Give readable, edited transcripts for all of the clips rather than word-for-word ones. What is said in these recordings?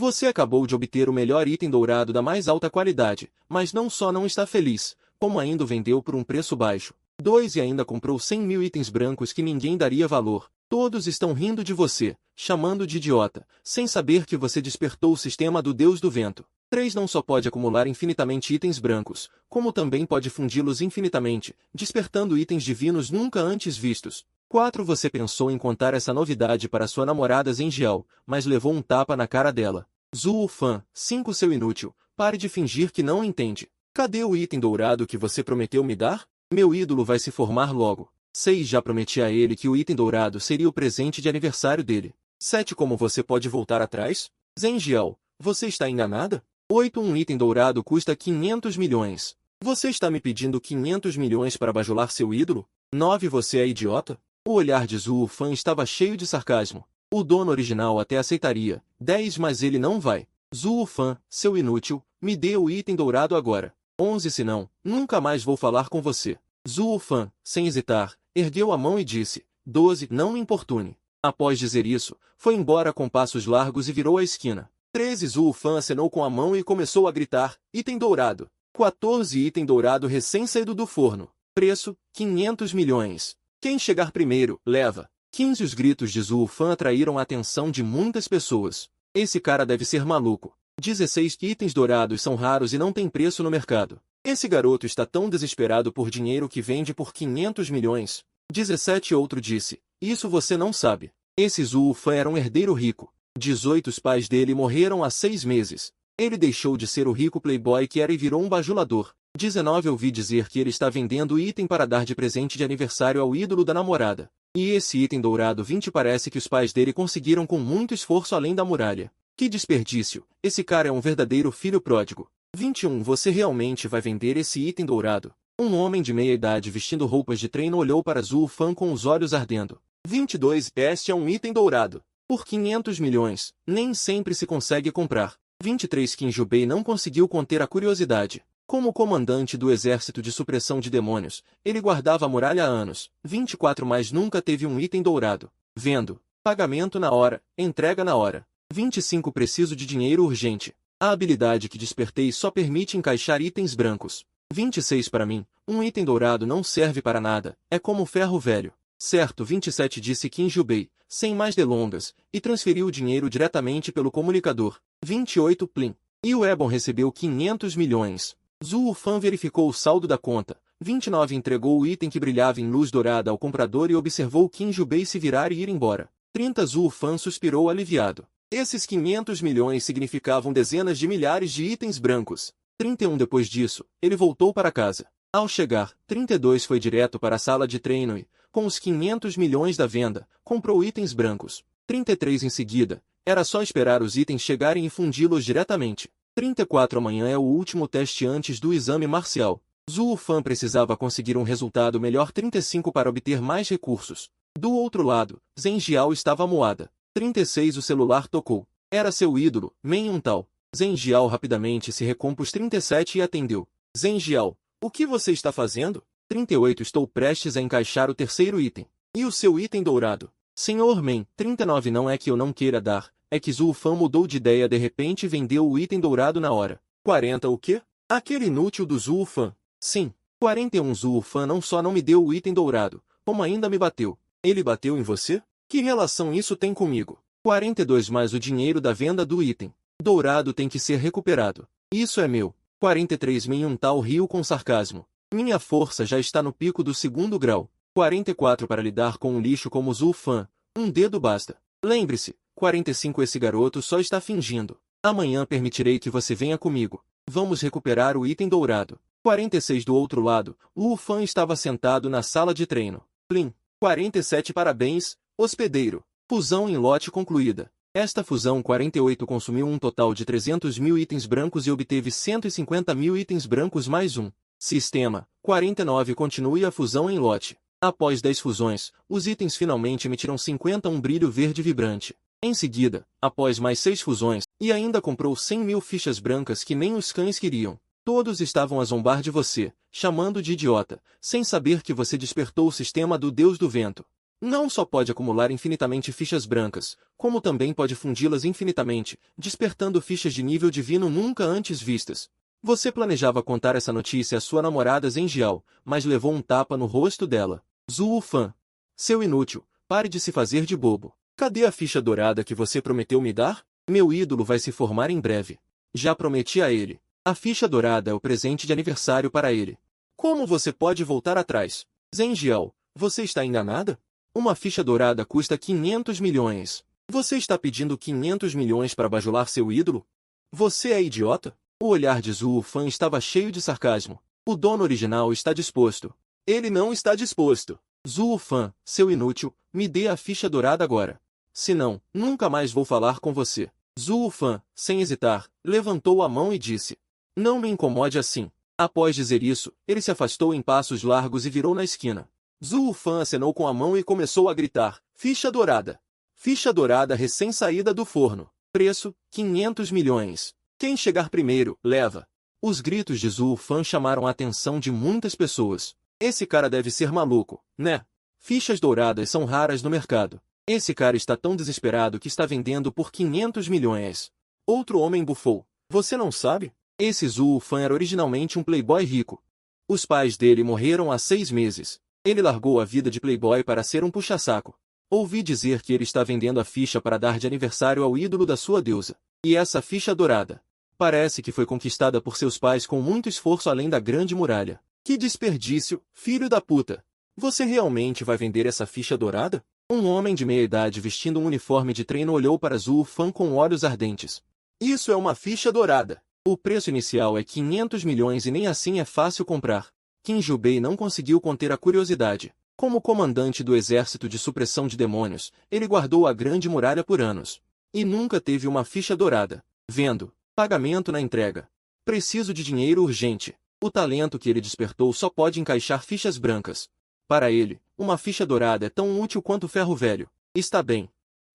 Você acabou de obter o melhor item dourado da mais alta qualidade, mas não só não está feliz, como ainda o vendeu por um preço baixo. 2 e ainda comprou 100.000 itens brancos que ninguém daria valor. Todos estão rindo de você, chamando de idiota, sem saber que você despertou o sistema do Deus do Vento. 3 não só pode acumular infinitamente itens brancos, como também pode fundi-los infinitamente, despertando itens divinos nunca antes vistos. 4 Você pensou em contar essa novidade para sua namorada Zenjiao, mas levou um tapa na cara dela. Zhu Fan. 5 Seu inútil, pare de fingir que não entende. Cadê o item dourado que você prometeu me dar? Meu ídolo vai se formar logo. 6 Já prometi a ele que o item dourado seria o presente de aniversário dele. 7 Como você pode voltar atrás? Zenjiao, você está enganada? 8 Um item dourado custa 500 milhões. Você está me pedindo 500 milhões para bajular seu ídolo? 9 Você é idiota? O olhar de Zhu Fan estava cheio de sarcasmo. O dono original até aceitaria. 10 Mas ele não vai. Zhu Fan, seu inútil, me dê o item dourado agora. 11 Senão, nunca mais vou falar com você. Zhu Fan, sem hesitar, ergueu a mão e disse. 12 Não me importune. Após dizer isso, foi embora com passos largos e virou a esquina. 13 Zhu Fan acenou com a mão e começou a gritar, item dourado. 14 Item dourado recém-saído do forno. Preço, 500 milhões. Quem chegar primeiro, leva. 15 Os gritos de Zhu Fan atraíram a atenção de muitas pessoas. Esse cara deve ser maluco. 16 Itens dourados são raros e não têm preço no mercado. Esse garoto está tão desesperado por dinheiro que vende por 500 milhões. 17 Outro disse, isso você não sabe. Esse Zhu Fan era um herdeiro rico. 18 Os pais dele morreram há 6 meses. Ele deixou de ser o rico playboy que era e virou um bajulador. 19 Ouvi dizer que ele está vendendo item para dar de presente de aniversário ao ídolo da namorada. E esse item dourado 20 parece que os pais dele conseguiram com muito esforço além da muralha. Que desperdício, esse cara é um verdadeiro filho pródigo. 21 Você realmente vai vender esse item dourado? Um homem de meia idade vestindo roupas de treino olhou para Zhu Fan com os olhos ardendo. 22 Este é um item dourado. Por 500 milhões, nem sempre se consegue comprar. 23 Qin Jubei não conseguiu conter a curiosidade. Como comandante do exército de supressão de demônios, ele guardava a muralha há anos. 24 Mas nunca teve um item dourado. Vendo. Pagamento na hora, entrega na hora. 25 Preciso de dinheiro urgente. A habilidade que despertei só permite encaixar itens brancos. 26 Para mim, um item dourado não serve para nada, é como ferro velho. Certo 27 Disse Qin Jubei, sem mais delongas, e transferiu o dinheiro diretamente pelo comunicador. 28 Plim. E o Ebon recebeu 500 milhões. Zhu Fan verificou o saldo da conta. 29 Entregou o item que brilhava em luz dourada ao comprador e observou Qin Jubei se virar e ir embora. 30 Zhu Fan suspirou aliviado. Esses 500 milhões significavam dezenas de milhares de itens brancos. 31 Depois disso, ele voltou para casa. Ao chegar, 32 foi direto para a sala de treino e, com os 500 milhões da venda, comprou itens brancos. 33 Em seguida, era só esperar os itens chegarem e fundi-los diretamente. 34 Amanhã é o último teste antes do exame marcial. Zhu Fan precisava conseguir um resultado melhor 35 para obter mais recursos. Do outro lado, Zenjiao estava amuada. 36 O celular tocou. Era seu ídolo, Men Yuntao. Zenjiao rapidamente se recompôs 37 e atendeu. Zenjiao, o que você está fazendo? 38 Estou prestes a encaixar o terceiro item. E o seu item dourado? Senhor Men. 39 Não é que eu não queira dar, é que Zhu Fan mudou de ideia de repente e vendeu o item dourado na hora. 40 O quê? Aquele inútil do Zhu Fan. Sim. 41 Zhu Fan não só não me deu o item dourado, como ainda me bateu. Ele bateu em você? Que relação isso tem comigo? 42 Mas o dinheiro da venda do item dourado tem que ser recuperado. Isso é meu. 43 Men Yuntao riu com sarcasmo. Minha força já está no pico do 2º grau. 44 Para lidar com um lixo como Zhu Fan, um dedo basta. Lembre-se. 45 Esse garoto só está fingindo. Amanhã permitirei que você venha comigo. Vamos recuperar o item dourado. 46 Do outro lado, Wu Fan estava sentado na sala de treino. Plim. 47 Parabéns, hospedeiro. Fusão em lote concluída. Esta fusão 48 consumiu um total de 300 mil itens brancos e obteve 150 mil itens brancos mais um. Sistema. 49 Continue a fusão em lote. Após 10 fusões, os itens finalmente emitiram 50 um brilho verde vibrante. Em seguida, após mais 6 fusões, e ainda comprou 100 mil fichas brancas que nem os cães queriam. Todos estavam a zombar de você, chamando de idiota, sem saber que você despertou o sistema do Deus do Vento. Não só pode acumular infinitamente fichas brancas, como também pode fundi-las infinitamente, despertando fichas de nível divino nunca antes vistas. Você planejava contar essa notícia à sua namorada Zhenjiao, mas levou um tapa no rosto dela. Zhuo Fan. Seu inútil, pare de se fazer de bobo. Cadê a ficha dourada que você prometeu me dar? Meu ídolo vai se formar em breve. Já prometi a ele. A ficha dourada é o presente de aniversário para ele. Como você pode voltar atrás? Zhenjiao, você está enganada? Uma ficha dourada custa 500 milhões. Você está pedindo 500 milhões para bajular seu ídolo? Você é idiota? O olhar de Zhuo Fan estava cheio de sarcasmo. O dono original está disposto. Ele não está disposto. Zhuo Fan, seu inútil, me dê a ficha dourada agora. Senão, nunca mais vou falar com você. Zhuo Fan, sem hesitar, levantou a mão e disse: Não me incomode assim. Após dizer isso, ele se afastou em passos largos e virou na esquina. Zhuo Fan acenou com a mão e começou a gritar: Ficha dourada! Ficha dourada recém-saída do forno. Preço, 500 milhões. Quem chegar primeiro, leva. Os gritos de Zhuo Fan chamaram a atenção de muitas pessoas. Esse cara deve ser maluco, né? Fichas douradas são raras no mercado. Esse cara está tão desesperado que está vendendo por 500 milhões. Outro homem bufou. Você não sabe? Esse Zhuo Fan era originalmente um playboy rico. Os pais dele morreram há 6 meses. Ele largou a vida de playboy para ser um puxa-saco. Ouvi dizer que ele está vendendo a ficha para dar de aniversário ao ídolo da sua deusa. E essa ficha dourada? Parece que foi conquistada por seus pais com muito esforço além da grande muralha. Que desperdício, filho da puta! Você realmente vai vender essa ficha dourada? Um homem de meia-idade vestindo um uniforme de treino olhou para Zhuo Fan com olhos ardentes. Isso é uma ficha dourada. O preço inicial é 500 milhões e nem assim é fácil comprar. Qin Jubei não conseguiu conter a curiosidade. Como comandante do exército de supressão de demônios, ele guardou a grande muralha por anos. E nunca teve uma ficha dourada. Vendo. Pagamento na entrega. Preciso de dinheiro urgente. O talento que ele despertou só pode encaixar fichas brancas. Para ele, uma ficha dourada é tão útil quanto ferro velho. Está bem.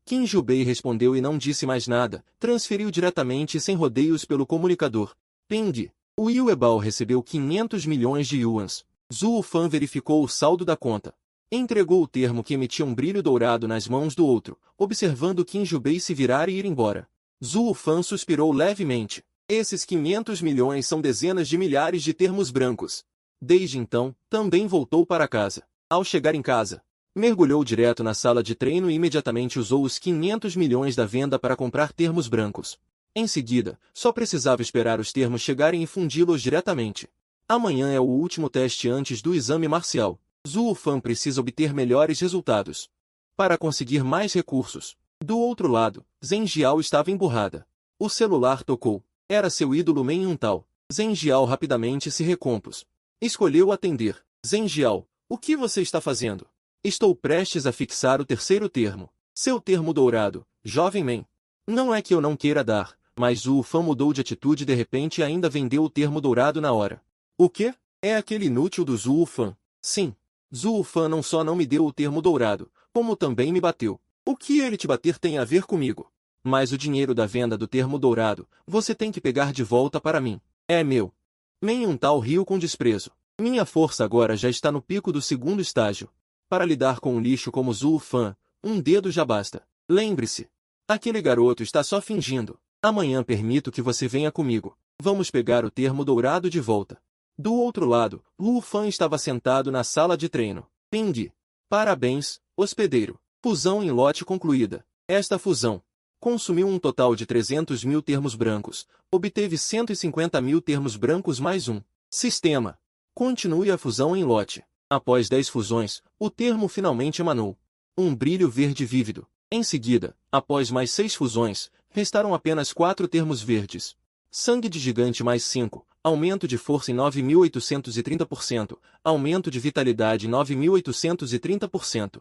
Qin Jubei respondeu e não disse mais nada, transferiu diretamente e sem rodeios pelo comunicador. Ping. O Yuebao recebeu 500 milhões de yuans. Zhuo Fan verificou o saldo da conta. Entregou o termo que emitia um brilho dourado nas mãos do outro, observando Qin Jubei se virar e ir embora. Zhuo Fan suspirou levemente. Esses 500 milhões são dezenas de milhares de termos brancos. Desde então, também voltou para casa. Ao chegar em casa, mergulhou direto na sala de treino e imediatamente usou os 500 milhões da venda para comprar termos brancos. Em seguida, só precisava esperar os termos chegarem e fundi-los diretamente. Amanhã é o último teste antes do exame marcial. Zhuo Fan precisa obter melhores resultados. Para conseguir mais recursos. Do outro lado, Zhenjiao estava emburrada. O celular tocou. Era seu ídolo Men Yuntal. Zhenjiao rapidamente se recompôs. Escolheu atender. Zhenjiao, o que você está fazendo? Estou prestes a fixar o terceiro termo. Seu termo dourado, jovem Man. Não é que eu não queira dar, mas Zhuo Fan mudou de atitude e de repente ainda vendeu o termo dourado na hora. O quê? É aquele inútil do Zhuo Fan. Sim. Zhuo Fan não só não me deu o termo dourado, como também me bateu. O que ele te bater tem a ver comigo? Mas o dinheiro da venda do termo dourado, você tem que pegar de volta para mim. É meu. Men Yuntal riu com desprezo. Minha força agora já está no pico do segundo estágio. Para lidar com um lixo como Zhuo Fan, um dedo já basta. Lembre-se. Aquele garoto está só fingindo. Amanhã permito que você venha comigo. Vamos pegar o termo dourado de volta. Do outro lado, Zhuo Fan estava sentado na sala de treino. Ping. Parabéns, hospedeiro. Fusão em lote concluída. Esta fusão consumiu um total de 300 mil termos brancos. Obteve 150 mil termos brancos mais um. Sistema. Continue a fusão em lote. Após 10 fusões, o termo finalmente emanou. Um brilho verde vívido. Em seguida, após mais 6 fusões, restaram apenas 4 termos verdes. Sangue de gigante mais 5, aumento de força em 9.830%, aumento de vitalidade em 9.830%.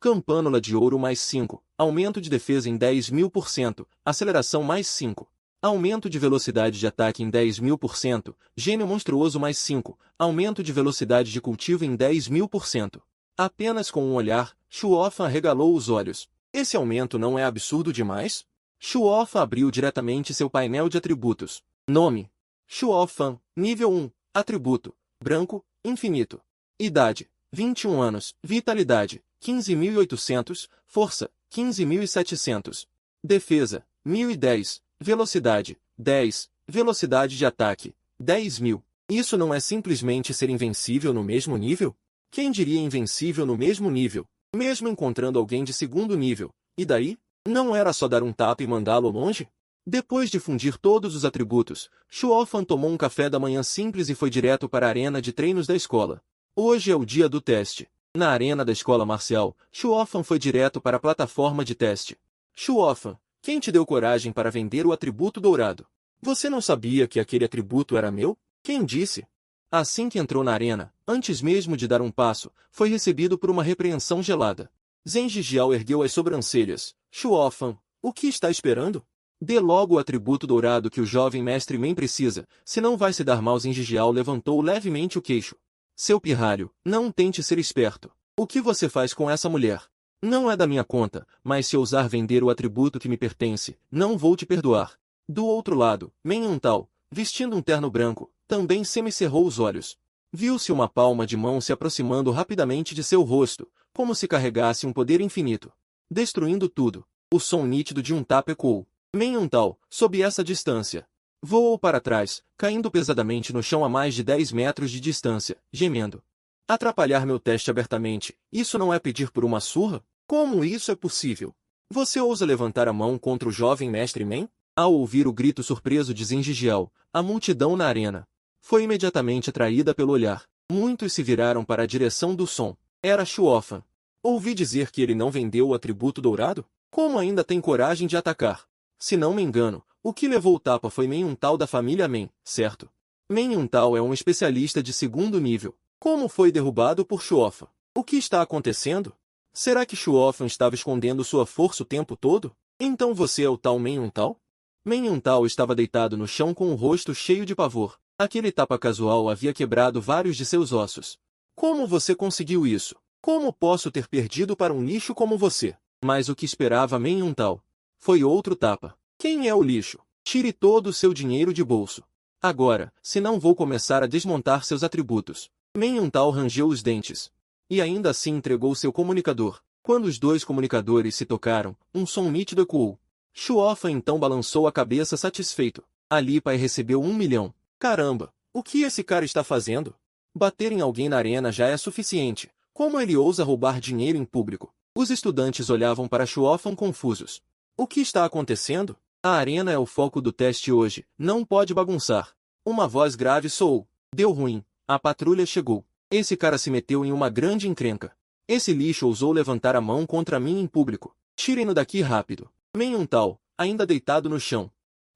Campânula de ouro mais 5, aumento de defesa em 10.000%, aceleração mais 5. Aumento de velocidade de ataque em 10.000%, gênio monstruoso mais 5, aumento de velocidade de cultivo em 10.000%. Apenas com um olhar, Shuofa arregalou os olhos. Esse aumento não é absurdo demais? Shuofa abriu diretamente seu painel de atributos. Nome: Shuofan, nível 1, atributo: branco, infinito. Idade: 21 anos, vitalidade: 15.800, força, 15.700. Defesa, 1.010, velocidade, 10, velocidade de ataque, 10.000. Isso não é simplesmente ser invencível no mesmo nível? Quem diria invencível no mesmo nível, mesmo encontrando alguém de segundo nível? E daí? Não era só dar um tapa e mandá-lo longe? Depois de fundir todos os atributos, Shuofan tomou um café da manhã simples e foi direto para a arena de treinos da escola. Hoje é o dia do teste. Na arena da escola marcial, Shuofan foi direto para a plataforma de teste. Shuofan, quem te deu coragem para vender o atributo dourado? Você não sabia que aquele atributo era meu? Quem disse? Assim que entrou na arena, antes mesmo de dar um passo, foi recebido por uma repreensão gelada. Zhen Jijiao ergueu as sobrancelhas. Shuofan, o que está esperando? Dê logo o atributo dourado que o jovem mestre Men precisa, senão vai se dar mal. Zhen Jijiao levantou levemente o queixo. Seu pirralho, não tente ser esperto. O que você faz com essa mulher? Não é da minha conta, mas se ousar vender o atributo que me pertence, não vou te perdoar. Do outro lado, Men Yuntal, vestindo um terno branco, também semicerrou os olhos. Viu-se uma palma de mão se aproximando rapidamente de seu rosto, como se carregasse um poder infinito. Destruindo tudo. O som nítido de um tapa ecoou. Men Yuntal, sob essa distância, voou para trás, caindo pesadamente no chão a mais de 10 metros de distância, gemendo. Atrapalhar meu teste abertamente, isso não é pedir por uma surra? Como isso é possível? Você ousa levantar a mão contra o jovem mestre Men? Ao ouvir o grito surpreso de Zhen Jijiao, a multidão na arena foi imediatamente atraída pelo olhar. Muitos se viraram para a direção do som. Era Shuofan. Ouvi dizer que ele não vendeu o atributo dourado? Como ainda tem coragem de atacar? Se não me engano, o que levou o tapa foi Men Yuntal da família Men, certo? Men Yuntal é um especialista de segundo nível. Como foi derrubado por Shuofan? O que está acontecendo? Será que Shuofan estava escondendo sua força o tempo todo? Então você é o tal Men Yuntal? Men Yuntal estava deitado no chão com o rosto cheio de pavor. Aquele tapa casual havia quebrado vários de seus ossos. Como você conseguiu isso? Como posso ter perdido para um lixo como você? Mas o que esperava Men Yuntal foi outro tapa. Quem é o lixo? Tire todo o seu dinheiro de bolso. Agora, senão vou começar a desmontar seus atributos. Men Yuntal rangeu os dentes. E ainda assim entregou seu comunicador. Quando os dois comunicadores se tocaram, um som nítido ecoou. Shuofan então balançou a cabeça satisfeito. Ali Pai recebeu 1 milhão. Caramba, o que esse cara está fazendo? Bater em alguém na arena já é suficiente. Como ele ousa roubar dinheiro em público? Os estudantes olhavam para Shuofan confusos. O que está acontecendo? A arena é o foco do teste hoje, não pode bagunçar. Uma voz grave soou. Deu ruim, a patrulha chegou. Esse cara se meteu em uma grande encrenca. Esse lixo ousou levantar a mão contra mim em público. Tirem-no daqui rápido. Men Yuntal, ainda deitado no chão,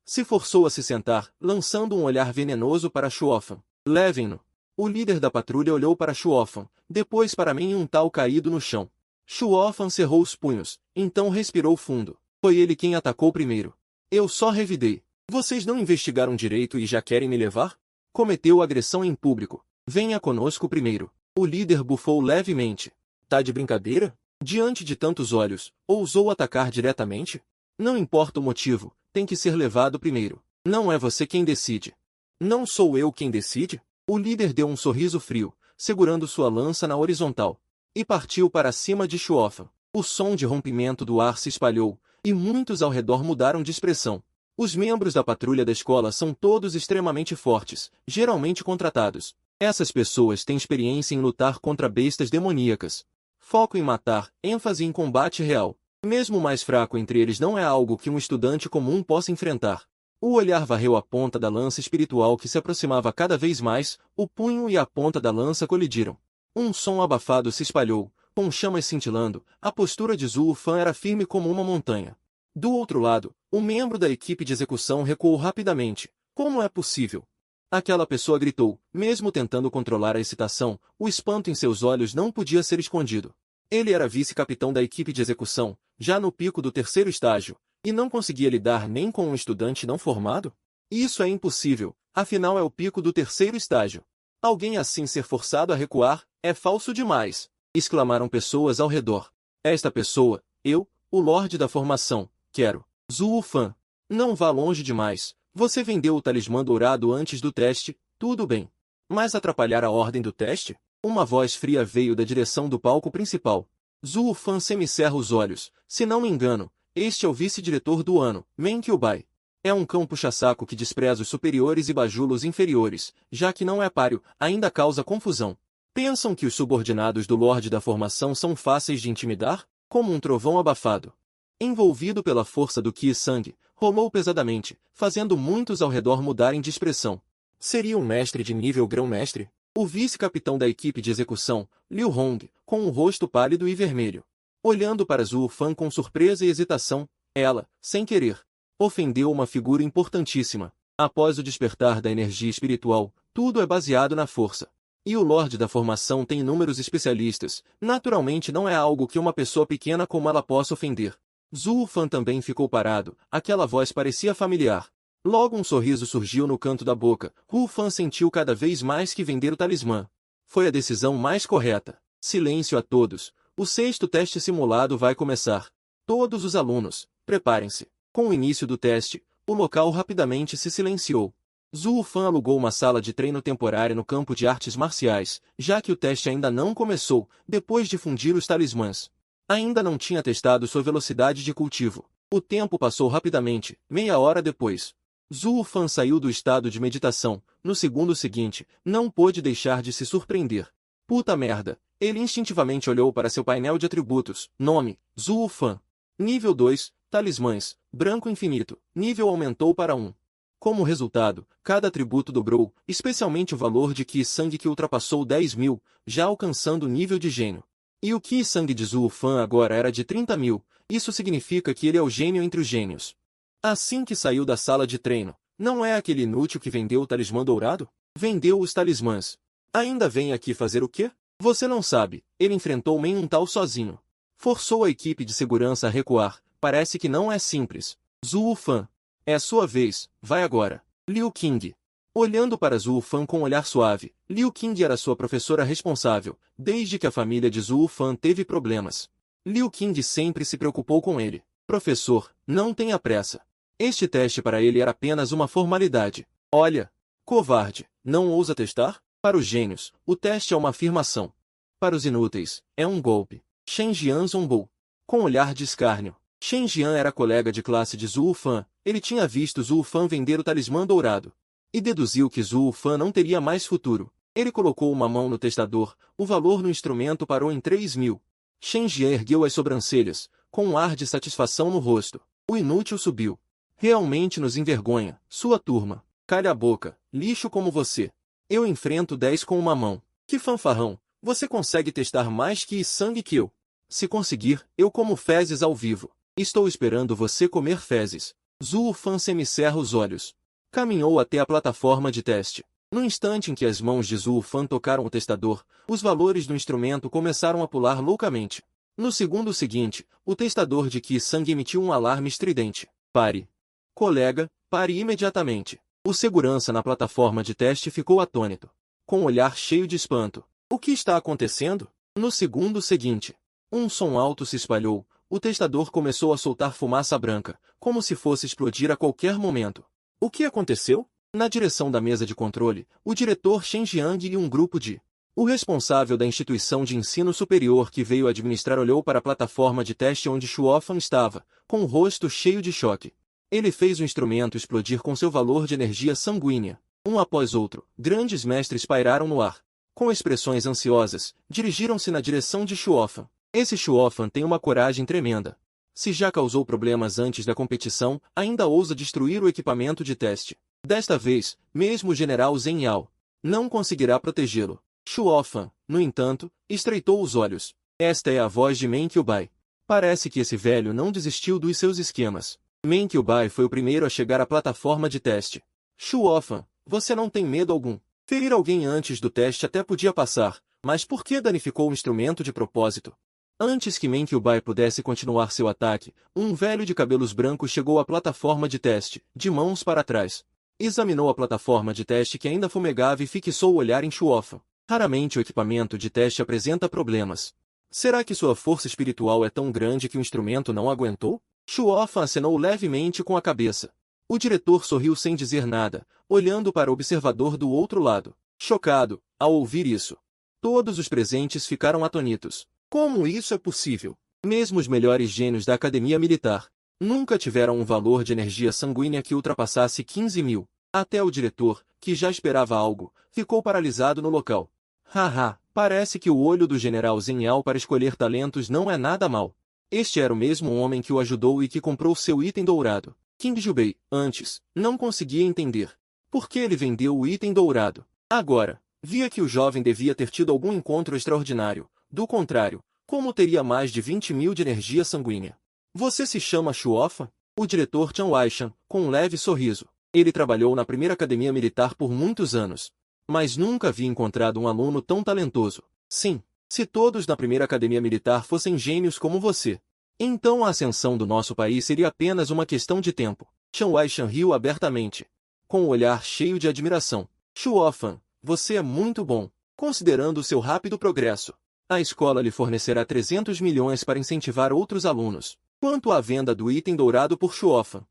se forçou a se sentar, lançando um olhar venenoso para Shuofan. Levem-no. O líder da patrulha olhou para Shuofan, depois para Men Yuntal caído no chão. Shuofan cerrou os punhos, então respirou fundo. Foi ele quem atacou primeiro. Eu só revidei. Vocês não investigaram direito e já querem me levar? Cometeu agressão em público. Venha conosco primeiro. O líder bufou levemente. Tá de brincadeira? Diante de tantos olhos, ousou atacar diretamente? Não importa o motivo, tem que ser levado primeiro. Não é você quem decide. Não sou eu quem decide? O líder deu um sorriso frio, segurando sua lança na horizontal, e partiu para cima de Shuofan. O som de rompimento do ar se espalhou, e muitos ao redor mudaram de expressão. Os membros da patrulha da escola são todos extremamente fortes, geralmente contratados. Essas pessoas têm experiência em lutar contra bestas demoníacas. Foco em matar, ênfase em combate real. Mesmo o mais fraco entre eles não é algo que um estudante comum possa enfrentar. O olhar varreu a ponta da lança espiritual que se aproximava cada vez mais, o punho e a ponta da lança colidiram. Um som abafado se espalhou, com chamas cintilando, a postura de Zhu Fan era firme como uma montanha. Do outro lado, o membro da equipe de execução recuou rapidamente. Como é possível? Aquela pessoa gritou, mesmo tentando controlar a excitação, o espanto em seus olhos não podia ser escondido. Ele era vice-capitão da equipe de execução, já no pico do terceiro estágio, e não conseguia lidar nem com um estudante não formado? Isso é impossível, afinal é o pico do terceiro estágio. Alguém assim ser forçado a recuar, é falso demais, exclamaram pessoas ao redor. Esta pessoa, eu, o Lorde da Formação, quero. Zhu Fan. Não vá longe demais. Você vendeu o talismã dourado antes do teste, tudo bem. Mas atrapalhar a ordem do teste? Uma voz fria veio da direção do palco principal. Zhu Fan semicerra os olhos. Se não me engano, este é o vice-diretor do ano, Meng Qiubai. É um cão puxa-saco que despreza os superiores e bajula os inferiores, já que não é páreo, ainda causa confusão. Pensam que os subordinados do Lorde da Formação são fáceis de intimidar? Como um trovão abafado. Envolvido pela força do Qi Sang, rolou pesadamente, fazendo muitos ao redor mudarem de expressão. Seria um mestre de nível grão-mestre? O vice-capitão da equipe de execução, Liu Hong, com um rosto pálido e vermelho. Olhando para Zhu Fan com surpresa e hesitação, ela, sem querer, ofendeu uma figura importantíssima. Após o despertar da energia espiritual, tudo é baseado na força. E o Lorde da Formação tem inúmeros especialistas, naturalmente não é algo que uma pessoa pequena como ela possa ofender. Zhu Fan também ficou parado, aquela voz parecia familiar. Logo um sorriso surgiu no canto da boca, Zhu Fan sentiu cada vez mais que vender o talismã. Foi a decisão mais correta. Silêncio a todos, o 6º teste simulado vai começar. Todos os alunos, preparem-se. Com o início do teste, o local rapidamente se silenciou. Zhu Fan alugou uma sala de treino temporária no campo de artes marciais, já que o teste ainda não começou, depois de fundir os talismãs. Ainda não tinha testado sua velocidade de cultivo. O tempo passou rapidamente, meia hora depois. Zhu Fan saiu do estado de meditação. No segundo seguinte, não pôde deixar de se surpreender. Puta merda! Ele instintivamente olhou para seu painel de atributos. Nome, Zhu Fan. Nível 2, talismãs, branco infinito. Nível aumentou para 1. Como resultado, cada atributo dobrou, especialmente o valor de Qi Sang que ultrapassou 10.000, já alcançando o nível de gênio. E o Qi Sang de Zhu Fan agora era de 30.000, isso significa que ele é o gênio entre os gênios. Assim que saiu da sala de treino, não é aquele inútil que vendeu o talismã dourado? Vendeu os talismãs. Ainda vem aqui fazer o quê? Você não sabe, ele enfrentou Meng um tal sozinho. Forçou a equipe de segurança a recuar, parece que não é simples. Zhu Fan. É sua vez, vai agora. Liu Qing. Olhando para Zhu Fan com um olhar suave, Liu Qing era sua professora responsável, desde que a família de Zhu Fan teve problemas. Liu Qing sempre se preocupou com ele. Professor, não tenha pressa. Este teste para ele era apenas uma formalidade. Olha, covarde, não ousa testar? Para os gênios, o teste é uma afirmação. Para os inúteis, é um golpe. Shen Jian zombou. Com olhar de escárnio. Shen Jian era colega de classe de Zhu Fan, ele tinha visto Zhu Fan vender o talismã dourado. E deduziu que Zhu Fan não teria mais futuro. Ele colocou uma mão no testador, o valor no instrumento parou em 3.000. Shen Jian ergueu as sobrancelhas, com um ar de satisfação no rosto. O inútil subiu. Realmente nos envergonha, sua turma. Calha a boca, lixo como você. Eu enfrento 10 com uma mão. Que fanfarrão, você consegue testar mais Qi Sang que eu. Se conseguir, eu como fezes ao vivo. Estou esperando você comer fezes. Zhu Fan semicerra os olhos. Caminhou até a plataforma de teste. No instante em que as mãos de Zhu Fan tocaram o testador, os valores do instrumento começaram a pular loucamente. No segundo seguinte, o testador de Qi Sang emitiu um alarme estridente. Pare. Colega, pare imediatamente. O segurança na plataforma de teste ficou atônito. Com um olhar cheio de espanto. O que está acontecendo? No segundo seguinte, um som alto se espalhou. O testador começou a soltar fumaça branca, como se fosse explodir a qualquer momento. O que aconteceu? Na direção da mesa de controle, o diretor Shen Jiang e um grupo de... O responsável da instituição de ensino superior que veio administrar olhou para a plataforma de teste onde Shuofan estava, com o rosto cheio de choque. Ele fez o instrumento explodir com seu valor de energia sanguínea. Um após outro, grandes mestres pairaram no ar. Com expressões ansiosas, dirigiram-se na direção de Shuofan. Esse Shuofan tem uma coragem tremenda. Se já causou problemas antes da competição, ainda ousa destruir o equipamento de teste. Desta vez, mesmo o general Zhen Yao não conseguirá protegê-lo. Shuofan, no entanto, estreitou os olhos. Esta é a voz de Meng Qiubai. Parece que esse velho não desistiu dos seus esquemas. Meng Qiubai foi o primeiro a chegar à plataforma de teste. Shuofan, você não tem medo algum. Ferir alguém antes do teste até podia passar, mas por que danificou o instrumento de propósito? Antes que Meng Qiubai pudesse continuar seu ataque, um velho de cabelos brancos chegou à plataforma de teste, de mãos para trás. Examinou a plataforma de teste que ainda fumegava e fixou o olhar em Shuofan. Raramente o equipamento de teste apresenta problemas. Será que sua força espiritual é tão grande que o instrumento não aguentou? Shuofan acenou levemente com a cabeça. O diretor sorriu sem dizer nada, olhando para o observador do outro lado. Chocado, ao ouvir isso. Todos os presentes ficaram atônitos. Como isso é possível? Mesmo os melhores gênios da academia militar nunca tiveram um valor de energia sanguínea que ultrapassasse 15.000. Até o diretor, que já esperava algo, ficou paralisado no local. Haha, parece que o olho do general Zhenhao para escolher talentos não é nada mal. Este era o mesmo homem que o ajudou e que comprou seu item dourado. King Jubei, antes, não conseguia entender por que ele vendeu o item dourado. Agora, via que o jovem devia ter tido algum encontro extraordinário. Do contrário, como teria mais de 20.000 de energia sanguínea? Você se chama Shuofa? O diretor Chen Waishan, com um leve sorriso. Ele trabalhou na primeira academia militar por muitos anos, mas nunca havia encontrado um aluno tão talentoso. Sim, se todos na primeira academia militar fossem gênios como você, então a ascensão do nosso país seria apenas uma questão de tempo. Chen Waishan riu abertamente, com um olhar cheio de admiração. Shuofan, você é muito bom, considerando o seu rápido progresso. A escola lhe fornecerá 300 milhões para incentivar outros alunos. Quanto à venda do item dourado por Shuofan,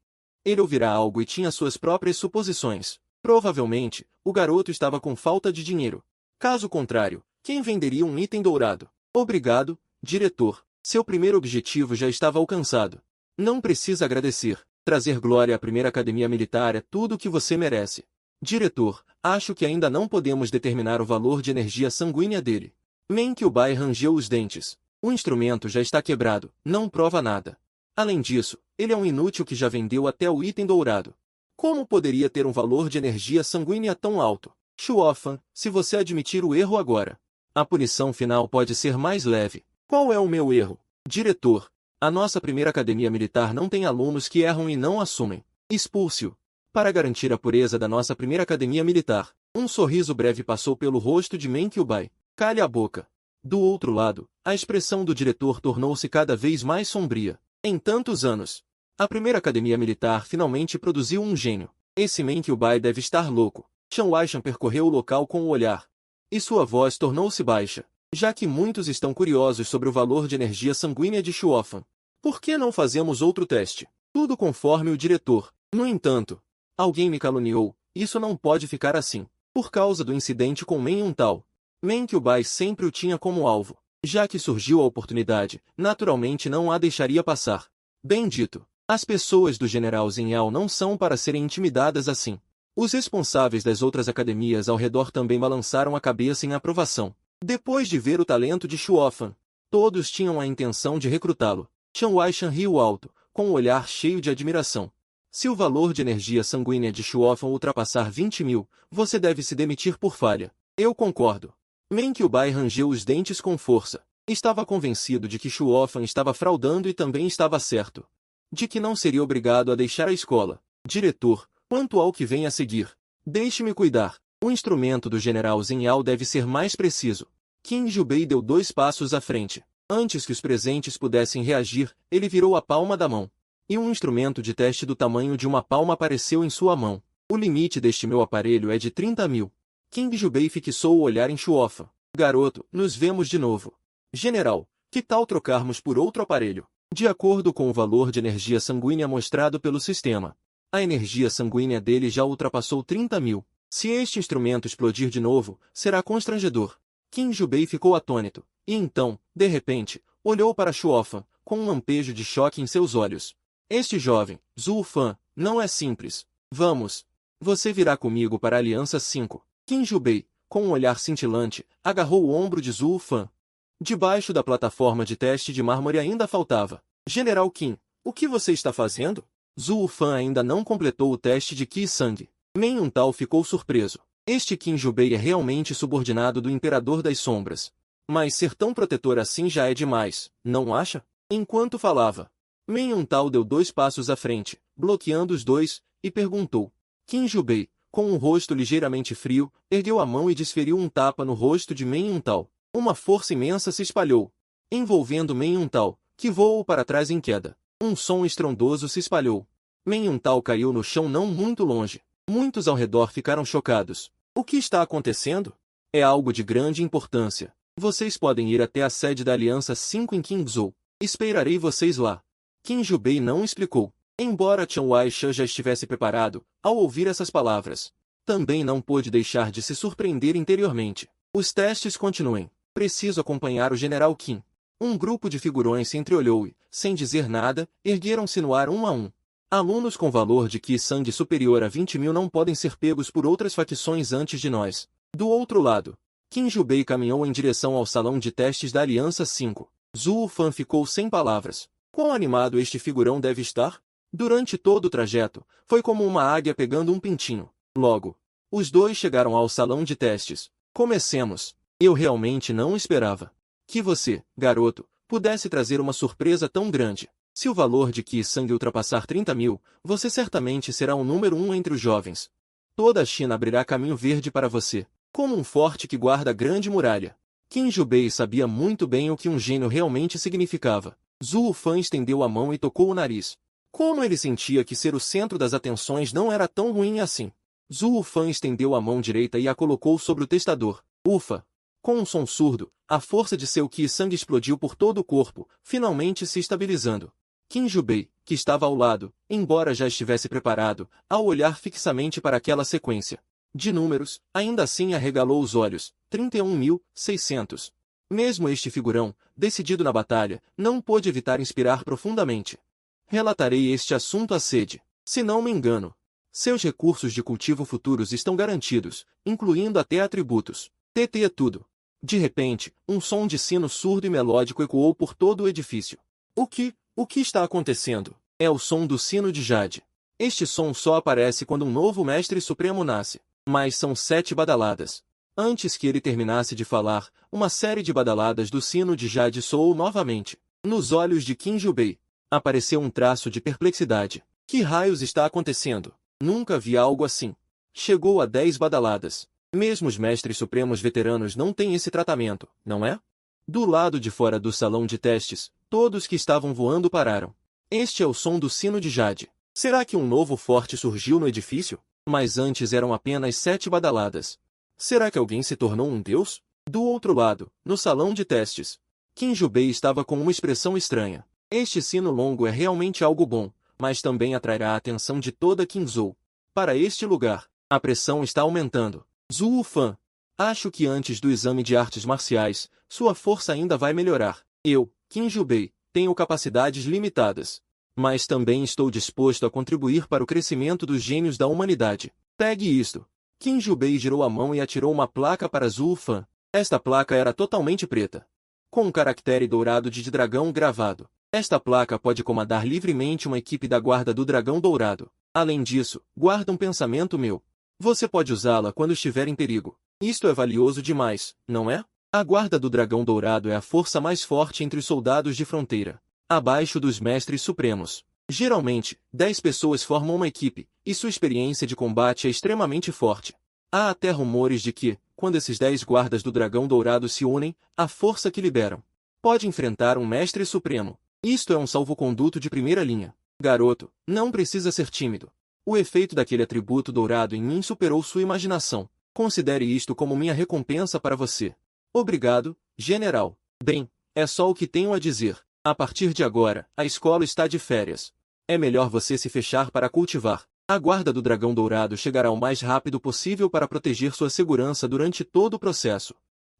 ele ouvirá algo e tinha suas próprias suposições. Provavelmente, o garoto estava com falta de dinheiro. Caso contrário, quem venderia um item dourado? Obrigado, diretor. Seu primeiro objetivo já estava alcançado. Não precisa agradecer. Trazer glória à primeira academia militar é tudo o que você merece. Diretor, acho que ainda não podemos determinar o valor de energia sanguínea dele. Men Qiubai rangeu os dentes. O instrumento já está quebrado, não prova nada. Além disso, ele é um inútil que já vendeu até o item dourado. Como poderia ter um valor de energia sanguínea tão alto? Shuofan, se você admitir o erro agora, a punição final pode ser mais leve. Qual é o meu erro? Diretor, a nossa primeira academia militar não tem alunos que erram e não assumem. Expulse-o. Para garantir a pureza da nossa primeira academia militar, um sorriso breve passou pelo rosto de Men Qiubai. Calhe a boca. Do outro lado, a expressão do diretor tornou-se cada vez mais sombria. Em tantos anos, a primeira academia militar finalmente produziu um gênio. Esse Men Qiubai deve estar louco. Chen Waishan percorreu o local com o olhar, e sua voz tornou-se baixa, já que muitos estão curiosos sobre o valor de energia sanguínea de Shuofan. Por que não fazemos outro teste? Tudo conforme o diretor. No entanto, alguém me caluniou. Isso não pode ficar assim. Por causa do incidente com Men Yuntao, Men Qiubai sempre o tinha como alvo. Já que surgiu a oportunidade, naturalmente não a deixaria passar. Bem dito, as pessoas do general Zhenhao não são para serem intimidadas assim. Os responsáveis das outras academias ao redor também balançaram a cabeça em aprovação. Depois de ver o talento de Shuofan, todos tinham a intenção de recrutá-lo. Chen Waishan riu alto, com um olhar cheio de admiração. Se o valor de energia sanguínea de Shuofan ultrapassar 20.000, você deve se demitir por falha. Eu concordo. Men Qiubai rangeu os dentes com força. Estava convencido de que Shuofan estava fraudando e também estava certo de que não seria obrigado a deixar a escola. Diretor, quanto ao que vem a seguir, deixe-me cuidar. O instrumento do general Zhenhao deve ser mais preciso. King Jubei deu 2 passos à frente. Antes que os presentes pudessem reagir, ele virou a palma da mão, e um instrumento de teste do tamanho de uma palma apareceu em sua mão. O limite deste meu aparelho é de 30.000. King Jubei fixou o olhar em Shuofan. Garoto, nos vemos de novo. General, que tal trocarmos por outro aparelho? De acordo com o valor de energia sanguínea mostrado pelo sistema, a energia sanguínea dele já ultrapassou 30.000. Se este instrumento explodir de novo, será constrangedor. King Jubei ficou atônito, e então, de repente, olhou para Shuofan, com um lampejo de choque em seus olhos. Este jovem, Zhu Fan, não é simples. Vamos. Você virá comigo para a Aliança 5. King Jubei, com um olhar cintilante, agarrou o ombro de Zhu Fan. Debaixo da plataforma de teste de mármore ainda faltava. General Qin, o que você está fazendo? Zhu Fan ainda não completou o teste de Qi Sang. Men Yuntao ficou surpreso. Este King Jubei é realmente subordinado do Imperador das Sombras. Mas ser tão protetor assim já é demais, não acha? Enquanto falava, Men Yuntao deu 2 passos à frente, bloqueando os dois, e perguntou. King Jubei, com um rosto ligeiramente frio, ergueu a mão e desferiu um tapa no rosto de Men Yuntao. Uma força imensa se espalhou, envolvendo Men Yuntao, que voou para trás em queda. Um som estrondoso se espalhou. Men Yuntao caiu no chão não muito longe. Muitos ao redor ficaram chocados. O que está acontecendo? É algo de grande importância. Vocês podem ir até a sede da Aliança 5 em Qingzhou. Esperarei vocês lá. King Jubei não explicou. Embora Chen Waishan já estivesse preparado, ao ouvir essas palavras, também não pôde deixar de se surpreender interiormente. Os testes continuem. Preciso acompanhar o General Qin. Um grupo de figurões se entreolhou e, sem dizer nada, ergueram-se no ar um a um. Alunos com valor de Qi sangue superior a 20.000 não podem ser pegos por outras facções antes de nós. Do outro lado, Qin Jubei caminhou em direção ao salão de testes da Aliança 5. Zhou Fan ficou sem palavras. Quão animado este figurão deve estar? Durante todo o trajeto, foi como uma águia pegando um pintinho. Logo, os dois chegaram ao salão de testes. Comecemos. Eu realmente não esperava que você, garoto, pudesse trazer uma surpresa tão grande. Se o valor de Qi sangue ultrapassar 30.000, você certamente será o número 1 entre os jovens. Toda a China abrirá caminho verde para você, como um forte que guarda a grande muralha. Qin Jubei sabia muito bem o que um gênio realmente significava. Zhou Fan estendeu a mão e tocou o nariz. Como ele sentia que ser o centro das atenções não era tão ruim assim. Zhou Fan estendeu a mão direita e a colocou sobre o testador. Ufa! Com um som surdo, a força de seu Qi sangue explodiu por todo o corpo, finalmente se estabilizando. Qin Jubei, que estava ao lado, embora já estivesse preparado, ao olhar fixamente para aquela sequência de números, ainda assim arregalou os olhos. 31.600. Mesmo este figurão, decidido na batalha, não pôde evitar inspirar profundamente. Relatarei este assunto à sede. Se não me engano, seus recursos de cultivo futuros estão garantidos, incluindo até atributos. TT é tudo. De repente, um som de sino surdo e melódico ecoou por todo o edifício. O que está acontecendo? É o som do sino de Jade. Este som só aparece quando um novo Mestre Supremo nasce. Mas são 7 badaladas. Antes que ele terminasse de falar, uma série de badaladas do sino de Jade soou novamente. Nos olhos de Qin Jubei apareceu um traço de perplexidade. Que raios está acontecendo? Nunca vi algo assim. Chegou a 10 badaladas. Mesmo os Mestres Supremos veteranos não têm esse tratamento, não é? Do lado de fora do salão de testes, todos que estavam voando pararam. Este é o som do sino de Jade. Será que um novo forte surgiu no edifício? Mas antes eram apenas 7 badaladas. Será que alguém se tornou um deus? Do outro lado, no salão de testes, Qin Jubei estava com uma expressão estranha. Este sino longo é realmente algo bom, mas também atrairá a atenção de toda Qinzhou. Para este lugar, a pressão está aumentando. Zhou Fan, acho que antes do exame de artes marciais, sua força ainda vai melhorar. Eu, Qin Jubei, tenho capacidades limitadas. Mas também estou disposto a contribuir para o crescimento dos gênios da humanidade. Pegue isto. Qin Jubei girou a mão e atirou uma placa para Zhou Fan. Esta placa era totalmente preta, com um caractere dourado de dragão gravado. Esta placa pode comandar livremente uma equipe da Guarda do Dragão Dourado. Além disso, guarda um pensamento meu. Você pode usá-la quando estiver em perigo. Isto é valioso demais, não é? A Guarda do Dragão Dourado é a força mais forte entre os soldados de fronteira, abaixo dos Mestres Supremos. Geralmente, 10 pessoas formam uma equipe, e sua experiência de combate é extremamente forte. Há até rumores de que, quando esses 10 guardas do Dragão Dourado se unem, a força que liberam pode enfrentar um Mestre Supremo. Isto é um salvo-conduto de primeira linha. Garoto, não precisa ser tímido. O efeito daquele atributo dourado em mim superou sua imaginação. Considere isto como minha recompensa para você. Obrigado, general. Bem, é só o que tenho a dizer. A partir de agora, a escola está de férias. É melhor você se fechar para cultivar. A Guarda do Dragão Dourado chegará o mais rápido possível para proteger sua segurança durante todo o processo.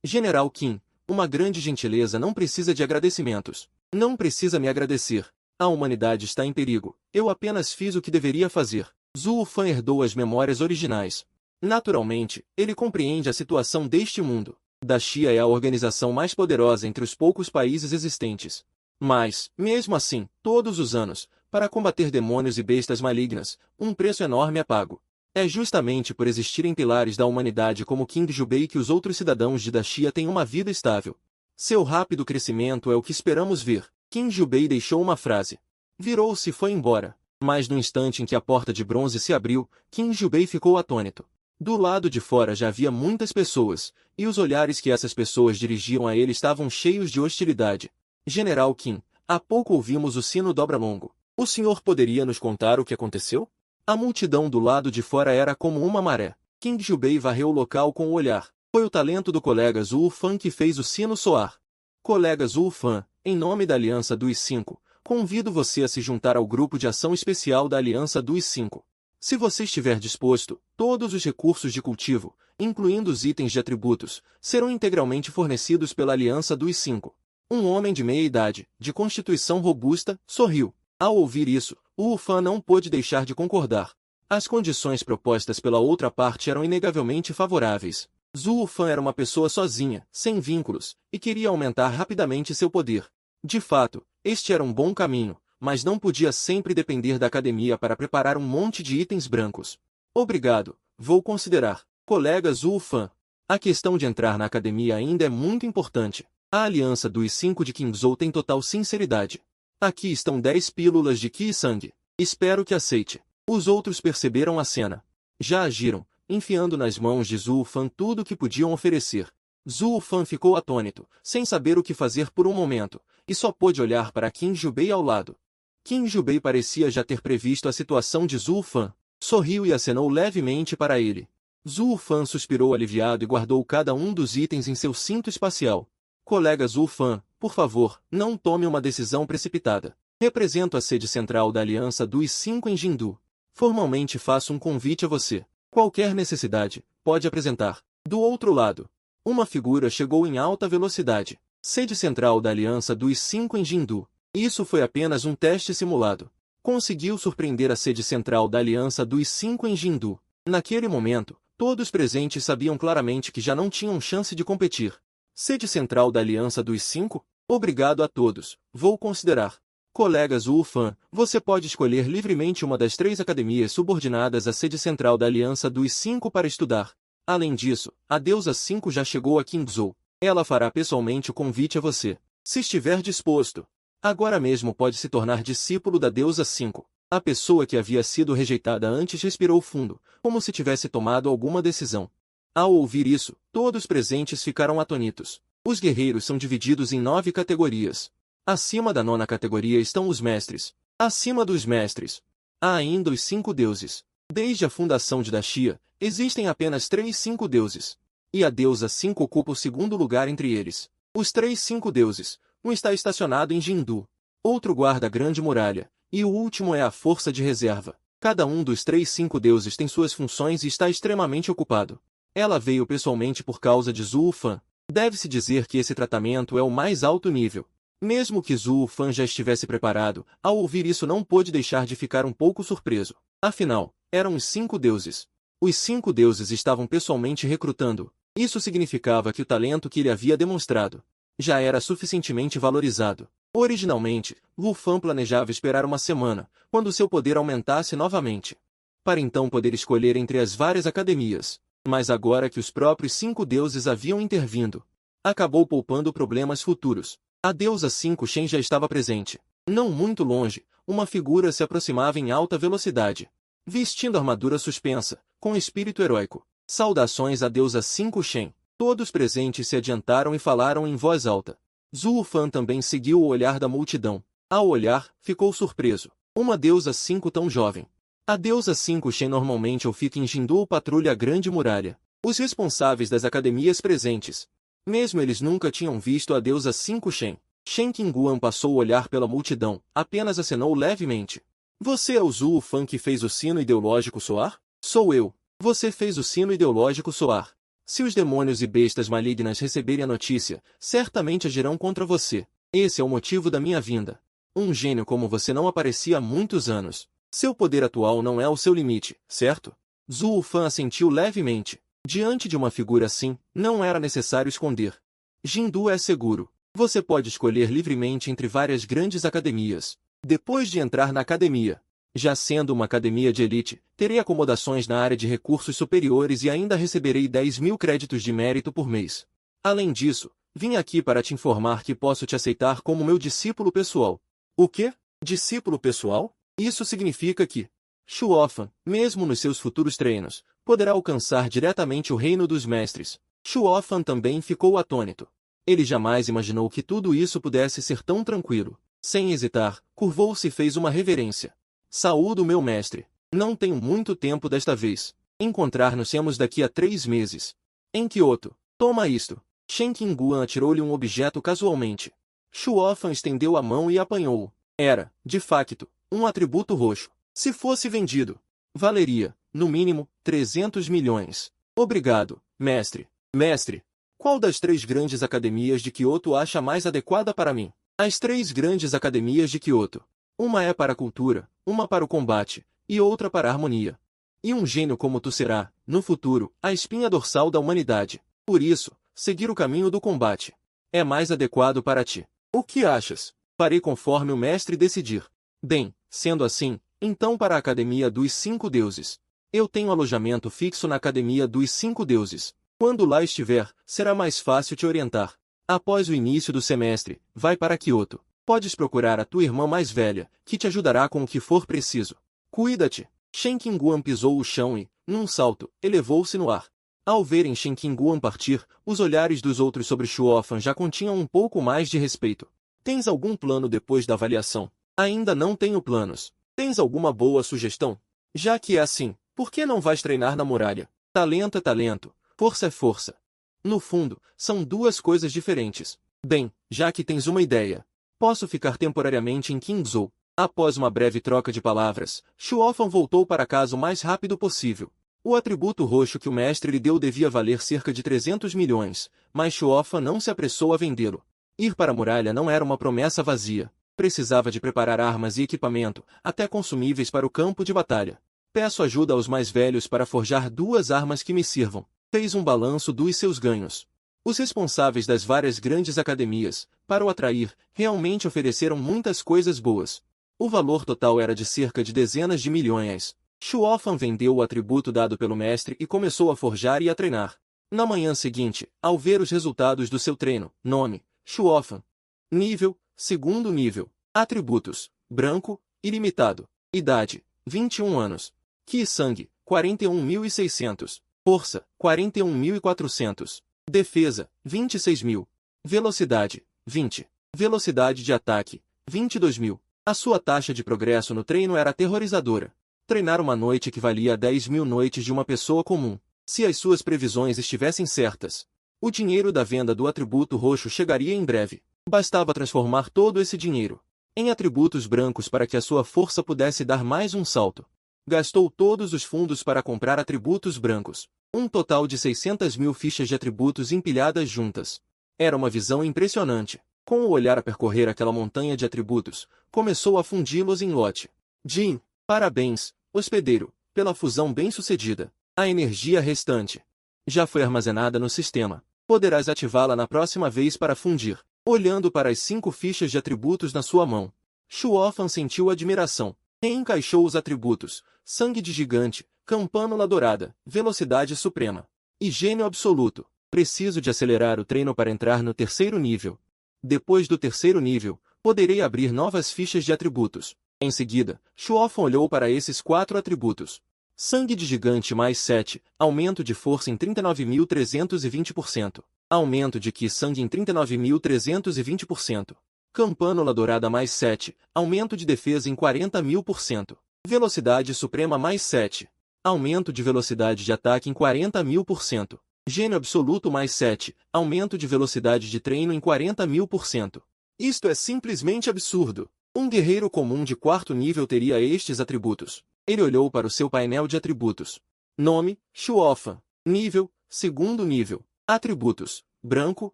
General Qin, uma grande gentileza não precisa de agradecimentos. Não precisa me agradecer. A humanidade está em perigo. Eu apenas fiz o que deveria fazer. Zhou Fan herdou as memórias originais. Naturalmente, ele compreende a situação deste mundo. Da Xia é a organização mais poderosa entre os poucos países existentes. Mas, mesmo assim, todos os anos, para combater demônios e bestas malignas, um preço enorme é pago. É justamente por existirem pilares da humanidade como Qin Jubei que os outros cidadãos de Daxia têm uma vida estável. Seu rápido crescimento é o que esperamos ver. Qin Jubei deixou uma frase. Virou-se e foi embora. Mas no instante em que a porta de bronze se abriu, Qin Jubei ficou atônito. Do lado de fora já havia muitas pessoas, e os olhares que essas pessoas dirigiam a ele estavam cheios de hostilidade. General Qin, há pouco ouvimos o sino dobra-longo. O senhor poderia nos contar o que aconteceu? A multidão do lado de fora era como uma maré. Qin Jubei varreu o local com o olhar. Foi o talento do colega Zhou Fan que fez o sino soar. Colega Zhou Fan, em nome da Aliança dos 5, convido você a se juntar ao grupo de ação especial da Aliança dos 5. Se você estiver disposto, todos os recursos de cultivo, incluindo os itens de atributos, serão integralmente fornecidos pela Aliança dos 5. Um homem de meia idade, de constituição robusta, sorriu. Ao ouvir isso, Wu Fan não pôde deixar de concordar. As condições propostas pela outra parte eram inegavelmente favoráveis. Zhu Fan era uma pessoa sozinha, sem vínculos, e queria aumentar rapidamente seu poder. De fato, este era um bom caminho, mas não podia sempre depender da academia para preparar um monte de itens brancos. Obrigado, vou considerar. Colega Zhu Fan. A questão de entrar na academia ainda é muito importante. A aliança dos 5 de Qingzhou tem total sinceridade. Aqui estão 10 pílulas de Qi Sangue. Espero que aceite. Os outros perceberam a cena. Já agiram, enfiando nas mãos de Zhu Fan tudo o que podiam oferecer. Zhu Fan ficou atônito, sem saber o que fazer por um momento, e só pôde olhar para Qin Zhubei ao lado. Qin Zhubei parecia já ter previsto a situação de Zhu Fan. Sorriu e acenou levemente para ele. Zhu Fan suspirou aliviado e guardou cada um dos itens em seu cinto espacial. Colega Zhu Fan, por favor, não tome uma decisão precipitada. Represento a sede central da Aliança dos 5 em Jindu. Formalmente faço um convite a você. Qualquer necessidade, pode apresentar. Do outro lado, uma figura chegou em alta velocidade. Sede central da Aliança dos 5 em Jindu. Isso foi apenas um teste simulado. Conseguiu surpreender a sede central da Aliança dos 5 em Jindu. Naquele momento, todos presentes sabiam claramente que já não tinham chance de competir. Sede central da Aliança dos 5? Obrigado a todos, vou considerar. Colegas Wu Fan, você pode escolher livremente uma das 3 academias subordinadas à sede central da Aliança dos 5 para estudar. Além disso, a deusa 5 já chegou a Qingzhou. Ela fará pessoalmente o convite a você. Se estiver disposto, agora mesmo pode se tornar discípulo da deusa 5. A pessoa que havia sido rejeitada antes respirou fundo, como se tivesse tomado alguma decisão. Ao ouvir isso, todos presentes ficaram atônitos. Os guerreiros são divididos em 9 categorias. Acima da 9ª categoria estão os mestres. Acima dos mestres, há ainda os 5 deuses. Desde a fundação de Daxia, existem apenas 3 5 deuses. E a deusa 5 ocupa o segundo lugar entre eles. Os 3 5 deuses, um está estacionado em Jindu, outro guarda a Grande Muralha, e o último é a força de reserva. Cada um dos 3 5 deuses tem suas funções e está extremamente ocupado. Ela veio pessoalmente por causa de Zhu Fan. Deve-se dizer que esse tratamento é o mais alto nível. Mesmo que Zhu Fan já estivesse preparado, ao ouvir isso não pôde deixar de ficar um pouco surpreso. Afinal, eram os 5 deuses. Os 5 deuses estavam pessoalmente recrutando. Isso significava que o talento que ele havia demonstrado já era suficientemente valorizado. Originalmente, Wu Fan planejava esperar uma semana, quando seu poder aumentasse novamente, para então poder escolher entre as várias academias. Mas agora que os próprios 5 deuses haviam intervindo, acabou poupando problemas futuros. A deusa 5 Shen já estava presente. Não muito longe, uma figura se aproximava em alta velocidade, vestindo armadura suspensa, com espírito heróico. Saudações à deusa 5 Shen. Todos presentes se adiantaram e falaram em voz alta. Zhu Fan também seguiu o olhar da multidão. Ao olhar, ficou surpreso. Uma deusa 5 tão jovem. A deusa 5 Shen normalmente ou fica em Jindu ou patrulha a Grande Muralha. Os responsáveis das academias presentes, mesmo eles nunca tinham visto a deusa 5 Shen. Shen Qingguan passou o olhar pela multidão, apenas acenou levemente. Você é o Zhu Fan que fez o sino ideológico soar? Sou eu. Você fez o sino ideológico soar. Se os demônios e bestas malignas receberem a notícia, certamente agirão contra você. Esse é o motivo da minha vinda. Um gênio como você não aparecia há muitos anos. Seu poder atual não é o seu limite, certo? Zhu Fan assentiu levemente. Diante de uma figura assim, não era necessário esconder. Jindu é seguro. Você pode escolher livremente entre várias grandes academias. Depois de entrar na academia, já sendo uma academia de elite, terei acomodações na área de recursos superiores e ainda receberei 10.000 créditos de mérito por mês. Além disso, vim aqui para te informar que posso te aceitar como meu discípulo pessoal. O quê? Discípulo pessoal? Isso significa que Shuofan, mesmo nos seus futuros treinos, poderá alcançar diretamente o reino dos mestres. Shuofan também ficou atônito. Ele jamais imaginou que tudo isso pudesse ser tão tranquilo. Sem hesitar, curvou-se e fez uma reverência. Saúdo meu mestre. Não tenho muito tempo desta vez. Encontrar-nos-emos daqui a 3 meses. Em Kyoto. Toma isto. Shen Qingguan atirou-lhe um objeto casualmente. Shuofan estendeu a mão e apanhou-o. Era, de facto, um atributo roxo. Se fosse vendido, valeria, no mínimo, 300 milhões. Obrigado, mestre. Mestre. Qual das 3 grandes academias de Kyoto acha mais adequada para mim? As 3 grandes academias de Kyoto. Uma é para a cultura, uma para o combate, e outra para a harmonia. E um gênio como tu será, no futuro, a espinha dorsal da humanidade. Por isso, seguir o caminho do combate é mais adequado para ti. O que achas? Farei conforme o mestre decidir. Bem, sendo assim, então para a Academia dos 5 Deuses. Eu tenho alojamento fixo na Academia dos 5 Deuses. Quando lá estiver, será mais fácil te orientar. Após o início do semestre, vai para Kyoto. Podes procurar a tua irmã mais velha, que te ajudará com o que for preciso. Cuida-te. Shen Qinguan pisou o chão e, num salto, elevou-se no ar. Ao verem Shen Qinguan partir, os olhares dos outros sobre Shuofan já continham um pouco mais de respeito. Tens algum plano depois da avaliação? Ainda não tenho planos. Tens alguma boa sugestão? Já que é assim, por que não vais treinar na muralha? Talento é talento, força é força. No fundo, são duas coisas diferentes. Bem, já que tens uma ideia, posso ficar temporariamente em Qingzhou. Após uma breve troca de palavras, Shuofan voltou para casa o mais rápido possível. O atributo roxo que o mestre lhe deu devia valer cerca de 300 milhões, mas Shuofan não se apressou a vendê-lo. Ir para a muralha não era uma promessa vazia. Precisava de preparar armas e equipamento, até consumíveis para o campo de batalha. Peço ajuda aos mais velhos para forjar 2 armas que me sirvam. Fez um balanço dos seus ganhos. Os responsáveis das várias grandes academias, para o atrair, realmente ofereceram muitas coisas boas. O valor total era de cerca de dezenas de milhões. Shuofan vendeu o atributo dado pelo mestre e começou a forjar e a treinar. Na manhã seguinte, ao ver os resultados do seu treino, nome, Shuofan. Nível, 2º nível. Atributos, branco, ilimitado. Idade, 21 anos. Ki sangue, 41.600. Força, 41.400. Defesa, 26.000. Velocidade, 20. Velocidade de ataque, 22.000. A sua taxa de progresso no treino era aterrorizadora. Treinar uma noite equivalia a 10.000 noites de uma pessoa comum, se as suas previsões estivessem certas. O dinheiro da venda do atributo roxo chegaria em breve. Bastava transformar todo esse dinheiro em atributos brancos para que a sua força pudesse dar mais um salto. Gastou todos os fundos para comprar atributos brancos. Um total de 600.000 fichas de atributos empilhadas juntas. Era uma visão impressionante. Com o olhar a percorrer aquela montanha de atributos, começou a fundi-los em lote. Jin, parabéns, hospedeiro, pela fusão bem-sucedida. A energia restante já foi armazenada no sistema. Poderás ativá-la na próxima vez para fundir. Olhando para as 5 fichas de atributos na sua mão, Shuofan sentiu admiração. Reencaixou os atributos: sangue de gigante, campânula dourada, velocidade suprema e gênio absoluto. Preciso de acelerar o treino para entrar no 3º nível. Depois do 3º nível, poderei abrir novas fichas de atributos. Em seguida, Shuofan olhou para esses 4 atributos. Sangue de gigante mais 7, aumento de força em 39.320%. Aumento de Ki sangue em 39.320%. Campânula dourada mais 7, aumento de defesa em 40.000%. Velocidade suprema mais 7. Aumento de velocidade de ataque em 40.000%. Gênio absoluto mais 7, aumento de velocidade de treino em 40.000%. Isto é simplesmente absurdo. Um guerreiro comum de 4º nível teria estes atributos. Ele olhou para o seu painel de atributos. Nome, Shuofan. Nível, 2º nível. Atributos, branco,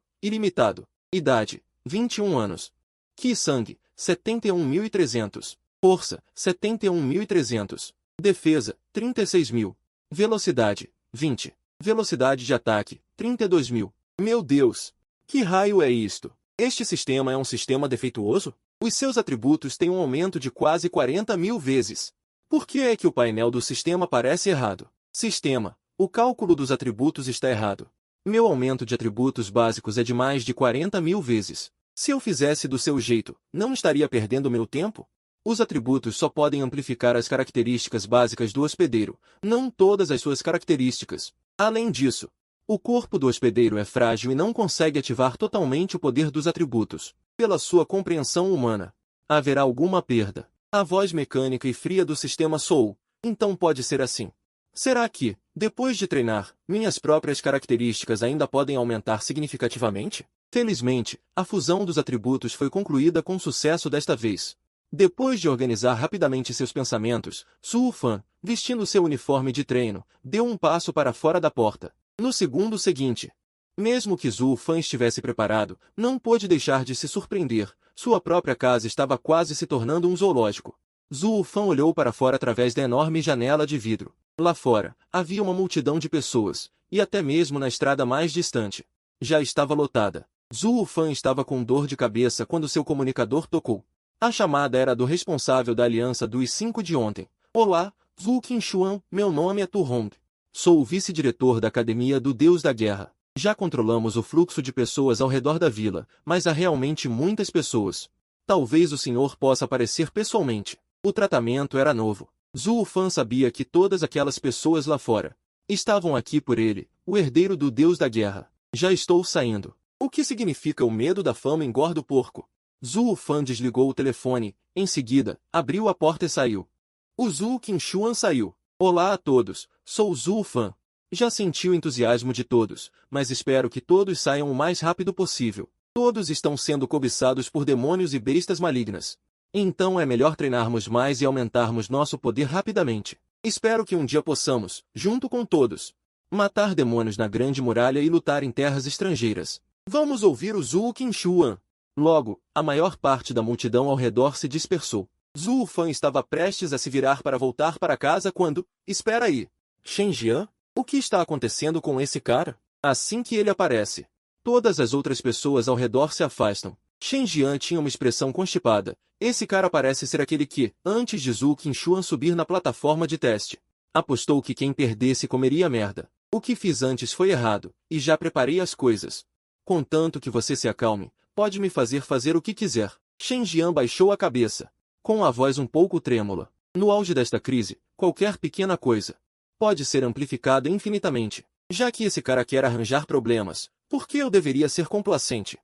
ilimitado. Idade, 21 anos. Ki sangue, 71.300. Força, 71.300. Defesa, 36.000. Velocidade, 20. Velocidade de ataque, 32.000. Meu Deus! Que raio é isto? Este sistema é um sistema defeituoso? Os seus atributos têm um aumento de quase 40.000 vezes. Por que é que o painel do sistema parece errado? Sistema, o cálculo dos atributos está errado. Meu aumento de atributos básicos é de mais de 40.000 vezes. Se eu fizesse do seu jeito, não estaria perdendo meu tempo? Os atributos só podem amplificar as características básicas do hospedeiro, não todas as suas características. Além disso, o corpo do hospedeiro é frágil e não consegue ativar totalmente o poder dos atributos. Pela sua compreensão humana, haverá alguma perda. A voz mecânica e fria do sistema soou. Então pode ser assim. Será que, depois de treinar, minhas próprias características ainda podem aumentar significativamente? Felizmente, a fusão dos atributos foi concluída com sucesso desta vez. Depois de organizar rapidamente seus pensamentos, Shuofan, vestindo seu uniforme de treino, deu um passo para fora da porta. No segundo seguinte, Mesmo que Zhu Fan estivesse preparado, não pôde deixar de se surpreender. Sua própria casa estava quase se tornando um zoológico. Zhu Fan olhou para fora através da enorme janela de vidro. Lá fora, havia uma multidão de pessoas, e até mesmo na estrada mais distante. Já estava lotada. Zhu Fan estava com dor de cabeça quando seu comunicador tocou. A chamada era do responsável da Aliança dos 5 de ontem. Olá, Zhu Qingshuan, meu nome é Tu Hong. Sou o vice-diretor da Academia do Deus da Guerra. Já controlamos o fluxo de pessoas ao redor da vila, mas há realmente muitas pessoas. Talvez o senhor possa aparecer pessoalmente. O tratamento era novo. Zhu Fan sabia que todas aquelas pessoas lá fora estavam aqui por ele, o herdeiro do Deus da Guerra. Já estou saindo. O que significa o medo da fama engorda o porco? Zhu Fan desligou o telefone, em seguida, abriu a porta e saiu. O Zhu Qingshuan saiu. Olá a todos, sou Zhu Fan. Já senti o entusiasmo de todos, mas espero que todos saiam o mais rápido possível. Todos estão sendo cobiçados por demônios e bestas malignas. Então é melhor treinarmos mais e aumentarmos nosso poder rapidamente. Espero que um dia possamos, junto com todos, matar demônios na Grande Muralha e lutar em terras estrangeiras. Vamos ouvir o Zhu Qingshuan. Logo, a maior parte da multidão ao redor se dispersou. Zhu Fan estava prestes a se virar para voltar para casa quando... Espera aí. Shen Jian? O que está acontecendo com esse cara? Assim que ele aparece, todas as outras pessoas ao redor se afastam. Shen Jian tinha uma expressão constipada. Esse cara parece ser aquele que, antes de Zhu Qingshuan subir na plataforma de teste, apostou que quem perdesse comeria merda. O que fiz antes foi errado, e já preparei as coisas. Contanto que você se acalme, pode me fazer o que quiser. Shen Jian baixou a cabeça, com a voz um pouco trêmula. No auge desta crise, qualquer pequena coisa pode ser amplificada infinitamente. Já que esse cara quer arranjar problemas, por que eu deveria ser complacente?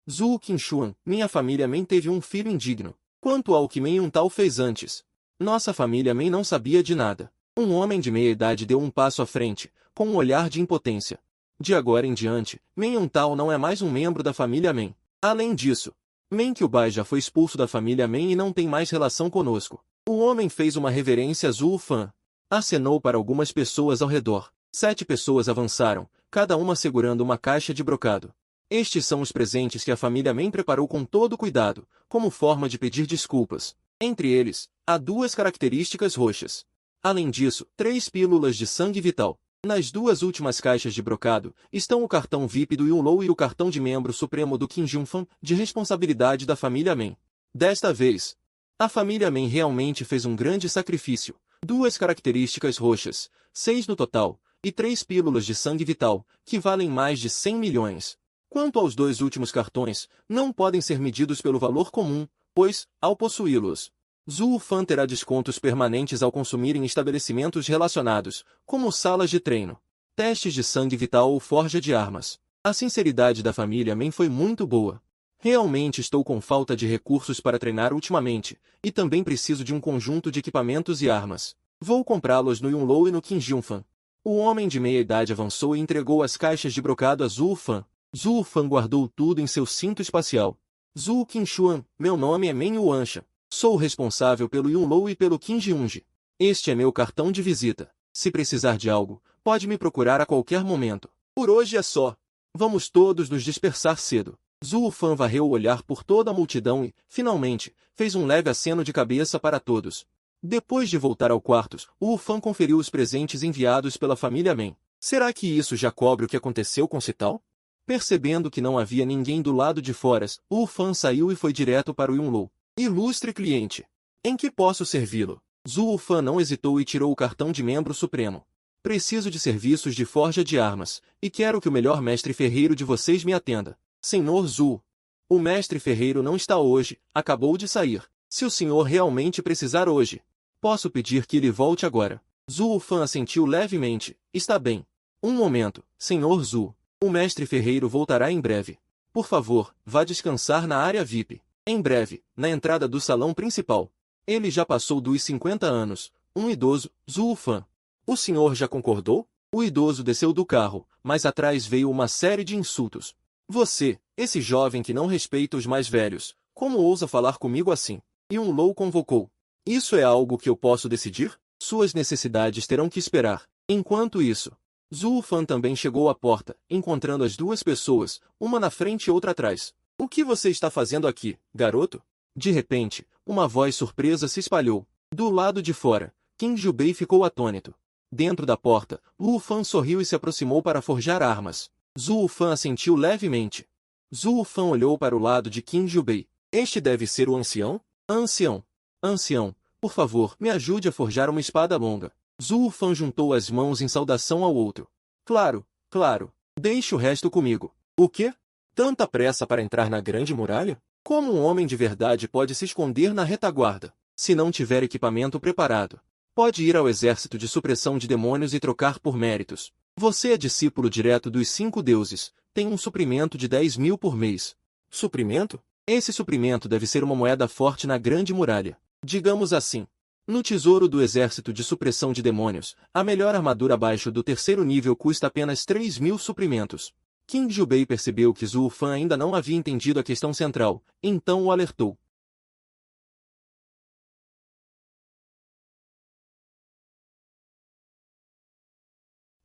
Zhu Qingshuan, minha família Men teve um filho indigno. Quanto ao que Men Yuntal fez antes, nossa família Men não sabia de nada. Um homem de meia idade deu um passo à frente, com um olhar de impotência. De agora em diante, Men Yuntal não é mais um membro da família Men. Além disso, Men Qiubai já foi expulso da família Men e não tem mais relação conosco. O homem fez uma reverência a Zhu Fan. Acenou para algumas pessoas ao redor. 7 pessoas avançaram, cada uma segurando uma caixa de brocado. Estes são os presentes que a família Men preparou com todo cuidado, como forma de pedir desculpas. Entre eles, há 2 características roxas. Além disso, 3 pílulas de sangue vital. Nas 2 últimas caixas de brocado, estão o cartão VIP do Yunlou e o cartão de membro supremo do Qin Junfan, de responsabilidade da família Men. Desta vez, a família Men realmente fez um grande sacrifício. 2 características roxas, 6 no total, e 3 pílulas de sangue vital, que valem mais de 100 milhões. Quanto aos 2 últimos cartões, não podem ser medidos pelo valor comum, pois, ao possuí-los, Zhu Fan terá descontos permanentes ao consumir em estabelecimentos relacionados, como salas de treino, testes de sangue vital ou forja de armas. A sinceridade da família Men foi muito boa. Realmente estou com falta de recursos para treinar ultimamente, e também preciso de um conjunto de equipamentos e armas. Vou comprá-los no Yunlou e no Qin Junfan. O homem de meia idade avançou e entregou as caixas de brocado a Zhu Fan. Zhu Fan guardou tudo em seu cinto espacial. Zhu Qingshuan, meu nome é Men Yuansha. Sou o responsável pelo Yunlou e pelo Qin Jiunji. Este é meu cartão de visita. Se precisar de algo, pode me procurar a qualquer momento. Por hoje é só. Vamos todos nos dispersar cedo. Zhu Fan varreu o olhar por toda a multidão e, finalmente, fez um leve aceno de cabeça para todos. Depois de voltar ao quarto, Wu Fan conferiu os presentes enviados pela família Men. Será que isso já cobre o que aconteceu com Cital? Percebendo que não havia ninguém do lado de fora, Wu Fan saiu e foi direto para o Yunlou. Ilustre cliente. Em que posso servi-lo? Zhu Fan não hesitou e tirou o cartão de membro supremo. Preciso de serviços de forja de armas, e quero que o melhor mestre ferreiro de vocês me atenda. Senhor Zhu. O mestre ferreiro não está hoje, acabou de sair. Se o senhor realmente precisar hoje, posso pedir que ele volte agora. Zhu Fan assentiu levemente. Está bem. Um momento, senhor Zhu. O mestre ferreiro voltará em breve. Por favor, vá descansar na área VIP. Em breve, na entrada do salão principal. Ele já passou dos 50 anos. Um idoso, Zhu Fan. O senhor já concordou? O idoso desceu do carro, mas atrás veio uma série de insultos. Você, esse jovem que não respeita os mais velhos, como ousa falar comigo assim? Yunlou convocou. Isso é algo que eu posso decidir? Suas necessidades terão que esperar. Enquanto isso, Zhu Fan também chegou à porta, encontrando as duas pessoas, uma na frente e outra atrás. O que você está fazendo aqui, garoto? De repente, uma voz surpresa se espalhou. Do lado de fora, Qin Jubei ficou atônito. Dentro da porta, Lu Fan sorriu e se aproximou para forjar armas. Zhu Fan assentiu levemente. Zhu Fan olhou para o lado de Qin Jubei. Este deve ser o ancião? Ancião. Ancião, por favor, me ajude a forjar uma espada longa. Zhu Fan juntou as mãos em saudação ao outro. Claro, claro. Deixe o resto comigo. O quê? Tanta pressa para entrar na grande muralha? Como um homem de verdade pode se esconder na retaguarda, se não tiver equipamento preparado? Pode ir ao exército de supressão de demônios e trocar por méritos. Você é discípulo direto dos 5 deuses, tem um suprimento de 10.000 por mês. Suprimento? Esse suprimento deve ser uma moeda forte na grande muralha. Digamos assim. No tesouro do exército de supressão de demônios, a melhor armadura abaixo do 3º nível custa apenas 3.000 suprimentos. Qin Jubei percebeu que Zhu Fan ainda não havia entendido a questão central, então o alertou.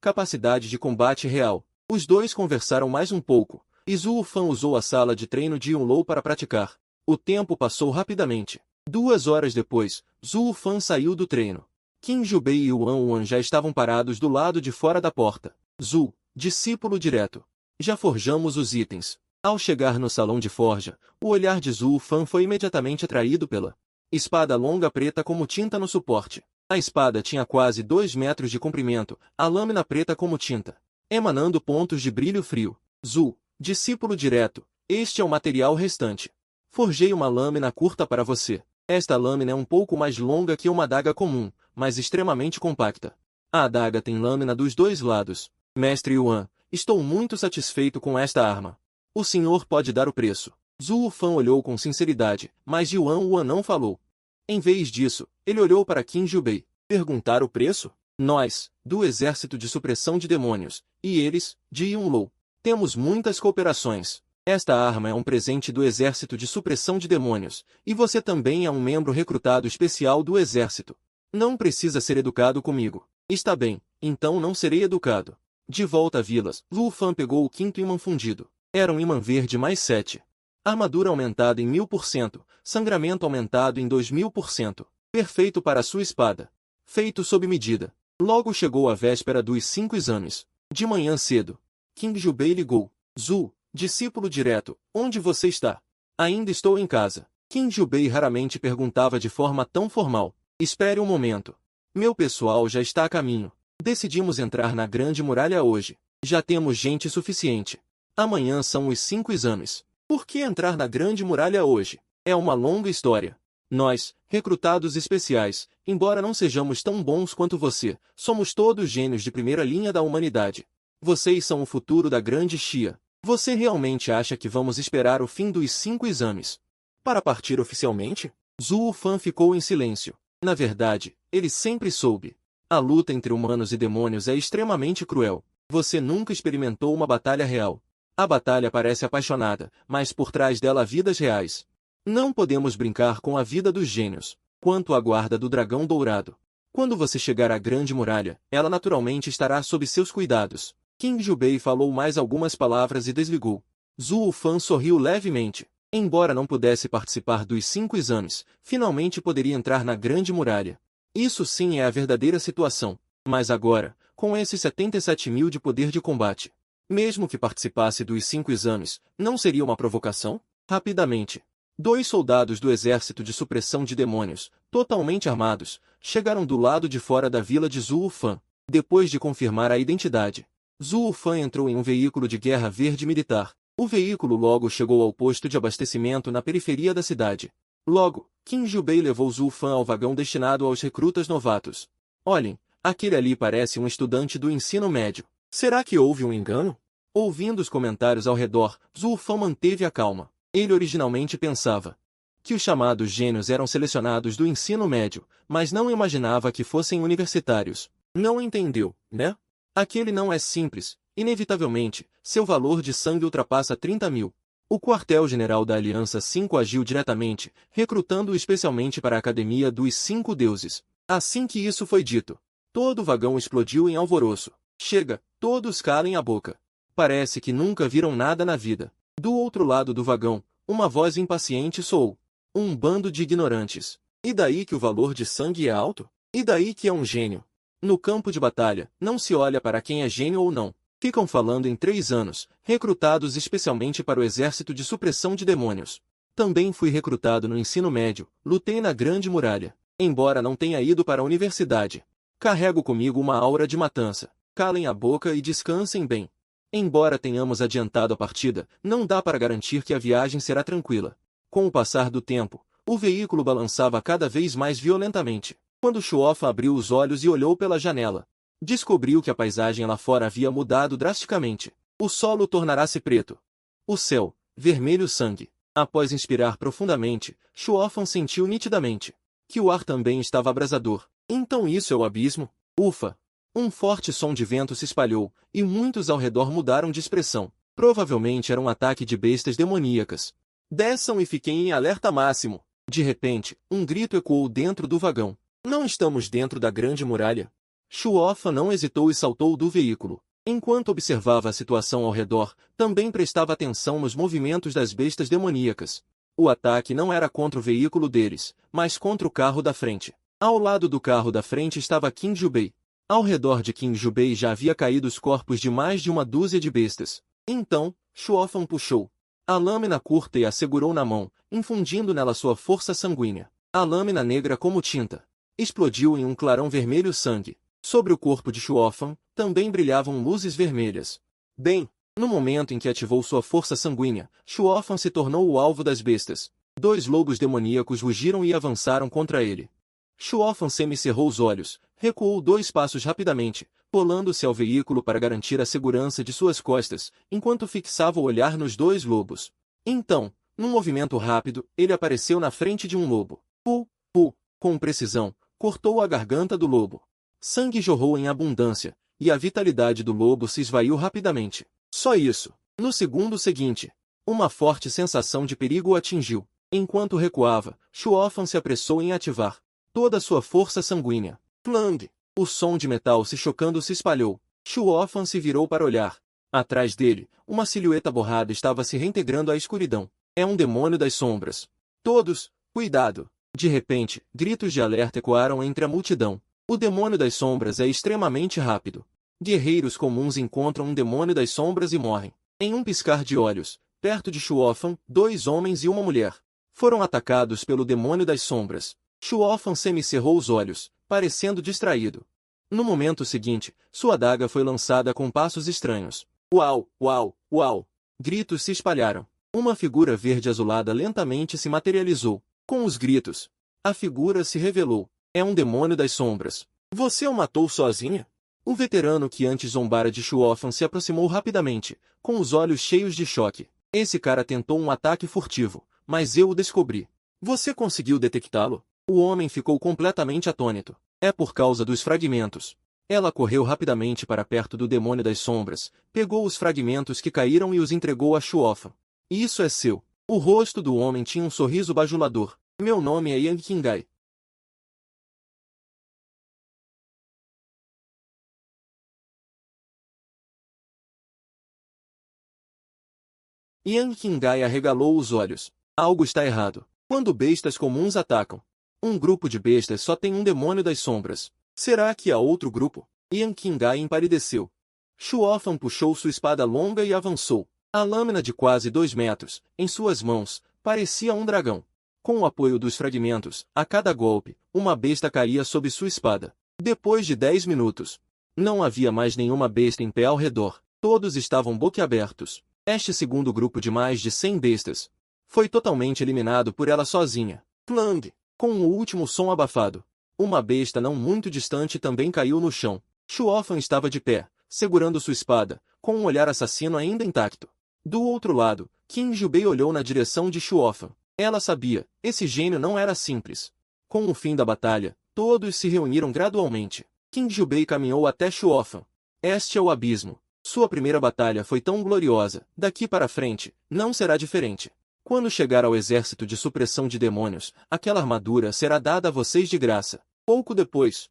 Capacidade de combate real. Os dois conversaram mais um pouco, e Zhu Fan usou a sala de treino de Yunlou para praticar. O tempo passou rapidamente. 2 horas depois, Zhu Fan saiu do treino. Qin Jubei e Yuan Wan já estavam parados do lado de fora da porta. Zhu, discípulo direto. Já forjamos os itens. Ao chegar no salão de forja, o olhar de Zhu Fan foi imediatamente atraído pela espada longa preta como tinta no suporte. A espada tinha quase 2 metros de comprimento, a lâmina preta como tinta, emanando pontos de brilho frio. Zhu, discípulo direto, este é o material restante. Forjei uma lâmina curta para você. Esta lâmina é um pouco mais longa que uma adaga comum, mas extremamente compacta. A adaga tem lâmina dos 2 lados. Mestre Yuan, estou muito satisfeito com esta arma. O senhor pode dar o preço. Zhu Fan olhou com sinceridade, mas Yuan Wan não falou. Em vez disso, ele olhou para Qin Jubei. Perguntar o preço? Nós, do exército de supressão de demônios, e eles, de Yunlou, temos muitas cooperações. Esta arma é um presente do exército de supressão de demônios, e você também é um membro recrutado especial do exército. Não precisa ser educado comigo. Está bem, então não serei educado. De volta a vilas, Lu Fan pegou o 5º imã fundido. Era um imã verde mais 7. Armadura aumentada em 1000%, sangramento aumentado em 2000%. Perfeito para sua espada. Feito sob medida. Logo chegou a véspera dos 5 exames. De manhã cedo, Qin Jubei ligou. Zhu, discípulo direto, onde você está? Ainda estou em casa. Qin Jubei raramente perguntava de forma tão formal. Espere um momento. Meu pessoal já está a caminho. Decidimos entrar na grande muralha hoje. Já temos gente suficiente. Amanhã são os 5 exames. Por que entrar na grande muralha hoje? É uma longa história. Nós, recrutados especiais, embora não sejamos tão bons quanto você, somos todos gênios de primeira linha da humanidade. Vocês são o futuro da grande Xia. Você realmente acha que vamos esperar o fim dos 5 exames para partir oficialmente? Zhu Fan ficou em silêncio. Na verdade, ele sempre soube. A luta entre humanos e demônios é extremamente cruel. Você nunca experimentou uma batalha real. A batalha parece apaixonada, mas por trás dela há vidas reais. Não podemos brincar com a vida dos gênios. Quanto à guarda do dragão dourado. Quando você chegar à grande muralha, ela naturalmente estará sob seus cuidados. Qin Jubei falou mais algumas palavras e desligou. Zhu Fan sorriu levemente. Embora não pudesse participar dos 5 exames, finalmente poderia entrar na grande muralha. Isso sim é a verdadeira situação. Mas agora, com esses 77.000 de poder de combate, mesmo que participasse dos 5 exames, não seria uma provocação? Rapidamente, 2 soldados do exército de supressão de demônios, totalmente armados, chegaram do lado de fora da vila de Zhu Fan. Depois de confirmar a identidade, Zhu Fan entrou em um veículo de guerra verde militar. O veículo logo chegou ao posto de abastecimento na periferia da cidade. Logo, Qin Jubei levou Zhu Fan ao vagão destinado aos recrutas novatos. Olhem, aquele ali parece um estudante do ensino médio. Será que houve um engano? Ouvindo os comentários ao redor, Zhu Fan manteve a calma. Ele originalmente pensava que os chamados gênios eram selecionados do ensino médio, mas não imaginava que fossem universitários. Não entendeu, né? Aquele não é simples. Inevitavelmente, seu valor de sangue ultrapassa 30.000. O quartel-general da Aliança 5 agiu diretamente, recrutando-o especialmente para a Academia dos 5 Deuses. Assim que isso foi dito, todo o vagão explodiu em alvoroço. Chega, todos calem a boca. Parece que nunca viram nada na vida. Do outro lado do vagão, uma voz impaciente soou. Um bando de ignorantes. E daí que o valor de sangue é alto? E daí que é um gênio? No campo de batalha, não se olha para quem é gênio ou não. Ficam falando em 3 anos, recrutados especialmente para o exército de supressão de demônios. Também fui recrutado no ensino médio, lutei na Grande Muralha. Embora não tenha ido para a universidade. Carrego comigo uma aura de matança. Calem a boca e descansem bem. Embora tenhamos adiantado a partida, não dá para garantir que a viagem será tranquila. Com o passar do tempo, o veículo balançava cada vez mais violentamente. Quando Chuofa abriu os olhos e olhou pela janela, descobriu que a paisagem lá fora havia mudado drasticamente. O solo tornara-se preto. O céu, vermelho sangue. Após inspirar profundamente, Chuofan sentiu nitidamente que o ar também estava abrasador. Então isso é o abismo? Ufa! Um forte som de vento se espalhou, e muitos ao redor mudaram de expressão. Provavelmente era um ataque de bestas demoníacas. Desçam e fiquem em alerta máximo. De repente, um grito ecoou dentro do vagão. Não estamos dentro da Grande Muralha? Chuofa não hesitou e saltou do veículo. Enquanto observava a situação ao redor, também prestava atenção nos movimentos das bestas demoníacas. O ataque não era contra o veículo deles, mas contra o carro da frente. Ao lado do carro da frente estava Qin Jubei. Ao redor de Qin Jubei já havia caído os corpos de mais de uma dúzia de bestas. Então, Chuofan puxou a lâmina curta e a segurou na mão, infundindo nela sua força sanguínea. A lâmina negra como tinta explodiu em um clarão vermelho sangue. Sobre o corpo de Chuofan, também brilhavam luzes vermelhas. Bem, no momento em que ativou sua força sanguínea, Chuofan se tornou o alvo das bestas. 2 lobos demoníacos rugiram e avançaram contra ele. Chuofan semicerrou os olhos, recuou 2 passos rapidamente, colando-se ao veículo para garantir a segurança de suas costas, enquanto fixava o olhar nos 2 lobos. Então, num movimento rápido, ele apareceu na frente de um lobo. Com precisão, cortou a garganta do lobo. Sangue jorrou em abundância, e a vitalidade do lobo se esvaiu rapidamente. Só isso. No segundo seguinte, uma forte sensação de perigo o atingiu. Enquanto recuava, Chuofan se apressou em ativar toda a sua força sanguínea. Clang! O som de metal se chocando se espalhou. Chuofan se virou para olhar. Atrás dele, uma silhueta borrada estava se reintegrando à escuridão. É um demônio das sombras. Todos, cuidado! De repente, gritos de alerta ecoaram entre a multidão. O demônio das sombras é extremamente rápido. Guerreiros comuns encontram um demônio das sombras e morrem. Em um piscar de olhos, perto de Chuofan, 2 homens e uma mulher foram atacados pelo demônio das sombras. Chuofan semicerrou os olhos, parecendo distraído. No momento seguinte, sua adaga foi lançada com passos estranhos. Uau, uau, uau! Gritos se espalharam. Uma figura verde azulada lentamente se materializou. Com os gritos, a figura se revelou. É um demônio das sombras. Você o matou sozinha? O veterano que antes zombara de Chuofan se aproximou rapidamente, com os olhos cheios de choque. Esse cara tentou um ataque furtivo, mas eu o descobri. Você conseguiu detectá-lo? O homem ficou completamente atônito. É por causa dos fragmentos. Ela correu rapidamente para perto do demônio das sombras, pegou os fragmentos que caíram e os entregou a Chuofan. Isso é seu. O rosto do homem tinha um sorriso bajulador. Meu nome é Yang Qingai. Yang Qingai arregalou os olhos. Algo está errado. Quando bestas comuns atacam um grupo de bestas, só tem um demônio das sombras. Será que há outro grupo? Yang Qingai empalideceu. Chuofan puxou sua espada longa e avançou. A lâmina de quase 2 metros, em suas mãos, parecia um dragão. Com o apoio dos fragmentos, a cada golpe, uma besta caía sob sua espada. Depois de 10 minutos, não havia mais nenhuma besta em pé ao redor. Todos estavam boquiabertos. Este segundo grupo de mais de 100 bestas foi totalmente eliminado por ela sozinha. Clang! Com o último som abafado, uma besta não muito distante também caiu no chão. Chuofan estava de pé, segurando sua espada, com um olhar assassino ainda intacto. Do outro lado, Qin Jubei olhou na direção de Chuofan. Ela sabia, esse gênio não era simples. Com o fim da batalha, todos se reuniram gradualmente. Qin Jubei caminhou até Chuofan. Este é o abismo. Sua primeira batalha foi tão gloriosa, daqui para frente, não será diferente. Quando chegar ao exército de supressão de demônios, aquela armadura será dada a vocês de graça. Pouco depois,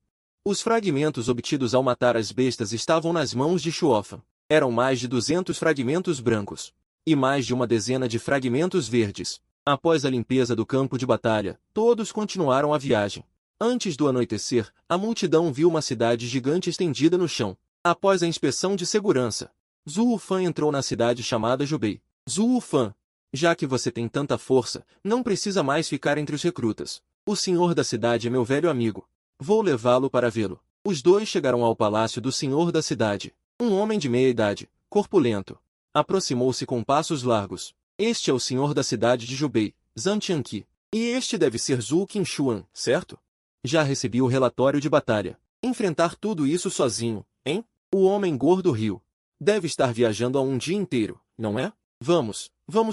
Os fragmentos obtidos ao matar as bestas estavam nas mãos de Shuofan. Eram mais de 200 fragmentos brancos e mais de uma dezena de fragmentos verdes. Após a limpeza do campo de batalha, todos continuaram a viagem. Antes do anoitecer, a multidão viu uma cidade gigante estendida no chão. Após a inspeção de segurança, Zhu Fan entrou na cidade chamada Jubei. Zhu Fan, já que você tem tanta força, não precisa mais ficar entre os recrutas. O senhor da cidade é meu velho amigo. Vou levá-lo para vê-lo. Os dois chegaram ao palácio do senhor da cidade. Um homem de meia idade, corpulento, aproximou-se com passos largos. Este é o senhor da cidade de Jubei, Zhang Tianqi. E este deve ser Zhu Qingshuan, certo? Já recebi o relatório de batalha. Enfrentar tudo isso sozinho, hein? O homem gordo riu. Deve estar viajando há um dia inteiro, não é? Vamos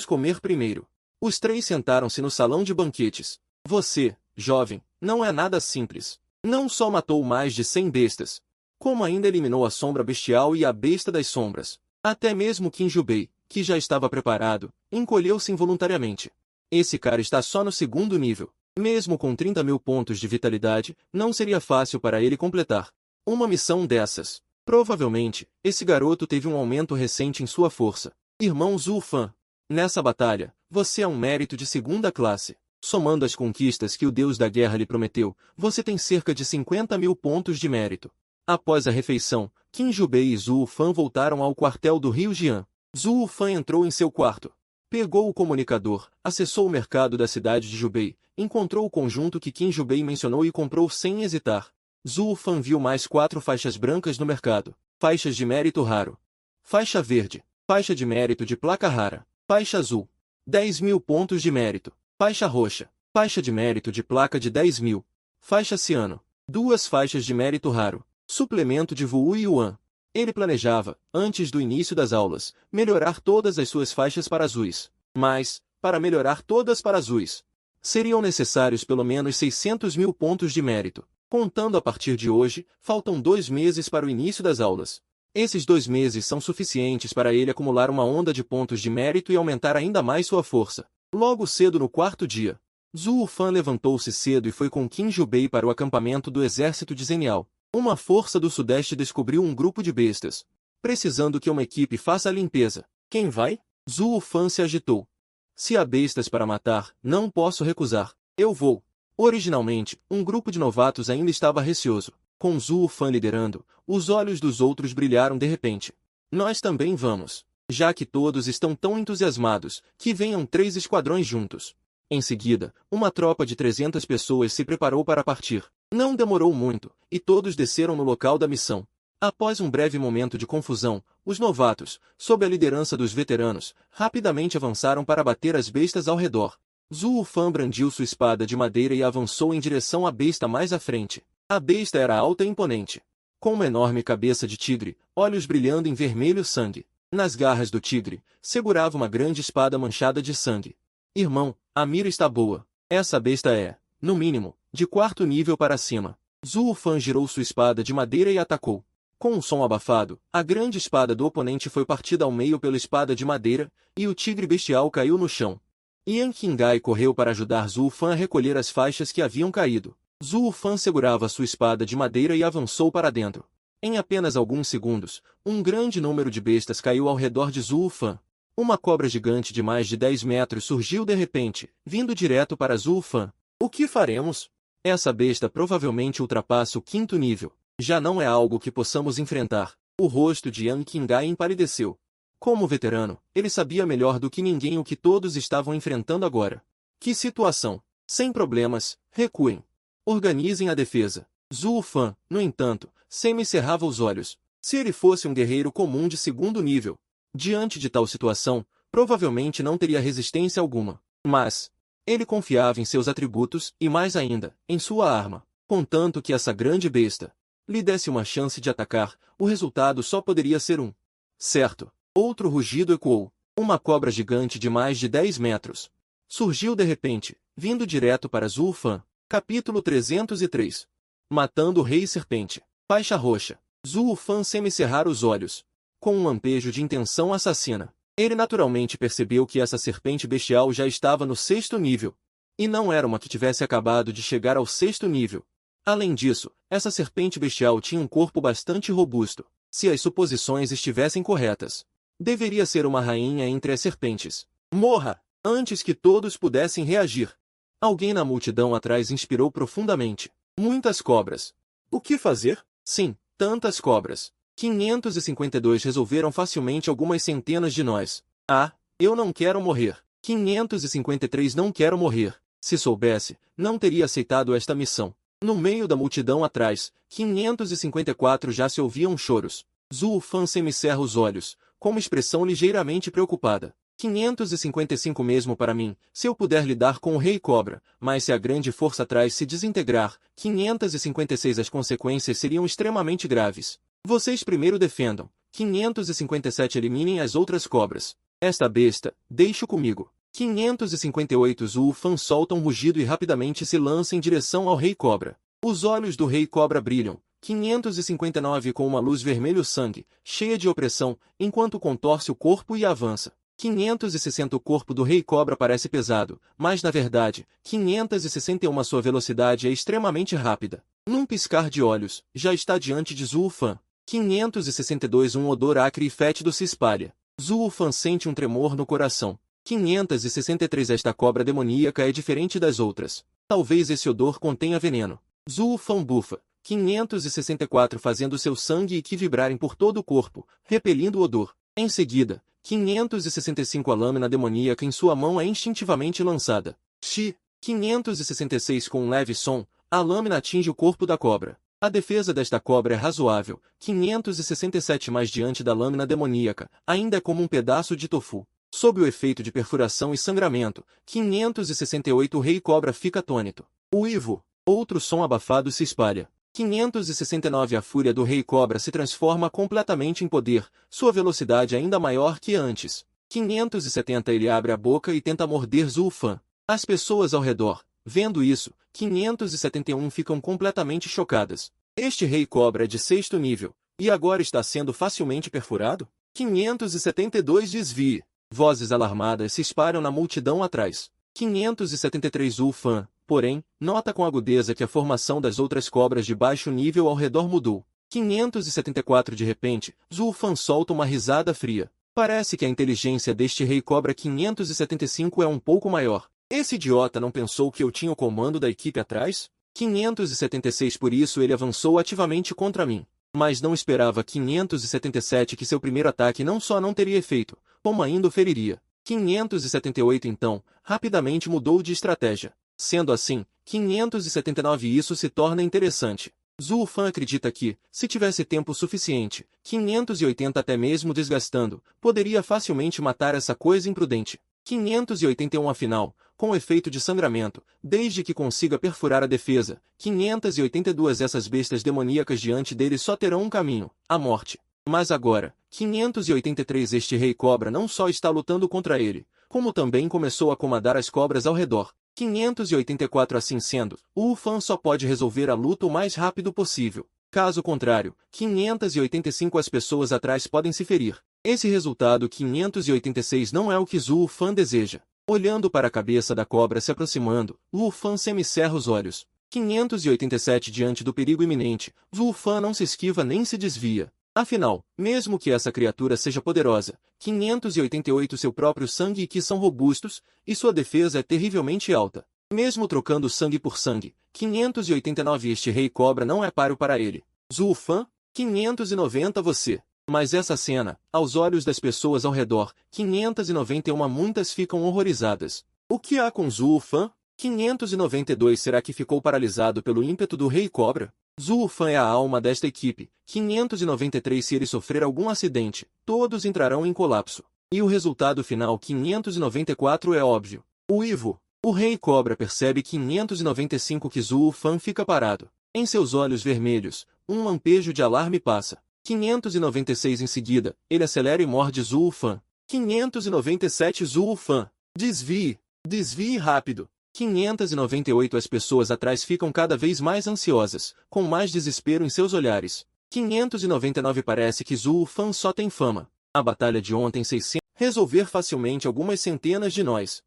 comer primeiro. Os três sentaram-se no salão de banquetes. Você, jovem, não é nada simples. Não só matou mais de 100 bestas, como ainda eliminou a sombra bestial e a besta das sombras. Até mesmo Qin Jubei, que já estava preparado, encolheu-se involuntariamente. Esse cara está só no segundo nível. Mesmo com 30.000 pontos de vitalidade, não seria fácil para ele completar uma missão dessas. Provavelmente, esse garoto teve um aumento recente em sua força. Irmão Zhu Fan, nessa batalha, você é um mérito de segunda classe. Somando as conquistas que o deus da guerra lhe prometeu, você tem cerca de 50.000 pontos de mérito. Após a refeição, Qin Jubei e Zhu Fan voltaram ao quartel do Rio Jian. Zhu Fan entrou em seu quarto. Pegou o comunicador, acessou o mercado da cidade de Jubei, encontrou o conjunto que Qin Jubei mencionou e comprou sem hesitar. Zhu Fan viu mais 4 faixas brancas no mercado. Faixas de mérito raro. Faixa verde. Faixa de mérito de placa rara. Faixa azul. 10.000 pontos de mérito. Faixa roxa. Faixa de mérito de placa de 10.000. Faixa ciano. 2 faixas de mérito raro. Suplemento de Wu Yuan. Ele planejava, antes do início das aulas, melhorar todas as suas faixas para azuis. Mas, para melhorar todas para azuis, seriam necessários pelo menos 600.000 pontos de mérito. Contando a partir de hoje, faltam 2 meses para o início das aulas. Esses 2 meses são suficientes para ele acumular uma onda de pontos de mérito e aumentar ainda mais sua força. Logo cedo no 4º dia, Zhu Fan levantou-se cedo e foi com Qin Jubei para o acampamento do exército de Zenial. Uma força do sudeste descobriu um grupo de bestas, precisando que uma equipe faça a limpeza. Quem vai? Zhu Fan se agitou. Se há bestas para matar, não posso recusar. Eu vou. Originalmente, um grupo de novatos ainda estava receoso. Com Zhu Fan liderando, os olhos dos outros brilharam de repente. Nós também vamos. Já que todos estão tão entusiasmados, que venham 3 esquadrões juntos. Em seguida, uma tropa de 300 pessoas se preparou para partir. Não demorou muito, e todos desceram no local da missão. Após um breve momento de confusão, os novatos, sob a liderança dos veteranos, rapidamente avançaram para bater as bestas ao redor. Zhu Fan brandiu sua espada de madeira e avançou em direção à besta mais à frente. A besta era alta e imponente, com uma enorme cabeça de tigre, olhos brilhando em vermelho sangue. Nas garras do tigre, segurava uma grande espada manchada de sangue. Irmão, a mira está boa. Essa besta é, no mínimo, de 4º nível para cima. Zhu Fan girou sua espada de madeira e atacou. Com um som abafado, a grande espada do oponente foi partida ao meio pela espada de madeira, e o tigre bestial caiu no chão. Yan Qingai correu para ajudar Zhu Fan a recolher as faixas que haviam caído. Zhu Fan segurava sua espada de madeira e avançou para dentro. Em apenas alguns segundos, um grande número de bestas caiu ao redor de Zhu Fan. Uma cobra gigante de mais de 10 metros surgiu de repente, vindo direto para Zhu Fan. O que faremos? Essa besta provavelmente ultrapassa o 5º nível. Já não é algo que possamos enfrentar. O rosto de Yan Qingai empalideceu. Como veterano, ele sabia melhor do que ninguém o que todos estavam enfrentando agora. Que situação! Sem problemas, recuem. Organizem a defesa. Zhu Fan, no entanto, semicerrava os olhos. Se ele fosse um guerreiro comum de 2º nível, diante de tal situação, provavelmente não teria resistência alguma. Mas ele confiava em seus atributos e, mais ainda, em sua arma. Contanto que essa grande besta lhe desse uma chance de atacar, o resultado só poderia ser um. Certo. Outro rugido ecoou. Uma cobra gigante de mais de 10 metros surgiu de repente, vindo direto para Zhu Fan. Capítulo 303. Matando o Rei Serpente. Faixa roxa. Zhu Fan semicerrar os olhos, com um lampejo de intenção assassina. Ele naturalmente percebeu que essa serpente bestial já estava no 6º nível. E não era uma que tivesse acabado de chegar ao 6º nível. Além disso, Essa serpente bestial tinha um corpo bastante robusto. Se as suposições estivessem corretas, deveria ser uma rainha entre as serpentes. Morra! Antes que todos pudessem reagir. Alguém na multidão atrás inspirou profundamente. Muitas cobras. O que fazer? Sim, tantas cobras. 552 resolveram facilmente algumas centenas de nós. Ah, eu não quero morrer. 553 não quero morrer. Se soubesse, não teria aceitado esta missão. No meio da multidão atrás, 554 já se ouviam choros. Zhu Fan semicerra os olhos, com uma expressão ligeiramente preocupada. 555 mesmo para mim, se eu puder lidar com o Rei Cobra, mas se a grande força atrás se desintegrar, 556 as consequências seriam extremamente graves. Vocês primeiro defendam, 557 eliminem as outras cobras. Esta besta, deixe-o comigo. 558 Zhu Fan solta um rugido e rapidamente se lança em direção ao Rei Cobra. Os olhos do Rei Cobra brilham. 559 com uma luz vermelho-sangue, cheia de opressão, enquanto contorce o corpo e avança. 560 O corpo do Rei Cobra parece pesado, mas na verdade, 561 sua velocidade é extremamente rápida. Num piscar de olhos, já está diante de Zhu Fan. 562 Um odor acre e fétido se espalha. Zhu Fan sente um tremor no coração. 563 Esta cobra demoníaca é diferente das outras. Talvez esse odor contenha veneno. Zhu Fan bufa. 564 fazendo seu sangue e Qi vibrarem por todo o corpo, repelindo o odor. Em seguida, 565 A lâmina demoníaca em sua mão é instintivamente lançada. Xi. 566 Com um leve som, a lâmina atinge o corpo da cobra. A defesa desta cobra é razoável. 567 Mais diante da lâmina demoníaca, ainda é como um pedaço de tofu. Sob o efeito de perfuração e sangramento, 568 O Rei Cobra fica atônito. Uivo. Outro som abafado se espalha. 569 A fúria do Rei Cobra se transforma completamente em poder, sua velocidade ainda maior que antes. 570 Ele abre a boca e tenta morder Zhu Fan. As pessoas ao redor, vendo isso, 571 ficam completamente chocadas. Este Rei Cobra é de 6º nível, e agora está sendo facilmente perfurado? 572 Desvie. Vozes alarmadas se espalham na multidão atrás. 573 Zhu Fan, porém, nota com agudeza que a formação das outras cobras de baixo nível ao redor mudou. 574 De repente, Zhu Fan solta uma risada fria. Parece que a inteligência deste Rei Cobra 575 é um pouco maior. Esse idiota não pensou que eu tinha o comando da equipe atrás? 576 Por isso ele avançou ativamente contra mim. Mas não esperava 577 que seu primeiro ataque não só não teria efeito, como ainda o feriria. 578 Então, rapidamente mudou de estratégia. Sendo assim, 579 Isso se torna interessante. Zhu Fan acredita que, se tivesse tempo suficiente, 580 até mesmo desgastando, poderia facilmente matar essa coisa imprudente. 581 Afinal, com o efeito de sangramento, desde que consiga perfurar a defesa, 582 Essas bestas demoníacas diante dele só terão um caminho, a morte. Mas agora, 583 Este Rei Cobra não só está lutando contra ele, como também começou a comandar as cobras ao redor. 584 Assim sendo, Wu Fan só pode resolver a luta o mais rápido possível. Caso contrário, 585 as pessoas atrás podem se ferir. Esse resultado 586 não é o que Zhu Fan deseja. Olhando para a cabeça da cobra se aproximando, Wu Fan semicerra os olhos. 587 Diante do perigo iminente, Zhu Fan não se esquiva nem se desvia. Afinal, mesmo que essa criatura seja poderosa, 588 seu próprio sangue e Qi são robustos, e sua defesa é terrivelmente alta. Mesmo trocando sangue por sangue, 589 Este Rei Cobra não é páreo para ele. Zhu Fan, 590 Você. Mas essa cena, aos olhos das pessoas ao redor, 591 muitas ficam horrorizadas. O que há com Zhu Fan? 592 Será que ficou paralisado pelo ímpeto do Rei Cobra? Zhu Fan é a alma desta equipe. 593 Se ele sofrer algum acidente, todos entrarão em colapso. E o resultado final 594 é óbvio. Uivo. O Rei Cobra percebe 595 que Zhu Fan fica parado. Em seus olhos vermelhos, um lampejo de alarme passa. 596 Em seguida, ele acelera e morde Zhu Fan. 597 Zhu Fan. Desvie. Desvie rápido. 598 As pessoas atrás ficam cada vez mais ansiosas, com mais desespero em seus olhares. 599 Parece que Zhu Fan só tem fama. A batalha de ontem 600 resolver facilmente algumas centenas de nós.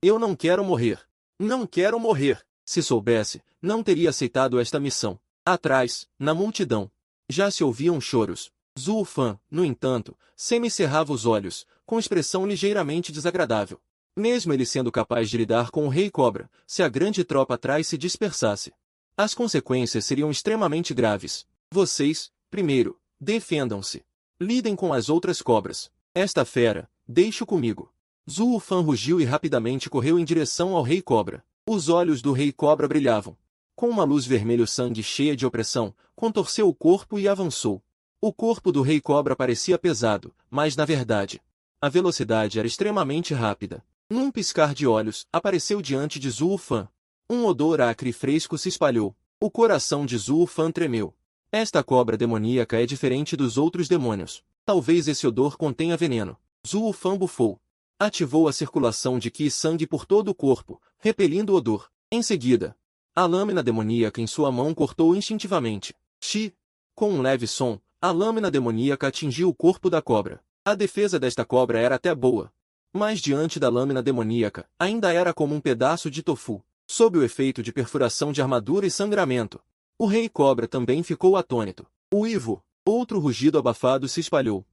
Eu não quero morrer. Não quero morrer. Se soubesse, não teria aceitado esta missão. Atrás, na multidão, já se ouviam choros. Zhu Fan, no entanto, semicerrava os olhos, com expressão ligeiramente desagradável. Mesmo ele sendo capaz de lidar com o Rei Cobra, se a grande tropa atrás se dispersasse, as consequências seriam extremamente graves. Vocês, primeiro, defendam-se. Lidem com as outras cobras. Esta fera, deixe-o comigo. Zhu Fan rugiu e rapidamente correu em direção ao Rei Cobra. Os olhos do Rei Cobra brilhavam. Com uma luz vermelho-sangue cheia de opressão, contorceu o corpo e avançou. O corpo do Rei Cobra parecia pesado, mas na verdade, a velocidade era extremamente rápida. Num piscar de olhos, apareceu diante de Zhu Fan. Um odor acre e fresco se espalhou. O coração de Zhu Fan tremeu. Esta cobra demoníaca é diferente dos outros demônios. Talvez esse odor contenha veneno. Zhu Fan bufou. Ativou a circulação de Qi e sangue por todo o corpo, repelindo o odor. Em seguida, a lâmina demoníaca em sua mão cortou instintivamente. Xi! Com um leve som, a lâmina demoníaca atingiu o corpo da cobra. A defesa desta cobra era até boa. Mas diante da lâmina demoníaca, ainda era como um pedaço de tofu. Sob o efeito de perfuração de armadura e sangramento, o Rei Cobra também ficou atônito. Uivo! Outro rugido abafado se espalhou.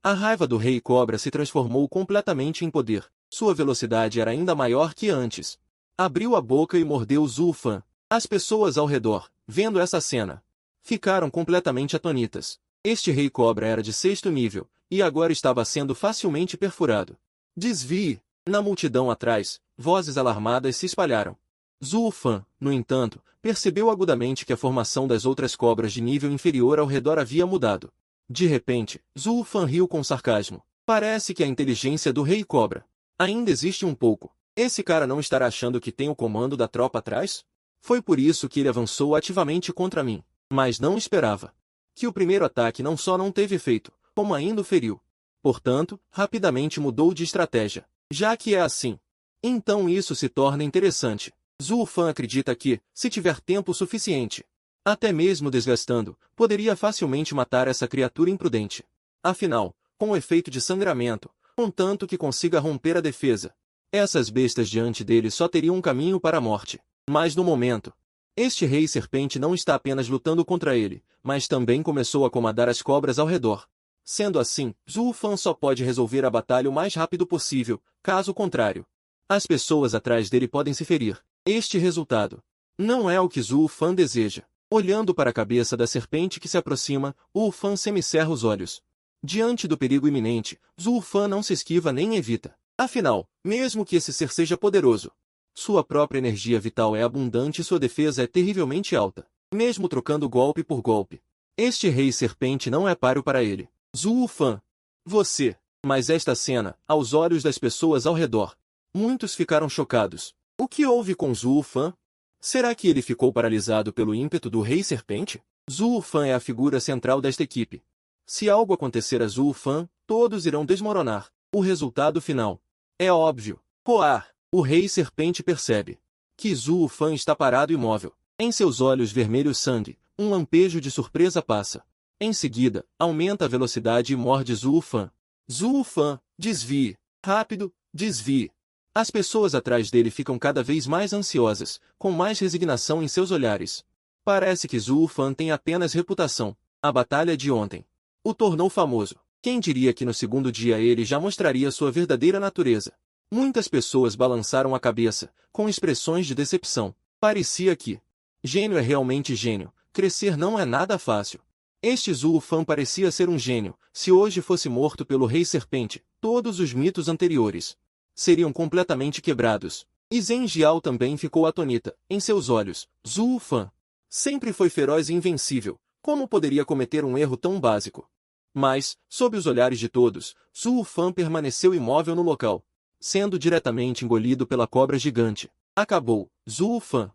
A raiva do Rei Cobra se transformou completamente em poder. Sua velocidade era ainda maior que antes. Abriu a boca e mordeu Zhu Fan. As pessoas ao redor, vendo essa cena, ficaram completamente atônitas. Este Rei Cobra era de 6º nível, e agora estava sendo facilmente perfurado. Desvie! Na multidão atrás, vozes alarmadas se espalharam. Zhu Fan, no entanto, percebeu agudamente que a formação das outras cobras de nível inferior ao redor havia mudado. De repente, Zhu Fan riu com sarcasmo. Parece que a inteligência do Rei Cobra ainda existe um pouco. Esse cara não estará achando que tem o comando da tropa atrás? Foi por isso que ele avançou ativamente contra mim. Mas não esperava que o primeiro ataque não só não teve efeito, como ainda o feriu. Portanto, rapidamente mudou de estratégia. Já que é assim, então isso se torna interessante. Zhu Fan acredita que, se tiver tempo suficiente, até mesmo desgastando, poderia facilmente matar essa criatura imprudente. Afinal, com o efeito de sangramento, contanto que consiga romper a defesa, essas bestas diante dele só teriam um caminho para a morte. Mas no momento, este Rei Serpente não está apenas lutando contra ele, mas também começou a comandar as cobras ao redor. Sendo assim, Zhu Fan só pode resolver a batalha o mais rápido possível, caso contrário, as pessoas atrás dele podem se ferir. Este resultado não é o que Zhu Fan deseja. Olhando para a cabeça da serpente que se aproxima, Zhu Fan semicerra os olhos. Diante do perigo iminente, Zhu Fan não se esquiva nem evita. Afinal, mesmo que esse ser seja poderoso, sua própria energia vital é abundante e sua defesa é terrivelmente alta. Mesmo trocando golpe por golpe, este Rei Serpente não é páreo para ele. Zhu Fan, você! Mas esta cena, aos olhos das pessoas ao redor, muitos ficaram chocados. O que houve com Zhu Fan? Será que ele ficou paralisado pelo ímpeto do Rei Serpente? Zhu Fan é a figura central desta equipe. Se algo acontecer a Zhu Fan, todos irão desmoronar. O resultado final é óbvio. Roar! O Rei Serpente percebe que Zhu Fan está parado imóvel. Em seus olhos vermelhos sangue, um lampejo de surpresa passa. Em seguida, aumenta a velocidade e morde Zhu Fan. Zhu Fan, desvie! Rápido, desvie! As pessoas atrás dele ficam cada vez mais ansiosas, com mais resignação em seus olhares. Parece que Zhu Fan tem apenas reputação. A batalha de ontem o tornou famoso. Quem diria que no segundo dia ele já mostraria sua verdadeira natureza? Muitas pessoas balançaram a cabeça, com expressões de decepção. Parecia que gênio é realmente gênio, crescer não é nada fácil. Este Zhu Fan parecia ser um gênio. Se hoje fosse morto pelo Rei Serpente, todos os mitos anteriores seriam completamente quebrados. E Zhen Jiao também ficou atônita. Em seus olhos, Zhu Fan sempre foi feroz e invencível. Como poderia cometer um erro tão básico? Mas, sob os olhares de todos, Zhu Fan permaneceu imóvel no local, sendo diretamente engolido pela cobra gigante. Acabou, Zhu Fan.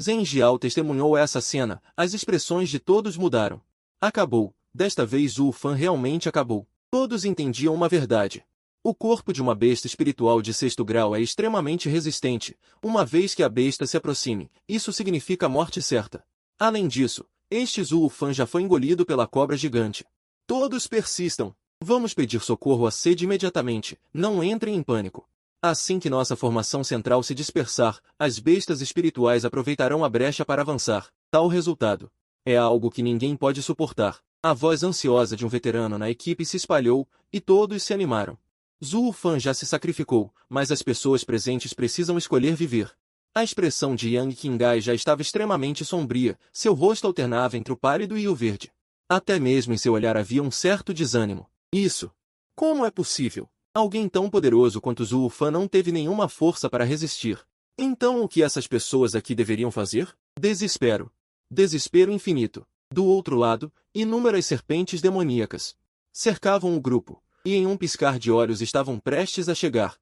Zhen Jiao testemunhou essa cena. As expressões de todos mudaram. Acabou. Desta vez Zhu Fan realmente acabou. Todos entendiam uma verdade. O corpo de uma besta espiritual de 6º grau é extremamente resistente. Uma vez que a besta se aproxime, isso significa morte certa. Além disso, este Zhu Fan já foi engolido pela cobra gigante. Todos persistam. Vamos pedir socorro à sede imediatamente. Não entrem em pânico. Assim que nossa formação central se dispersar, as bestas espirituais aproveitarão a brecha para avançar. Tal resultado É algo que ninguém pode suportar. A voz ansiosa de um veterano na equipe se espalhou, e todos se animaram. Zhou Fan já se sacrificou, mas as pessoas presentes precisam escolher viver. A expressão de Yang Qinghai já estava extremamente sombria, seu rosto alternava entre o pálido e o verde. Até mesmo em seu olhar havia um certo desânimo. Isso! Como é possível? Alguém tão poderoso quanto Zhou Fan não teve nenhuma força para resistir. Então o que essas pessoas aqui deveriam fazer? Desespero. Desespero infinito. Do outro lado, inúmeras serpentes demoníacas cercavam o grupo, e em um piscar de olhos estavam prestes a chegar.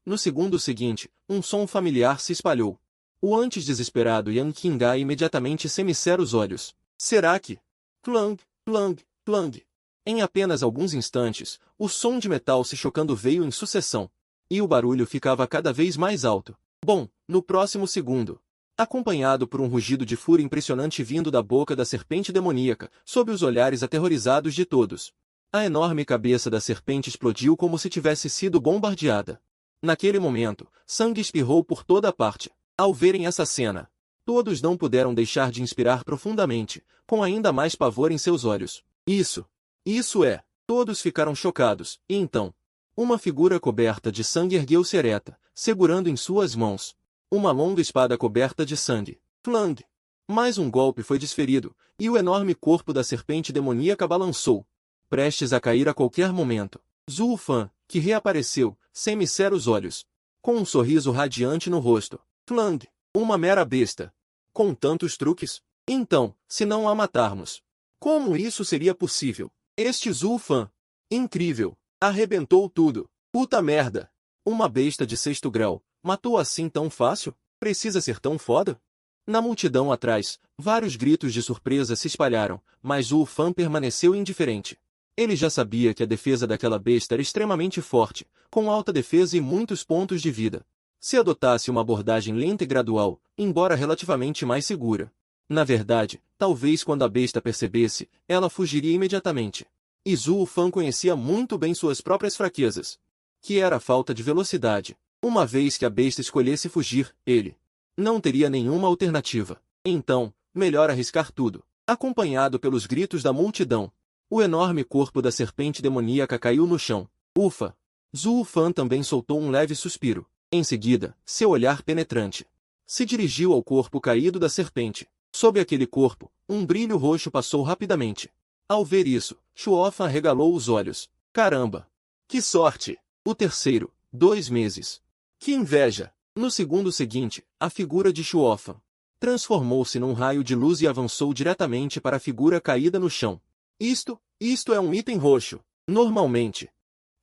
No segundo seguinte, um som familiar se espalhou. O antes desesperado Yang Qinghai imediatamente semicera os olhos. Será que? Clang, clang, clang. Em apenas alguns instantes, o som de metal se chocando veio em sucessão. E o barulho ficava cada vez mais alto. Bom, no próximo segundo, acompanhado por um rugido de fúria impressionante vindo da boca da serpente demoníaca, sob os olhares aterrorizados de todos. A enorme cabeça da serpente explodiu como se tivesse sido bombardeada. Naquele momento, sangue espirrou por toda a parte. Ao verem essa cena, todos não puderam deixar de inspirar profundamente, com ainda mais pavor em seus olhos. Isso é! Todos ficaram chocados, e então, uma figura coberta de sangue ergueu-se ereta, segurando em suas mãos uma longa espada coberta de sangue. Flang! Mais um golpe foi desferido, e o enorme corpo da serpente demoníaca balançou, prestes a cair a qualquer momento. Zhou Fan, que reapareceu, semicera os olhos, com um sorriso radiante no rosto. Flang! Uma mera besta! Com tantos truques? Então, se não a matarmos, como isso seria possível? Este Zhou Fan, incrível, arrebentou tudo. Puta merda! Uma besta de 6º grau, matou assim tão fácil? Precisa ser tão foda? Na multidão atrás, vários gritos de surpresa se espalharam, mas Zhou Fan permaneceu indiferente. Ele já sabia que a defesa daquela besta era extremamente forte, com alta defesa e muitos pontos de vida. Se adotasse uma abordagem lenta e gradual, embora relativamente mais segura. Na verdade, talvez quando a besta percebesse, ela fugiria imediatamente. E Zhou Fan conhecia muito bem suas próprias fraquezas, que era a falta de velocidade. Uma vez que a besta escolhesse fugir, ele não teria nenhuma alternativa. Então, melhor arriscar tudo. Acompanhado pelos gritos da multidão, o enorme corpo da serpente demoníaca caiu no chão. Ufa! Zhou Fan também soltou um leve suspiro. Em seguida, seu olhar penetrante se dirigiu ao corpo caído da serpente. Sob aquele corpo, um brilho roxo passou rapidamente. Ao ver isso, Shuofan arregalou os olhos. Caramba! Que sorte! O terceiro, 2 meses. Que inveja! No segundo seguinte, a figura de Shuofan transformou-se num raio de luz e avançou diretamente para a figura caída no chão. Isto é um item roxo. Normalmente,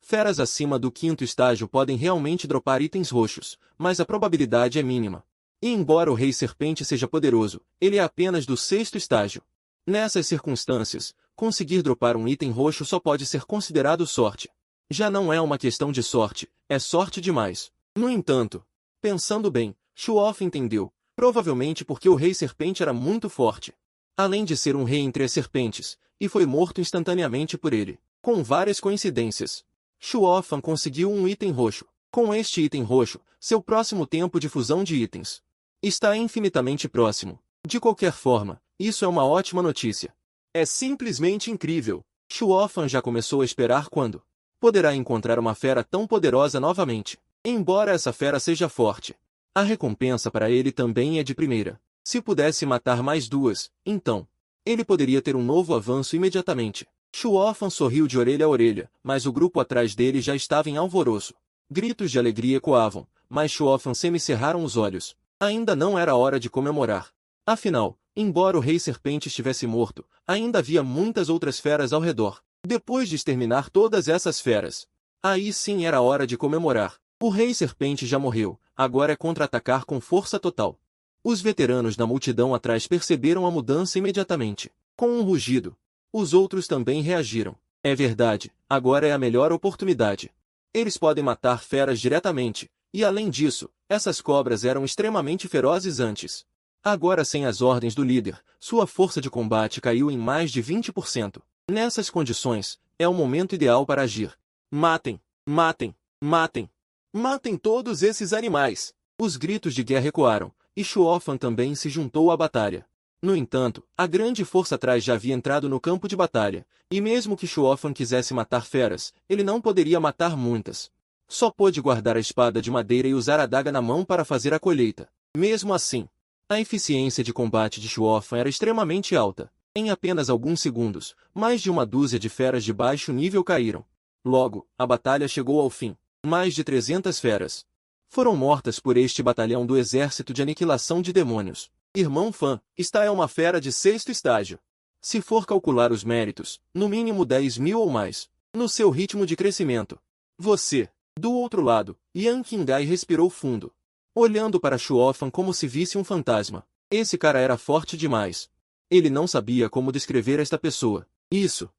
feras acima do 5º estágio podem realmente dropar itens roxos, mas a probabilidade é mínima. E embora o Rei Serpente seja poderoso, ele é apenas do 6º estágio. Nessas circunstâncias, conseguir dropar um item roxo só pode ser considerado sorte. Já não é uma questão de sorte, é sorte demais. No entanto, pensando bem, Shuofan entendeu, provavelmente porque o Rei Serpente era muito forte. Além de ser um rei entre as serpentes, e foi morto instantaneamente por ele. Com várias coincidências, Shuofan conseguiu um item roxo. Com este item roxo, seu próximo tempo de fusão de itens está infinitamente próximo. De qualquer forma, isso é uma ótima notícia. É simplesmente incrível. Shuofan já começou a esperar quando poderá encontrar uma fera tão poderosa novamente. Embora essa fera seja forte, a recompensa para ele também é de primeira. Se pudesse matar mais 2, então, ele poderia ter um novo avanço imediatamente. Shuofan sorriu de orelha a orelha, mas o grupo atrás dele já estava em alvoroço. Gritos de alegria ecoavam, mas Shuofan semicerraram os olhos. Ainda não era hora de comemorar. Afinal, embora o Rei Serpente estivesse morto, ainda havia muitas outras feras ao redor. Depois de exterminar todas essas feras, aí sim era hora de comemorar. O Rei Serpente já morreu, agora é contra-atacar com força total. Os veteranos da multidão atrás perceberam a mudança imediatamente. Com um rugido, os outros também reagiram. É verdade, agora é a melhor oportunidade. Eles podem matar feras diretamente, e além disso, essas cobras eram extremamente ferozes antes. Agora sem as ordens do líder, sua força de combate caiu em mais de 20%. Nessas condições, é o momento ideal para agir. Matem! Matem! Matem! Matem todos esses animais! Os gritos de guerra ecoaram, e Shuofan também se juntou à batalha. No entanto, a grande força atrás já havia entrado no campo de batalha, e mesmo que Shuofan quisesse matar feras, ele não poderia matar muitas. Só pôde guardar a espada de madeira e usar a adaga na mão para fazer a colheita. Mesmo assim, a eficiência de combate de Shuofan era extremamente alta. Em apenas alguns segundos, mais de uma dúzia de feras de baixo nível caíram. Logo, a batalha chegou ao fim. Mais de 300 feras foram mortas por este batalhão do exército de aniquilação de demônios. Irmão Fan, esta é uma fera de 6º estágio. Se for calcular os méritos, no mínimo 10.000 ou mais, no seu ritmo de crescimento. Você, do outro lado, Yan Qinggai respirou fundo, olhando para Shuofan como se visse um fantasma. Esse cara era forte demais. Ele não sabia como descrever esta pessoa. Isso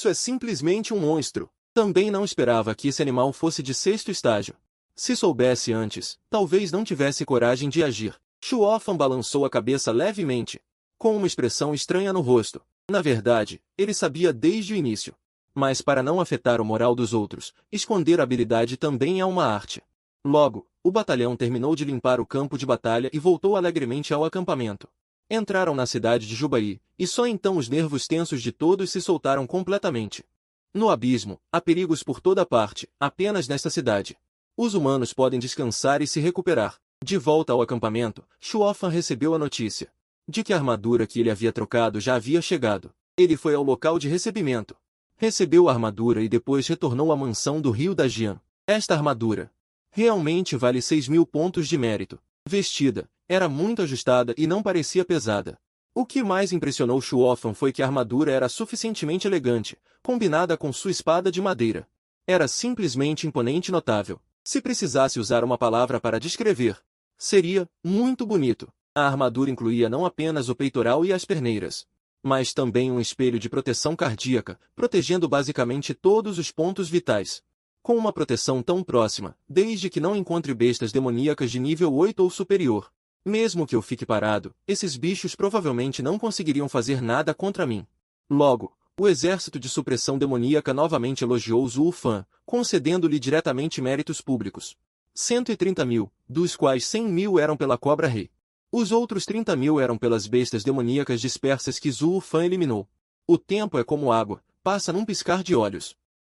é simplesmente um monstro. Também não esperava que esse animal fosse de 6º estágio. Se soubesse antes, talvez não tivesse coragem de agir. Shuofan balançou a cabeça levemente, com uma expressão estranha no rosto. Na verdade, ele sabia desde o início. Mas para não afetar o moral dos outros, esconder a habilidade também é uma arte. Logo, o batalhão terminou de limpar o campo de batalha e voltou alegremente ao acampamento. Entraram na cidade de Jubai, e só então os nervos tensos de todos se soltaram completamente. No abismo, há perigos por toda parte, apenas nesta cidade. Os humanos podem descansar e se recuperar. De volta ao acampamento, Shuofan recebeu a notícia de que a armadura que ele havia trocado já havia chegado. Ele foi ao local de recebimento, recebeu a armadura e depois retornou à mansão do Rio da Jian. Esta armadura realmente vale 6.000 pontos de mérito. Vestida, era muito ajustada e não parecia pesada. O que mais impressionou Shuofan foi que a armadura era suficientemente elegante, combinada com sua espada de madeira. Era simplesmente imponente e notável. Se precisasse usar uma palavra para descrever, seria muito bonito. A armadura incluía não apenas o peitoral e as perneiras, mas também um espelho de proteção cardíaca, protegendo basicamente todos os pontos vitais. Com uma proteção tão próxima, desde que não encontre bestas demoníacas de nível 8 ou superior. Mesmo que eu fique parado, esses bichos provavelmente não conseguiriam fazer nada contra mim. Logo, o exército de supressão demoníaca novamente elogiou Zhu Fan, concedendo-lhe diretamente méritos públicos. 130.000, dos quais 100.000 eram pela Cobra Rei. Os outros 30.000 eram pelas bestas demoníacas dispersas que Zhu Fan eliminou. O tempo é como água, passa num piscar de olhos.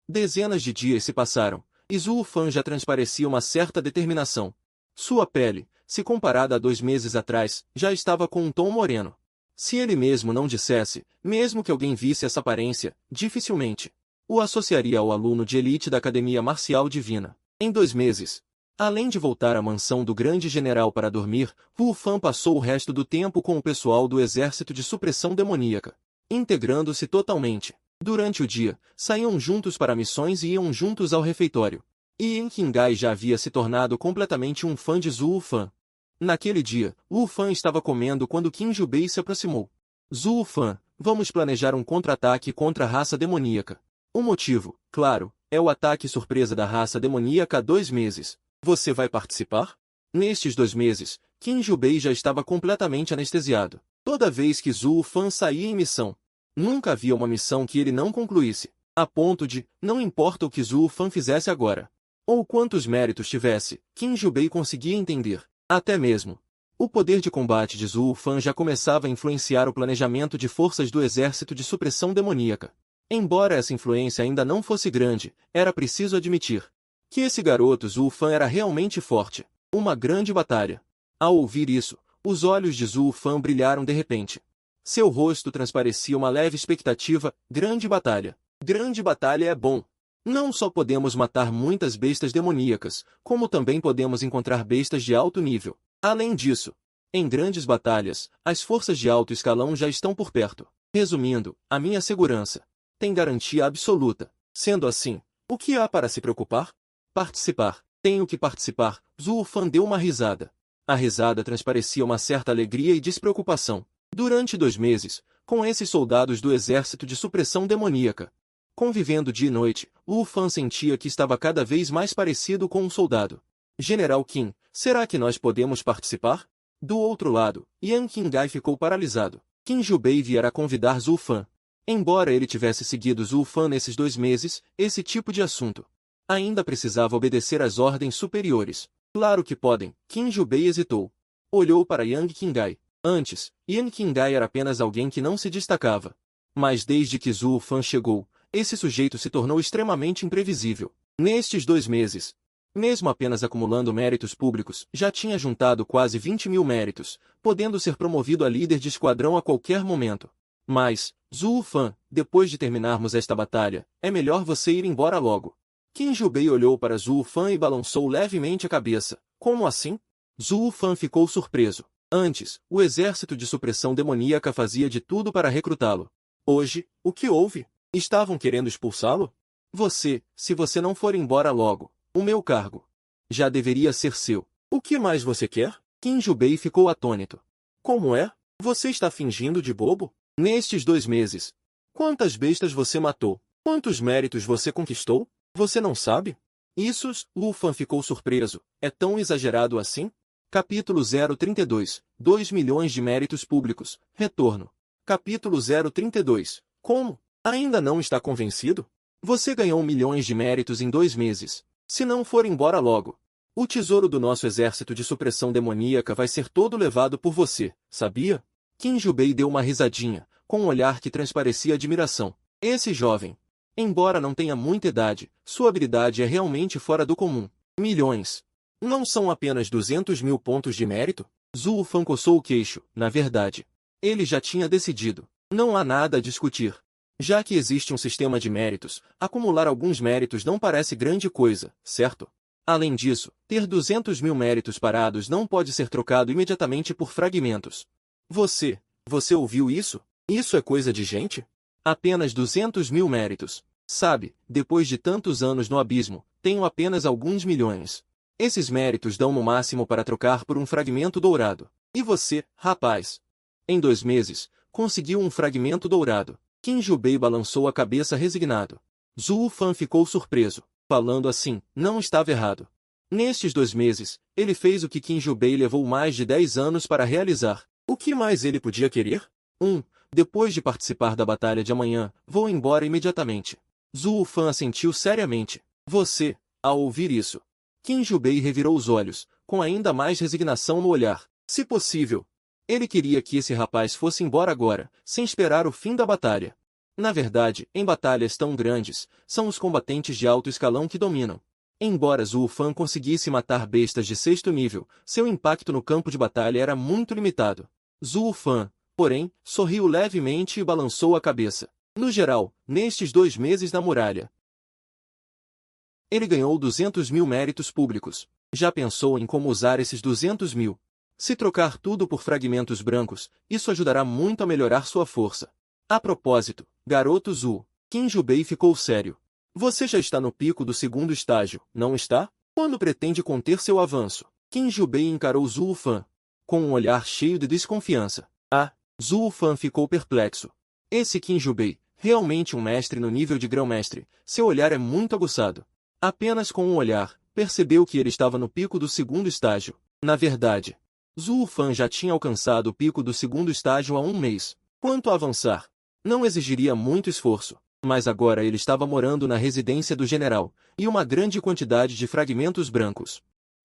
Dezenas de dias se passaram, e Zhu Fan já transparecia uma certa determinação. Sua pele, se comparada a 2 meses atrás, já estava com um tom moreno. Se ele mesmo não dissesse, mesmo que alguém visse essa aparência, dificilmente o associaria ao aluno de elite da Academia Marcial Divina. Em 2 meses, além de voltar à mansão do grande general para dormir, Wu Fan passou o resto do tempo com o pessoal do exército de supressão demoníaca, integrando-se totalmente. Durante o dia, saíam juntos para missões e iam juntos ao refeitório. E Yan Qinggai já havia se tornado completamente um fã de Zhu Fan. Naquele dia, Wu Fan estava comendo quando Qin Jubei se aproximou. Zhu Fan, vamos planejar um contra-ataque contra a raça demoníaca. O motivo, claro, é o ataque surpresa da raça demoníaca há 2 meses. Você vai participar? Nestes 2 meses, Qin Jubei já estava completamente anestesiado. Toda vez que Zhu Fan saía em missão, nunca havia uma missão que ele não concluísse. A ponto de, não importa o que Zhu Fan fizesse agora, ou quantos méritos tivesse, Qin Jubei conseguia entender. Até mesmo, o poder de combate de Zhu Fan já começava a influenciar o planejamento de forças do exército de supressão demoníaca. Embora essa influência ainda não fosse grande, era preciso admitir que esse garoto Zhu Fan era realmente forte. Uma grande batalha. Ao ouvir isso, os olhos de Zhu Fan brilharam de repente. Seu rosto transparecia uma leve expectativa. Grande batalha. Grande batalha é bom. Não só podemos matar muitas bestas demoníacas, como também podemos encontrar bestas de alto nível. Além disso, em grandes batalhas, as forças de alto escalão já estão por perto. Resumindo, a minha segurança tem garantia absoluta. Sendo assim, o que há para se preocupar? Participar. Tenho que participar. Zhu Fan deu uma risada. A risada transparecia uma certa alegria e despreocupação. Durante 2 meses, com esses soldados do exército de supressão demoníaca, convivendo dia e noite, Wu Fan sentia que estava cada vez mais parecido com um soldado. General Qin, será que nós podemos participar? Do outro lado, Yan Qinggai ficou paralisado. Qin Jubei viera convidar Zhu Fan. Embora ele tivesse seguido Zhu Fan nesses 2 meses, esse tipo de assunto ainda precisava obedecer às ordens superiores. Claro que podem. Qin Jubei hesitou. Olhou para Yang Qinggai. Antes, Yan Qingdai era apenas alguém que não se destacava. Mas desde que Zhu Fan chegou, esse sujeito se tornou extremamente imprevisível. Nestes 2 meses, mesmo apenas acumulando méritos públicos, já tinha juntado quase 20.000 méritos, podendo ser promovido a líder de esquadrão a qualquer momento. Mas, Zhu Fan, depois de terminarmos esta batalha, é melhor você ir embora logo. Qin Jubei olhou para Zhu Fan e balançou levemente a cabeça. Como assim? Zhu Fan ficou surpreso. Antes, o exército de supressão demoníaca fazia de tudo para recrutá-lo. Hoje, o que houve? Estavam querendo expulsá-lo? Se você não for embora logo, o meu cargo já deveria ser seu. O que mais você quer? Qin Jubei ficou atônito. Como é? Você está fingindo de bobo? Nestes 2 meses, quantas bestas você matou? Quantos méritos você conquistou? Você não sabe? Isso, Lu Fan ficou surpreso. É tão exagerado assim? Capítulo 032. 2 milhões de méritos públicos. Retorno. Capítulo 032. Como? Ainda não está convencido? Você ganhou milhões de méritos em 2 meses. Se não for embora logo, o tesouro do nosso exército de supressão demoníaca vai ser todo levado por você, sabia? Qin Jubei deu uma risadinha, com um olhar que transparecia admiração. Esse jovem, embora não tenha muita idade, sua habilidade é realmente fora do comum. Milhões. Não são apenas 200.000 pontos de mérito? Zhu Fan coçou o queixo. Na verdade, ele já tinha decidido. Não há nada a discutir. Já que existe um sistema de méritos, acumular alguns méritos não parece grande coisa, certo? Além disso, ter 200.000 méritos parados não pode ser trocado imediatamente por fragmentos. Você ouviu isso? Isso é coisa de gente? Apenas 200.000 méritos. Sabe, depois de tantos anos no abismo, tenho apenas alguns milhões. Esses méritos dão no máximo para trocar por um fragmento dourado. E você, rapaz? Em 2 meses, conseguiu um fragmento dourado. Qin Jubei balançou a cabeça resignado. Zhu Fan ficou surpreso. Falando assim, não estava errado. Nestes 2 meses, ele fez o que Qin Jubei levou mais de 10 anos para realizar. O que mais ele podia querer? Depois de participar da batalha de amanhã, vou embora imediatamente. Zhu Fan assentiu seriamente. Ao ouvir isso, Qin Jubei revirou os olhos, com ainda mais resignação no olhar. Se possível, ele queria que esse rapaz fosse embora agora, sem esperar o fim da batalha. Na verdade, em batalhas tão grandes, são os combatentes de alto escalão que dominam. Embora Zhu Fan conseguisse matar bestas de 6º nível, seu impacto no campo de batalha era muito limitado. Zhu Fan, porém, sorriu levemente e balançou a cabeça. No geral, nestes 2 meses na muralha, ele ganhou 200.000 méritos públicos. Já pensou em como usar esses 200.000? Se trocar tudo por fragmentos brancos, isso ajudará muito a melhorar sua força. A propósito, garoto Zhu, Qin Jubei ficou sério. Você já está no pico do 2º estágio, não está? Quando pretende conter seu avanço? Qin Jubei encarou Zhu Fan com um olhar cheio de desconfiança. Zhu Fan ficou perplexo. Esse Qin Jubei, realmente um mestre no nível de grão-mestre, seu olhar é muito aguçado. Apenas com um olhar, percebeu que ele estava no pico do 2º estágio. Na verdade, Zhu Fan já tinha alcançado o pico do 2º estágio há 1 mês. Quanto a avançar, não exigiria muito esforço. Mas agora ele estava morando na residência do general, e uma grande quantidade de fragmentos brancos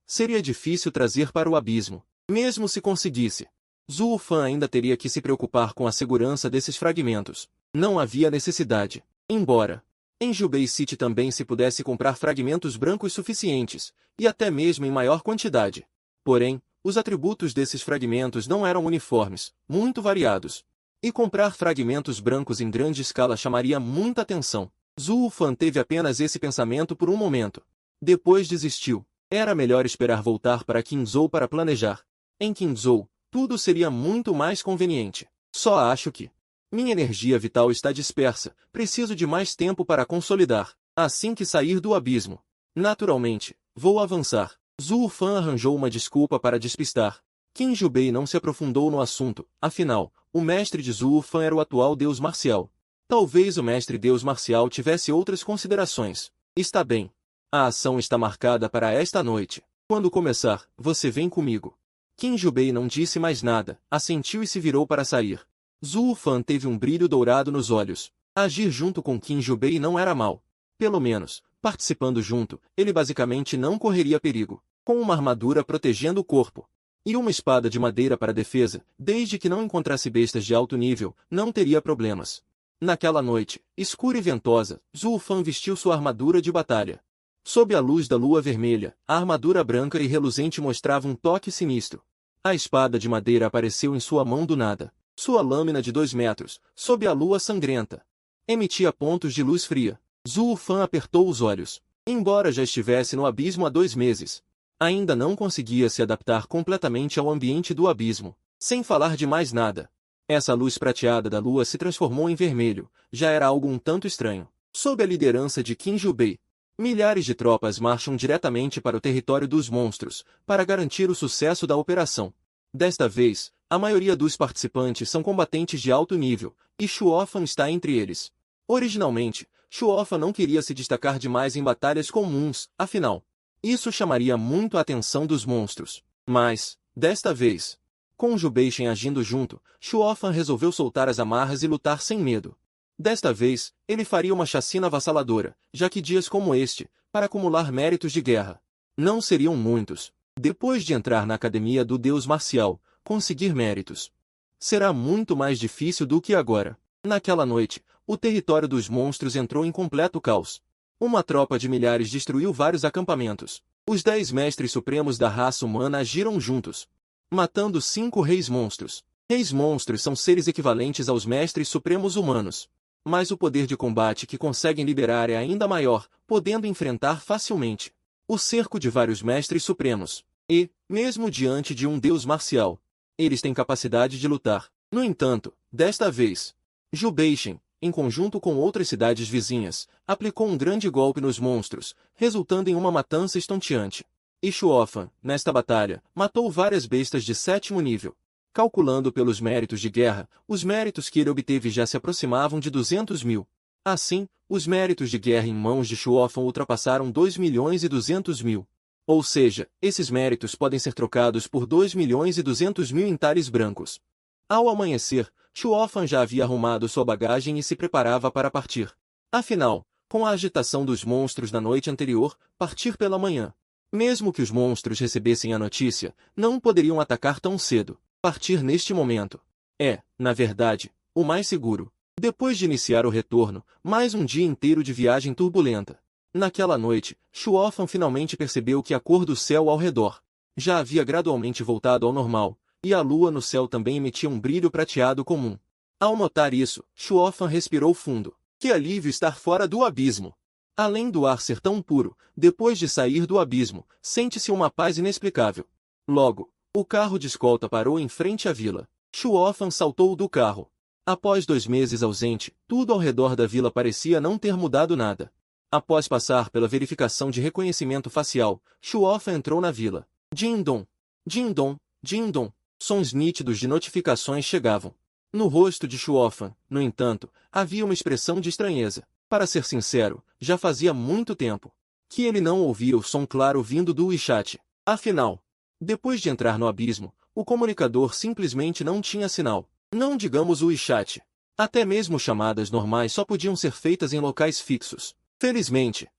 seria difícil trazer para o abismo. Mesmo se conseguisse, Zhu Fan ainda teria que se preocupar com a segurança desses fragmentos. Não havia necessidade. Embora em Jubei City também se pudesse comprar fragmentos brancos suficientes, e até mesmo em maior quantidade. Porém, os atributos desses fragmentos não eram uniformes, muito variados. E comprar fragmentos brancos em grande escala chamaria muita atenção. Zhu Fan teve apenas esse pensamento por um momento. Depois desistiu. Era melhor esperar voltar para Qinzhou para planejar. Em Qinzhou, tudo seria muito mais conveniente. Só acho que minha energia vital está dispersa, preciso de mais tempo para consolidar. Assim que sair do abismo, naturalmente, vou avançar. Zhu Fan arranjou uma desculpa para despistar. Qin Jubei não se aprofundou no assunto, afinal, o mestre de Zhu Fan era o atual deus marcial. Talvez o mestre deus marcial tivesse outras considerações. Está bem. A ação está marcada para esta noite. Quando começar, você vem comigo. Qin Jubei não disse mais nada, assentiu e se virou para sair. Zhu Fan teve um brilho dourado nos olhos. Agir junto com Qin Jubei não era mal. Pelo menos, participando junto, ele basicamente não correria perigo. Com uma armadura protegendo o corpo, E uma espada de madeira para defesa, desde que não encontrasse bestas de alto nível, não teria problemas. Naquela noite, escura e ventosa, Zhu Fan vestiu sua armadura de batalha. Sob a luz da lua vermelha, a armadura branca e reluzente mostrava um toque sinistro. A espada de madeira apareceu em sua mão do nada. Sua lâmina de 2 metros, sob a lua sangrenta, emitia pontos de luz fria. Zhu Fan apertou os olhos. Embora já estivesse no abismo há 2 meses, ainda não conseguia se adaptar completamente ao ambiente do abismo. Sem falar de mais nada, essa luz prateada da lua se transformou em vermelho, já era algo um tanto estranho. Sob a liderança de Qin Jubei, milhares de tropas marcham diretamente para o território dos monstros, para garantir o sucesso da operação. Desta vez, a maioria dos participantes são combatentes de alto nível, e Shuofan está entre eles. Originalmente, Shuofan não queria se destacar demais em batalhas comuns, afinal, isso chamaria muito a atenção dos monstros. Mas, desta vez, com Jubeixen agindo junto, Shuofan resolveu soltar as amarras e lutar sem medo. Desta vez, ele faria uma chacina avassaladora, já que dias como este, para acumular méritos de guerra, não seriam muitos. Depois de entrar na academia do Deus Marcial, conseguir méritos será muito mais difícil do que agora. Naquela noite, o território dos monstros entrou em completo caos. Uma tropa de milhares destruiu vários acampamentos. Os 10 mestres supremos da raça humana agiram juntos, matando 5 reis monstros. Reis monstros são seres equivalentes aos mestres supremos humanos, mas o poder de combate que conseguem liberar é ainda maior, podendo enfrentar facilmente o cerco de vários mestres supremos. E, mesmo diante de um deus marcial, eles têm capacidade de lutar. No entanto, desta vez, Jubeixen, em conjunto com outras cidades vizinhas, aplicou um grande golpe nos monstros, resultando em uma matança estonteante. E Shuofan, nesta batalha, matou várias bestas de 7º nível. Calculando pelos méritos de guerra, os méritos que ele obteve já se aproximavam de 200 mil. Assim, os méritos de guerra em mãos de Shuofan ultrapassaram 2.200.000. Ou seja, esses méritos podem ser trocados por 2.200.000 em tares brancos. Ao amanhecer, Shuofan já havia arrumado sua bagagem e se preparava para partir. Afinal, com a agitação dos monstros na noite anterior, partir pela manhã. Mesmo que os monstros recebessem a notícia, não poderiam atacar tão cedo. Partir neste momento é, na verdade, o mais seguro. Depois de iniciar o retorno, mais um dia inteiro de viagem turbulenta. Naquela noite, Shuofan finalmente percebeu que a cor do céu ao redor já havia gradualmente voltado ao normal, e a lua no céu também emitia um brilho prateado comum. Ao notar isso, Shuofan respirou fundo. Que alívio estar fora do abismo! Além do ar ser tão puro, depois de sair do abismo, sente-se uma paz inexplicável. Logo, o carro de escolta parou em frente à vila. Shuofan saltou do carro. Após 2 meses ausente, tudo ao redor da vila parecia não ter mudado nada. Após passar pela verificação de reconhecimento facial, Shuofan entrou na vila. Ding-dong, ding-dong, ding-dong. Sons nítidos de notificações chegavam. No rosto de Shuofan, no entanto, havia uma expressão de estranheza. Para ser sincero, já fazia muito tempo que ele não ouvia o som claro vindo do WeChat. Afinal, depois de entrar no abismo, o comunicador simplesmente não tinha sinal. Não digamos o WeChat. Até mesmo chamadas normais só podiam ser feitas em locais fixos. Felizmente,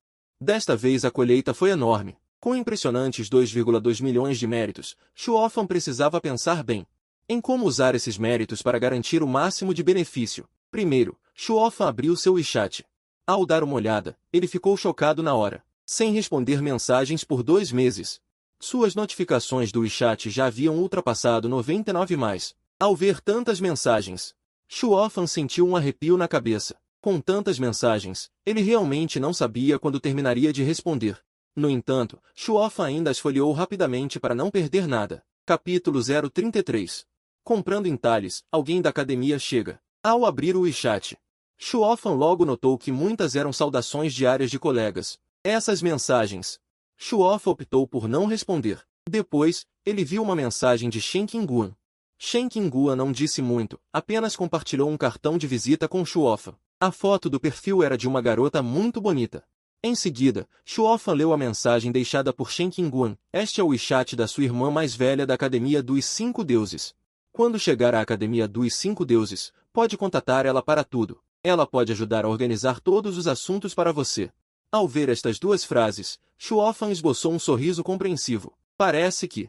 desta vez a colheita foi enorme. Com impressionantes 2,2 milhões de méritos, Shuofan precisava pensar bem em como usar esses méritos para garantir o máximo de benefício. Primeiro, Shuofan abriu seu WeChat. Ao dar uma olhada, ele ficou chocado na hora. Sem responder mensagens por 2 meses. Suas notificações do WeChat já haviam ultrapassado 99 mais. Ao ver tantas mensagens, Shuofan sentiu um arrepio na cabeça. Com tantas mensagens, ele realmente não sabia quando terminaria de responder. No entanto, Shuofan ainda as folheou rapidamente para não perder nada. Capítulo 033. Comprando entalhes, alguém da academia chega. Ao abrir o WeChat, Shuofan logo notou que muitas eram saudações diárias de colegas. Essas mensagens, Shuofan optou por não responder. Depois, ele viu uma mensagem de Shen Qingguan. Shen Qingguan não disse muito, apenas compartilhou um cartão de visita com Shuofan. A foto do perfil era de uma garota muito bonita. Em seguida, Shuofan leu a mensagem deixada por Shen Qingguan. Este é o WeChat da sua irmã mais velha da Academia dos 5 Deuses. Quando chegar à Academia dos 5 Deuses, pode contatar ela para tudo. Ela pode ajudar a organizar todos os assuntos para você. Ao ver estas 2 frases, Shuofan esboçou um sorriso compreensivo. Parece que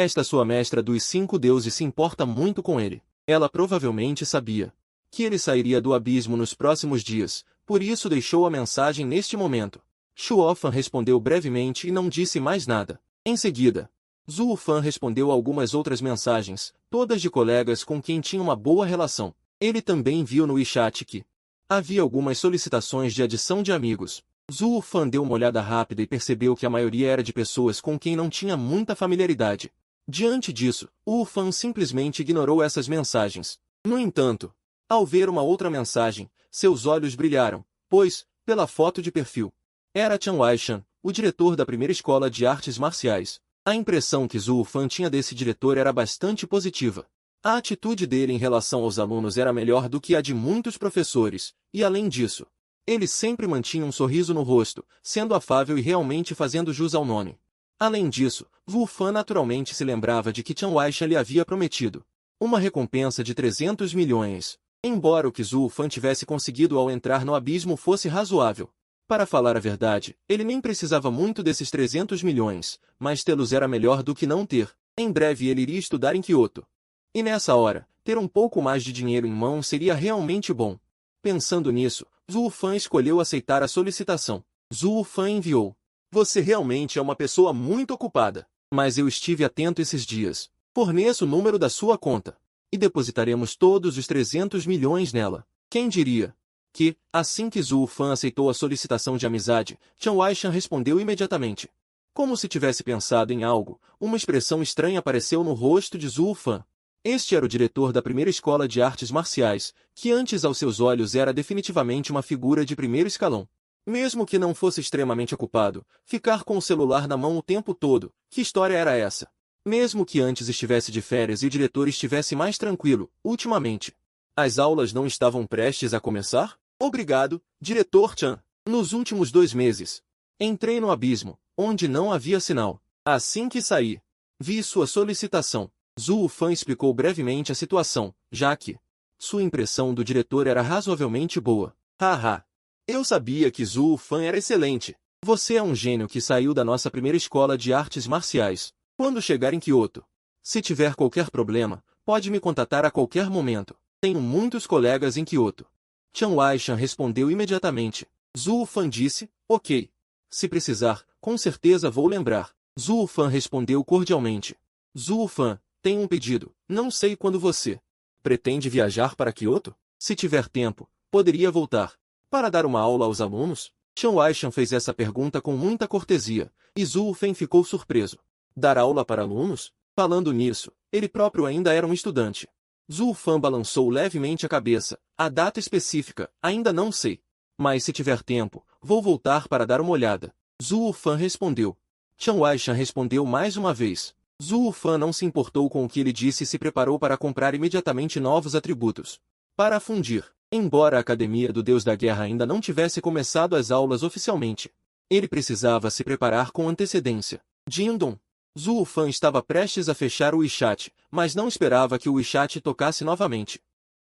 Esta sua mestra dos 5 deuses se importa muito com ele. Ela provavelmente sabia que ele sairia do abismo nos próximos dias, por isso deixou a mensagem neste momento. Shuo Fan respondeu brevemente e não disse mais nada. Em seguida, Zhuo Fan respondeu algumas outras mensagens, todas de colegas com quem tinha uma boa relação. Ele também viu no WeChat que havia algumas solicitações de adição de amigos. Zhuo Fan deu uma olhada rápida e percebeu que a maioria era de pessoas com quem não tinha muita familiaridade. Diante disso, Wu Fan simplesmente ignorou essas mensagens. No entanto, ao ver uma outra mensagem, seus olhos brilharam, pois, pela foto de perfil, era Chen Waishan, o diretor da primeira escola de artes marciais. A impressão que Zhuo Fan tinha desse diretor era bastante positiva. A atitude dele em relação aos alunos era melhor do que a de muitos professores, e além disso, ele sempre mantinha um sorriso no rosto, sendo afável e realmente fazendo jus ao nome. Além disso, Wu Fan naturalmente se lembrava de que Chen Waishan lhe havia prometido uma recompensa de 300 milhões. Embora o que Zhuo Fan tivesse conseguido ao entrar no abismo fosse razoável. Para falar a verdade, ele nem precisava muito desses 300 milhões, mas tê-los era melhor do que não ter. Em breve ele iria estudar em Kyoto. E nessa hora, ter um pouco mais de dinheiro em mão seria realmente bom. Pensando nisso, Zhuo Fan escolheu aceitar a solicitação. Zhuo Fan enviou: "Você realmente é uma pessoa muito ocupada, mas eu estive atento esses dias. Forneço o número da sua conta e depositaremos todos os 300 milhões nela." Quem diria que, assim que Zhuo Fan aceitou a solicitação de amizade, Chen Waishan respondeu imediatamente. Como se tivesse pensado em algo, uma expressão estranha apareceu no rosto de Zhuo Fan. Este era o diretor da primeira escola de artes marciais, que antes aos seus olhos era definitivamente uma figura de primeiro escalão. Mesmo que não fosse extremamente ocupado, ficar com o celular na mão o tempo todo, que história era essa? Mesmo que antes estivesse de férias e o diretor estivesse mais tranquilo, ultimamente, as aulas não estavam prestes a começar? Obrigado, diretor Chan. Nos últimos 2 meses, entrei no abismo, onde não havia sinal. Assim que saí, vi sua solicitação. Zhuo Fan explicou brevemente a situação, já que sua impressão do diretor era razoavelmente boa. Haha. Eu sabia que Zhuo Fan era excelente. Você é um gênio que saiu da nossa primeira escola de artes marciais. Quando chegar em Kyoto, se tiver qualquer problema, pode me contatar a qualquer momento. Tenho muitos colegas em Kyoto. Chen Waishan respondeu imediatamente. Zhuo Fan disse: "Ok. Se precisar, com certeza vou lembrar." Zhuo Fan respondeu cordialmente. Zhuo Fan, tenho um pedido. Não sei quando você pretende viajar para Kyoto? Se tiver tempo, poderia voltar para dar uma aula aos alunos? Chen Waishan fez essa pergunta com muita cortesia, e Zhuo Fan ficou surpreso. Dar aula para alunos? Falando nisso, ele próprio ainda era um estudante. Zhuo Fan balançou levemente a cabeça. A data específica, ainda não sei. Mas se tiver tempo, vou voltar para dar uma olhada. Zhuo Fan respondeu. Chen Waishan respondeu mais uma vez. Zhuo Fan não se importou com o que ele disse e se preparou para comprar imediatamente novos atributos para fundir. Embora a Academia do Deus da Guerra ainda não tivesse começado as aulas oficialmente, ele precisava se preparar com antecedência. Jingdong. Zhuo Fan estava prestes a fechar o WeChat, mas não esperava que o WeChat tocasse novamente.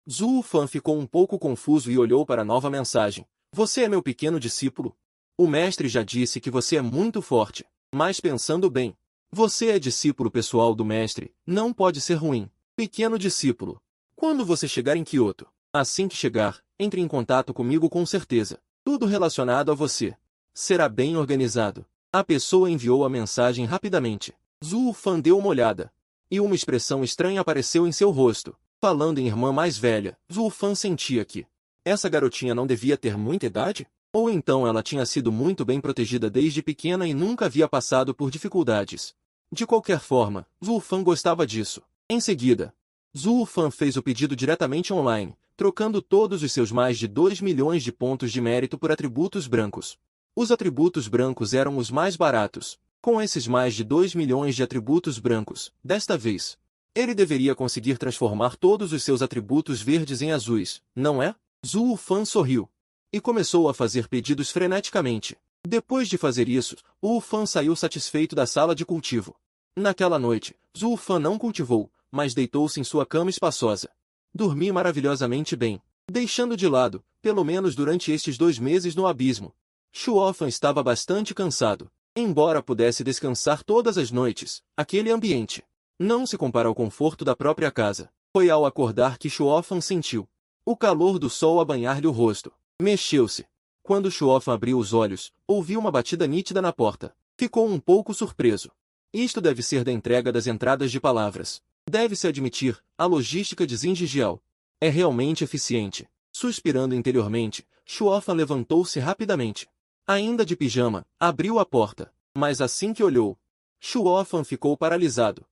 Zhuo Fan ficou um pouco confuso e olhou para a nova mensagem. Você é meu pequeno discípulo? O mestre já disse que você é muito forte, mas pensando bem, você é discípulo pessoal do mestre, não pode ser ruim. Pequeno discípulo. Quando você chegar em Kyoto, assim que chegar, entre em contato comigo com certeza. Tudo relacionado a você será bem organizado. A pessoa enviou a mensagem rapidamente. Zhuo Fan deu uma olhada, e uma expressão estranha apareceu em seu rosto. Falando em irmã mais velha, Zhuo Fan sentia que essa garotinha não devia ter muita idade? Ou então ela tinha sido muito bem protegida desde pequena e nunca havia passado por dificuldades. De qualquer forma, Zhuo Fan gostava disso. Em seguida, Zhuo Fan fez o pedido diretamente online, trocando todos os seus mais de 2 milhões de pontos de mérito por atributos brancos. Os atributos brancos eram os mais baratos. Com esses mais de 2 milhões de atributos brancos, desta vez, ele deveria conseguir transformar todos os seus atributos verdes em azuis, não é? Zhuo Fan sorriu e começou a fazer pedidos freneticamente. Depois de fazer isso, Zhuo Fan saiu satisfeito da sala de cultivo. Naquela noite, Zhuo Fan não cultivou, mas deitou-se em sua cama espaçosa. Dormi maravilhosamente bem, deixando de lado, pelo menos durante estes 2 meses no abismo. Shuo Fan estava bastante cansado. Embora pudesse descansar todas as noites, aquele ambiente Não se compara ao conforto da própria casa. Foi ao acordar que Xuofan sentiu o calor do sol a banhar-lhe o rosto. Mexeu-se. Quando Xuofan abriu os olhos, ouviu uma batida nítida na porta. Ficou um pouco surpreso. Isto deve ser da entrega das entradas de palavras. Deve-se admitir, a logística de Zingijiao é realmente eficiente. Suspirando interiormente, Xuofan levantou-se rapidamente. Ainda de pijama, abriu a porta. Mas assim que olhou, Xuofan ficou paralisado.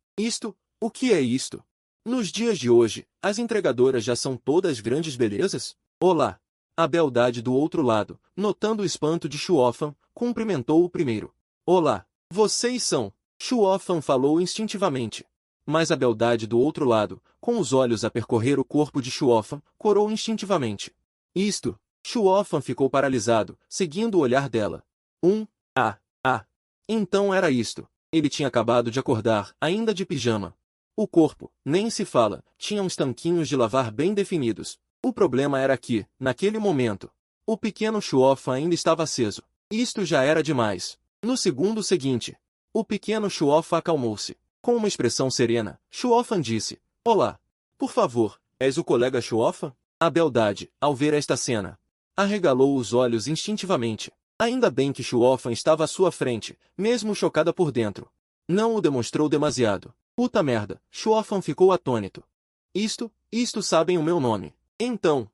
O que é isto? Nos dias de hoje, as entregadoras já são todas grandes belezas? Olá! A beldade do outro lado, notando o espanto de Xuofan, cumprimentou o primeiro. Olá! Vocês são... Xuofan falou instintivamente. Mas a beldade do outro lado, com os olhos a percorrer o corpo de Xuofan, corou instintivamente. Xuofan ficou paralisado, seguindo o olhar dela. Então era isto. Ele tinha acabado de acordar, ainda de pijama. O corpo, nem se fala, tinha uns tanquinhos de lavar bem definidos. O problema era que, naquele momento, o pequeno Xuofan ainda estava aceso. Isto já era demais. No segundo seguinte, o pequeno Xuofan acalmou-se. Com uma expressão serena, Xuofan disse, Olá. Por favor, és o colega Xuofan? A beldade, ao ver esta cena, arregalou os olhos instintivamente. Ainda bem que Xuofan estava à sua frente, mesmo chocada por dentro. Não o demonstrou demasiado. Puta merda, Xuofan ficou atônito. Isto sabem o meu nome. Então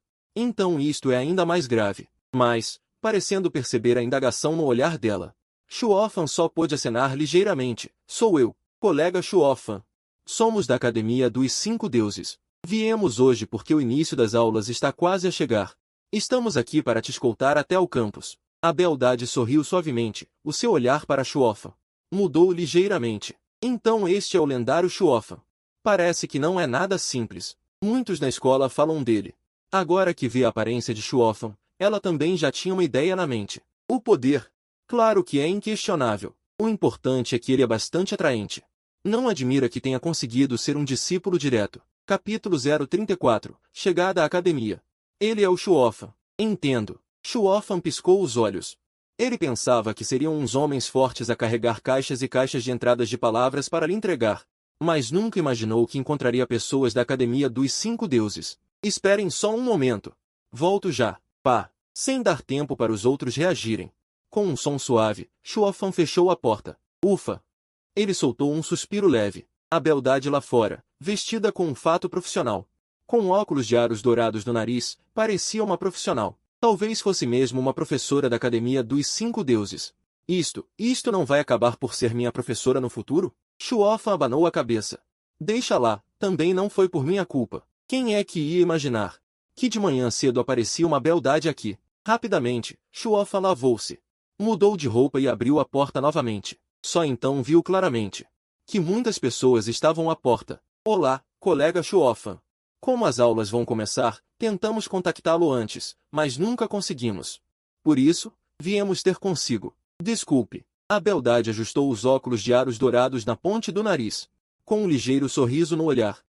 isto é ainda mais grave. Mas, parecendo perceber a indagação no olhar dela, Xuofan só pôde acenar ligeiramente. Sou eu, colega Xuofan. Somos da Academia dos Cinco Deuses. Viemos hoje porque o início das aulas está quase a chegar. Estamos aqui para te escoltar até o campus. A beldade sorriu suavemente, o seu olhar para Xuofan mudou ligeiramente. Então este é o lendário Xuofan. Parece que não é nada simples. Muitos na escola falam dele. Agora que vê a aparência de Xuofan, ela também já tinha uma ideia na mente. O poder, claro que é inquestionável. O importante é que ele é bastante atraente. Não admira que tenha conseguido ser um discípulo direto. Capítulo 034. Chegada à academia. Ele é o Xuofan. Entendo. Xuofan piscou os olhos. Ele pensava que seriam uns homens fortes a carregar caixas e caixas de entradas de palavras para lhe entregar. Mas nunca imaginou que encontraria pessoas da Academia dos Cinco Deuses. Esperem só um momento. Volto já, pá. Sem dar tempo para os outros reagirem. Com um som suave, Xuofan fechou a porta. Ufa! Ele soltou um suspiro leve. A beldade lá fora, vestida com um fato profissional, com óculos de aros dourados no nariz, parecia uma profissional. Talvez fosse mesmo uma professora da Academia dos Cinco Deuses. Isto não vai acabar por ser minha professora no futuro? Xuofan abanou a cabeça. Deixa lá, também não foi por minha culpa. Quem é que ia imaginar que de manhã cedo aparecia uma beldade aqui? Rapidamente, Xuofan lavou-se, mudou de roupa e abriu a porta novamente. Só então viu claramente que muitas pessoas estavam à porta. Olá, colega Xuofan. Como as aulas vão começar, tentamos contactá-lo antes, mas nunca conseguimos. Por isso, viemos ter consigo. Desculpe. A beldade ajustou os óculos de aros dourados na ponte do nariz, com um ligeiro sorriso no olhar.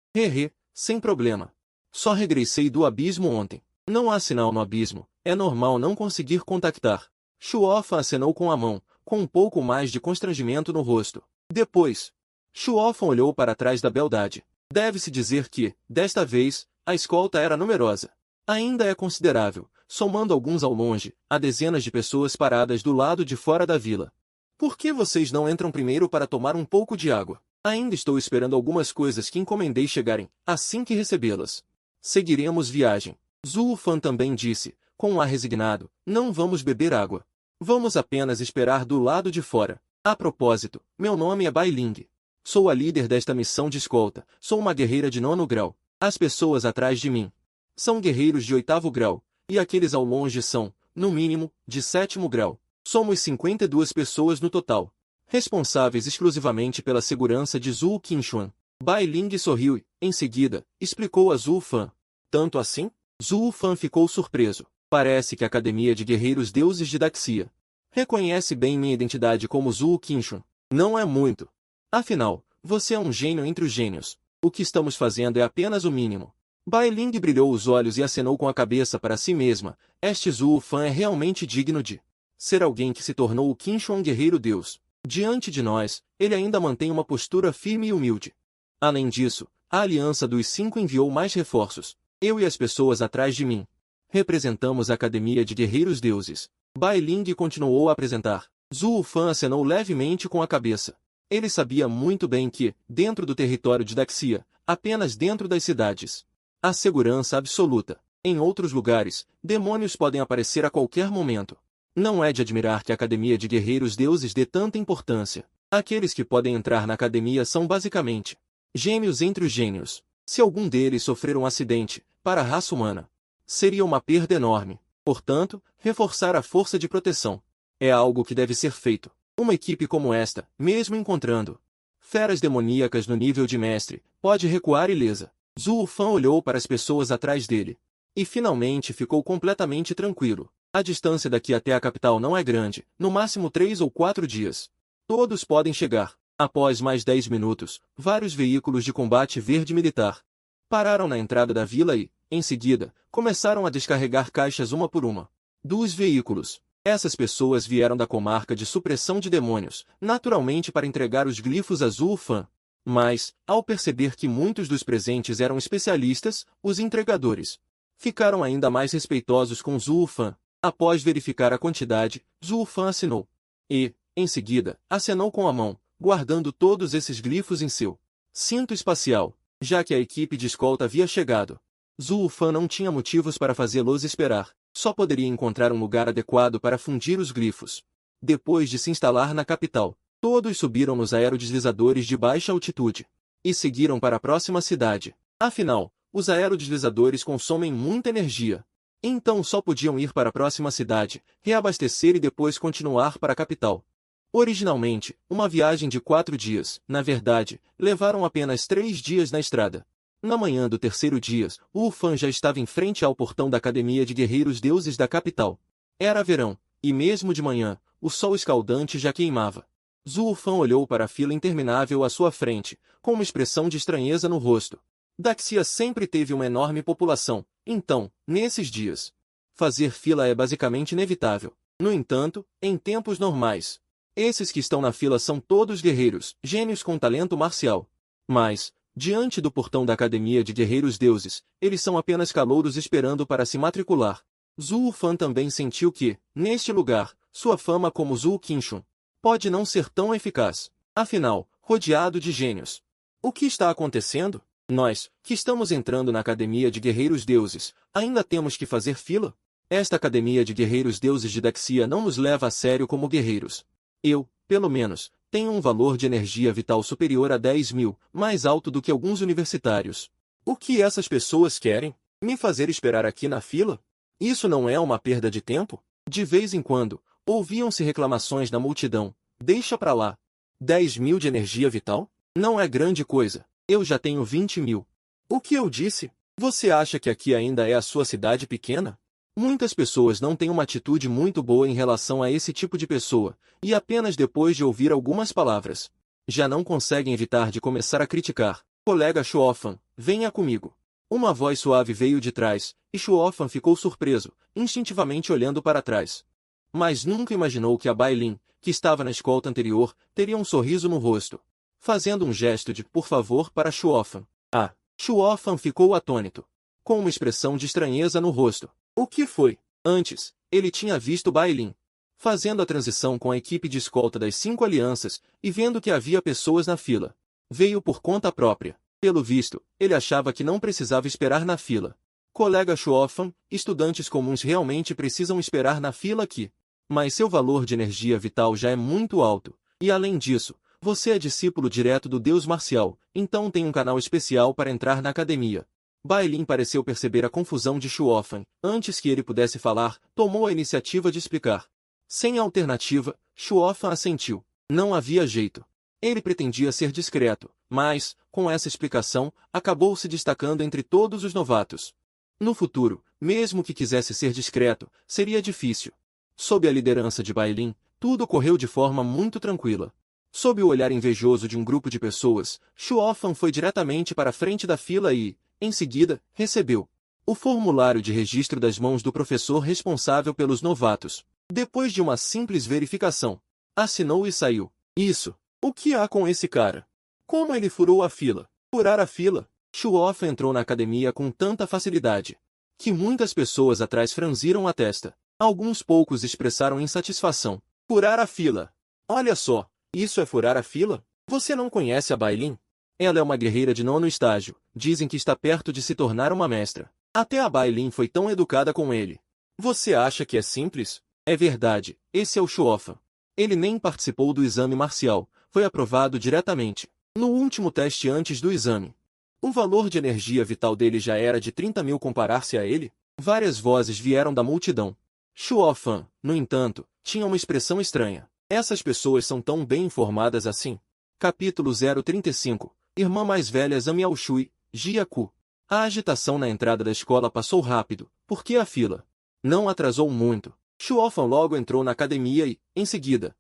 Sem problema. Só regressei do abismo ontem. Não há sinal no abismo, é normal não conseguir contactar. Xuofan acenou com a mão, com um pouco mais de constrangimento no rosto. Depois, Xuofan olhou para trás da beldade. Deve-se dizer que, desta vez, a escolta era numerosa. Ainda é considerável, somando alguns ao longe, há dezenas de pessoas paradas do lado de fora da vila. Por que vocês não entram primeiro para tomar um pouco de água? Ainda estou esperando algumas coisas que encomendei chegarem, assim que recebê-las. Seguiremos viagem. Zulfan também disse, com um ar resignado, não vamos beber água. Vamos apenas esperar do lado de fora. A propósito, meu nome é Bai Ling. Sou a líder desta missão de escolta, sou uma guerreira de 9º grau. As pessoas atrás de mim são guerreiros de 8º grau, e aqueles ao longe são, no mínimo, de 7º grau. Somos 52 pessoas no total, responsáveis exclusivamente pela segurança de Zhou Qinshuan. Bai Ling sorriu e, em seguida, explicou a Zhu Fan. Tanto assim? Zhu Fan ficou surpreso. Parece que a Academia de Guerreiros Deuses de Daxia reconhece bem minha identidade como Zhou Qinshuan. Não é muito. Afinal, você é um gênio entre os gênios. O que estamos fazendo é apenas o mínimo. Bai Ling brilhou os olhos e acenou com a cabeça para si mesma. Este Zhu Fan é realmente digno de ser alguém que se tornou o Qinshuan Guerreiro Deus. Diante de nós, ele ainda mantém uma postura firme e humilde. Além disso, a Aliança dos Cinco enviou mais reforços. Eu e as pessoas atrás de mim. Representamos a Academia de Guerreiros Deuses. Bai Ling continuou a apresentar. Zhu Fan acenou levemente com a cabeça. Ele sabia muito bem que, dentro do território de Daxia, apenas dentro das cidades, há segurança absoluta. Em outros lugares, demônios podem aparecer a qualquer momento. Não é de admirar que a Academia de Guerreiros Deuses dê tanta importância. Aqueles que podem entrar na academia são basicamente gênios entre os gênios. Se algum deles sofrer um acidente, para a raça humana, seria uma perda enorme. Portanto, reforçar a força de proteção é algo que deve ser feito. Uma equipe como esta, mesmo encontrando feras demoníacas no nível de mestre, pode recuar ilesa. Zhu Fan olhou para as pessoas atrás dele. E finalmente ficou completamente tranquilo. A distância daqui até a capital não é grande, no máximo 3 ou 4 dias. Todos podem chegar. Após mais 10 minutos, vários veículos de combate verde militar pararam na entrada da vila e, em seguida, começaram a descarregar caixas uma por uma dos veículos. Essas pessoas vieram da comarca de supressão de demônios, naturalmente para entregar os glifos a Zhu Fan. Mas, ao perceber que muitos dos presentes eram especialistas, os entregadores ficaram ainda mais respeitosos com Zhu Fan. Após verificar a quantidade, Zhu Fan assinou. E, em seguida, acenou com a mão, guardando todos esses glifos em seu cinto espacial, já que a equipe de escolta havia chegado. Zhu Fan não tinha motivos para fazê-los esperar. Só poderia encontrar um lugar adequado para fundir os glifos. Depois de se instalar na capital, todos subiram nos aerodeslizadores de baixa altitude e seguiram para a próxima cidade. Afinal, os aerodeslizadores consomem muita energia. Então só podiam ir para a próxima cidade, reabastecer e depois continuar para a capital. Originalmente, uma viagem de 4 dias, na verdade, levaram apenas 3 dias na estrada. Na manhã do terceiro dia, Wu Fan já estava em frente ao portão da Academia de Guerreiros Deuses da capital. Era verão, e mesmo de manhã, o sol escaldante já queimava. Zhu Fan olhou para a fila interminável à sua frente, com uma expressão de estranheza no rosto. Daxia sempre teve uma enorme população, então, nesses dias, fazer fila é basicamente inevitável. No entanto, em tempos normais, esses que estão na fila são todos guerreiros, gênios com talento marcial. Mas, diante do portão da Academia de Guerreiros Deuses, eles são apenas calouros esperando para se matricular. Zhu Fan também sentiu que, neste lugar, sua fama como Zhu Qinshun pode não ser tão eficaz. Afinal, rodeado de gênios. O que está acontecendo? Nós, que estamos entrando na Academia de Guerreiros Deuses, ainda temos que fazer fila? Esta Academia de Guerreiros Deuses de Daxia não nos leva a sério como guerreiros. Eu, pelo menos, tenho um valor de energia vital superior a 10.000, mais alto do que alguns universitários. O que essas pessoas querem? Me fazer esperar aqui na fila? Isso não é uma perda de tempo? De vez em quando, ouviam-se reclamações da multidão. Deixa pra lá. 10.000 de energia vital? Não é grande coisa. Eu já tenho 20.000. O que eu disse? Você acha que aqui ainda é a sua cidade pequena? Muitas pessoas não têm uma atitude muito boa em relação a esse tipo de pessoa, e apenas depois de ouvir algumas palavras, já não conseguem evitar de começar a criticar. Colega Shuofan, venha comigo. Uma voz suave veio de trás, e Shuofan ficou surpreso, instintivamente olhando para trás. Mas nunca imaginou que a Bai Lin, que estava na escolta anterior, teria um sorriso no rosto, fazendo um gesto de por favor para Shuofan. Ah! Shuofan ficou atônito, com uma expressão de estranheza no rosto. O que foi? Antes, ele tinha visto Bai Lin fazendo a transição com a equipe de escolta das 5 alianças, e vendo que havia pessoas na fila. Veio por conta própria. Pelo visto, ele achava que não precisava esperar na fila. Colega Shuofan, estudantes comuns realmente precisam esperar na fila aqui. Mas seu valor de energia vital já é muito alto, e além disso, você é discípulo direto do Deus Marcial, então tem um canal especial para entrar na academia. Bai Lin pareceu perceber a confusão de Shuofan. Antes que ele pudesse falar, tomou a iniciativa de explicar. Sem alternativa, Shuofan assentiu. Não havia jeito. Ele pretendia ser discreto, mas, com essa explicação, acabou se destacando entre todos os novatos. No futuro, mesmo que quisesse ser discreto, seria difícil. Sob a liderança de Bai Lin, tudo ocorreu de forma muito tranquila. Sob o olhar invejoso de um grupo de pessoas, Shuofan foi diretamente para a frente da fila e, em seguida, recebeu o formulário de registro das mãos do professor responsável pelos novatos. Depois de uma simples verificação, assinou e saiu. Isso. O que há com esse cara? Como ele furou a fila? Furar a fila. Shuofa entrou na academia com tanta facilidade que muitas pessoas atrás franziram a testa. Alguns poucos expressaram insatisfação. Furar a fila. Olha só, isso é furar a fila? Você não conhece a Bailin? Ela é uma guerreira de 9º estágio. Dizem que está perto de se tornar uma mestra. Até a Bailin foi tão educada com ele. Você acha que é simples? É verdade, esse é o Shuofa. Ele nem participou do exame marcial, foi aprovado diretamente. No último teste antes do exame. O valor de energia vital dele já era de 30.000 comparar-se a ele? Várias vozes vieram da multidão. Shuofan, no entanto, tinha uma expressão estranha. Essas pessoas são tão bem informadas assim. Capítulo 035. Irmã mais velha Zhang Yaoshui, Jiaku. A agitação na entrada da escola passou rápido, porque a fila não atrasou muito. Shuofan logo entrou na academia e, em seguida,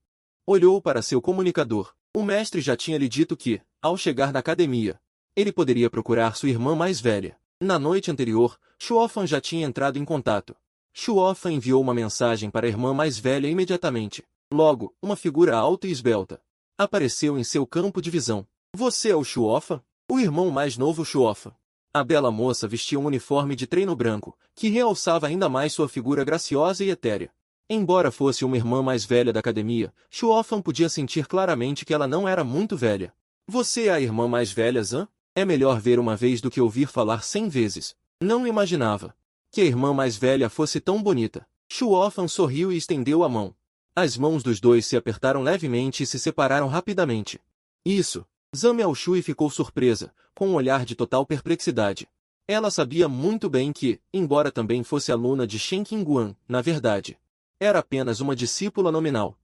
olhou para seu comunicador. O mestre já tinha lhe dito que, ao chegar na academia, ele poderia procurar sua irmã mais velha. Na noite anterior, Shuofan já tinha entrado em contato. Shuofan enviou uma mensagem para a irmã mais velha imediatamente. Logo, uma figura alta e esbelta apareceu em seu campo de visão. Você é o Shuofa? O irmão mais novo Shuofa. A bela moça vestia um uniforme de treino branco, que realçava ainda mais sua figura graciosa e etérea. Embora fosse uma irmã mais velha da academia, Shuofan podia sentir claramente que ela não era muito velha. Você é a irmã mais velha, Zan? É melhor ver uma vez do que ouvir falar 100 vezes. Não imaginava que a irmã mais velha fosse tão bonita. Shuofan sorriu e estendeu a mão. As mãos dos dois se apertaram levemente e se separaram rapidamente. Isso. Zhang Yaoshui ficou surpresa, com um olhar de total perplexidade. Ela sabia muito bem que, embora também fosse aluna de Shen Qingguan, na verdade, era apenas uma discípula nominal.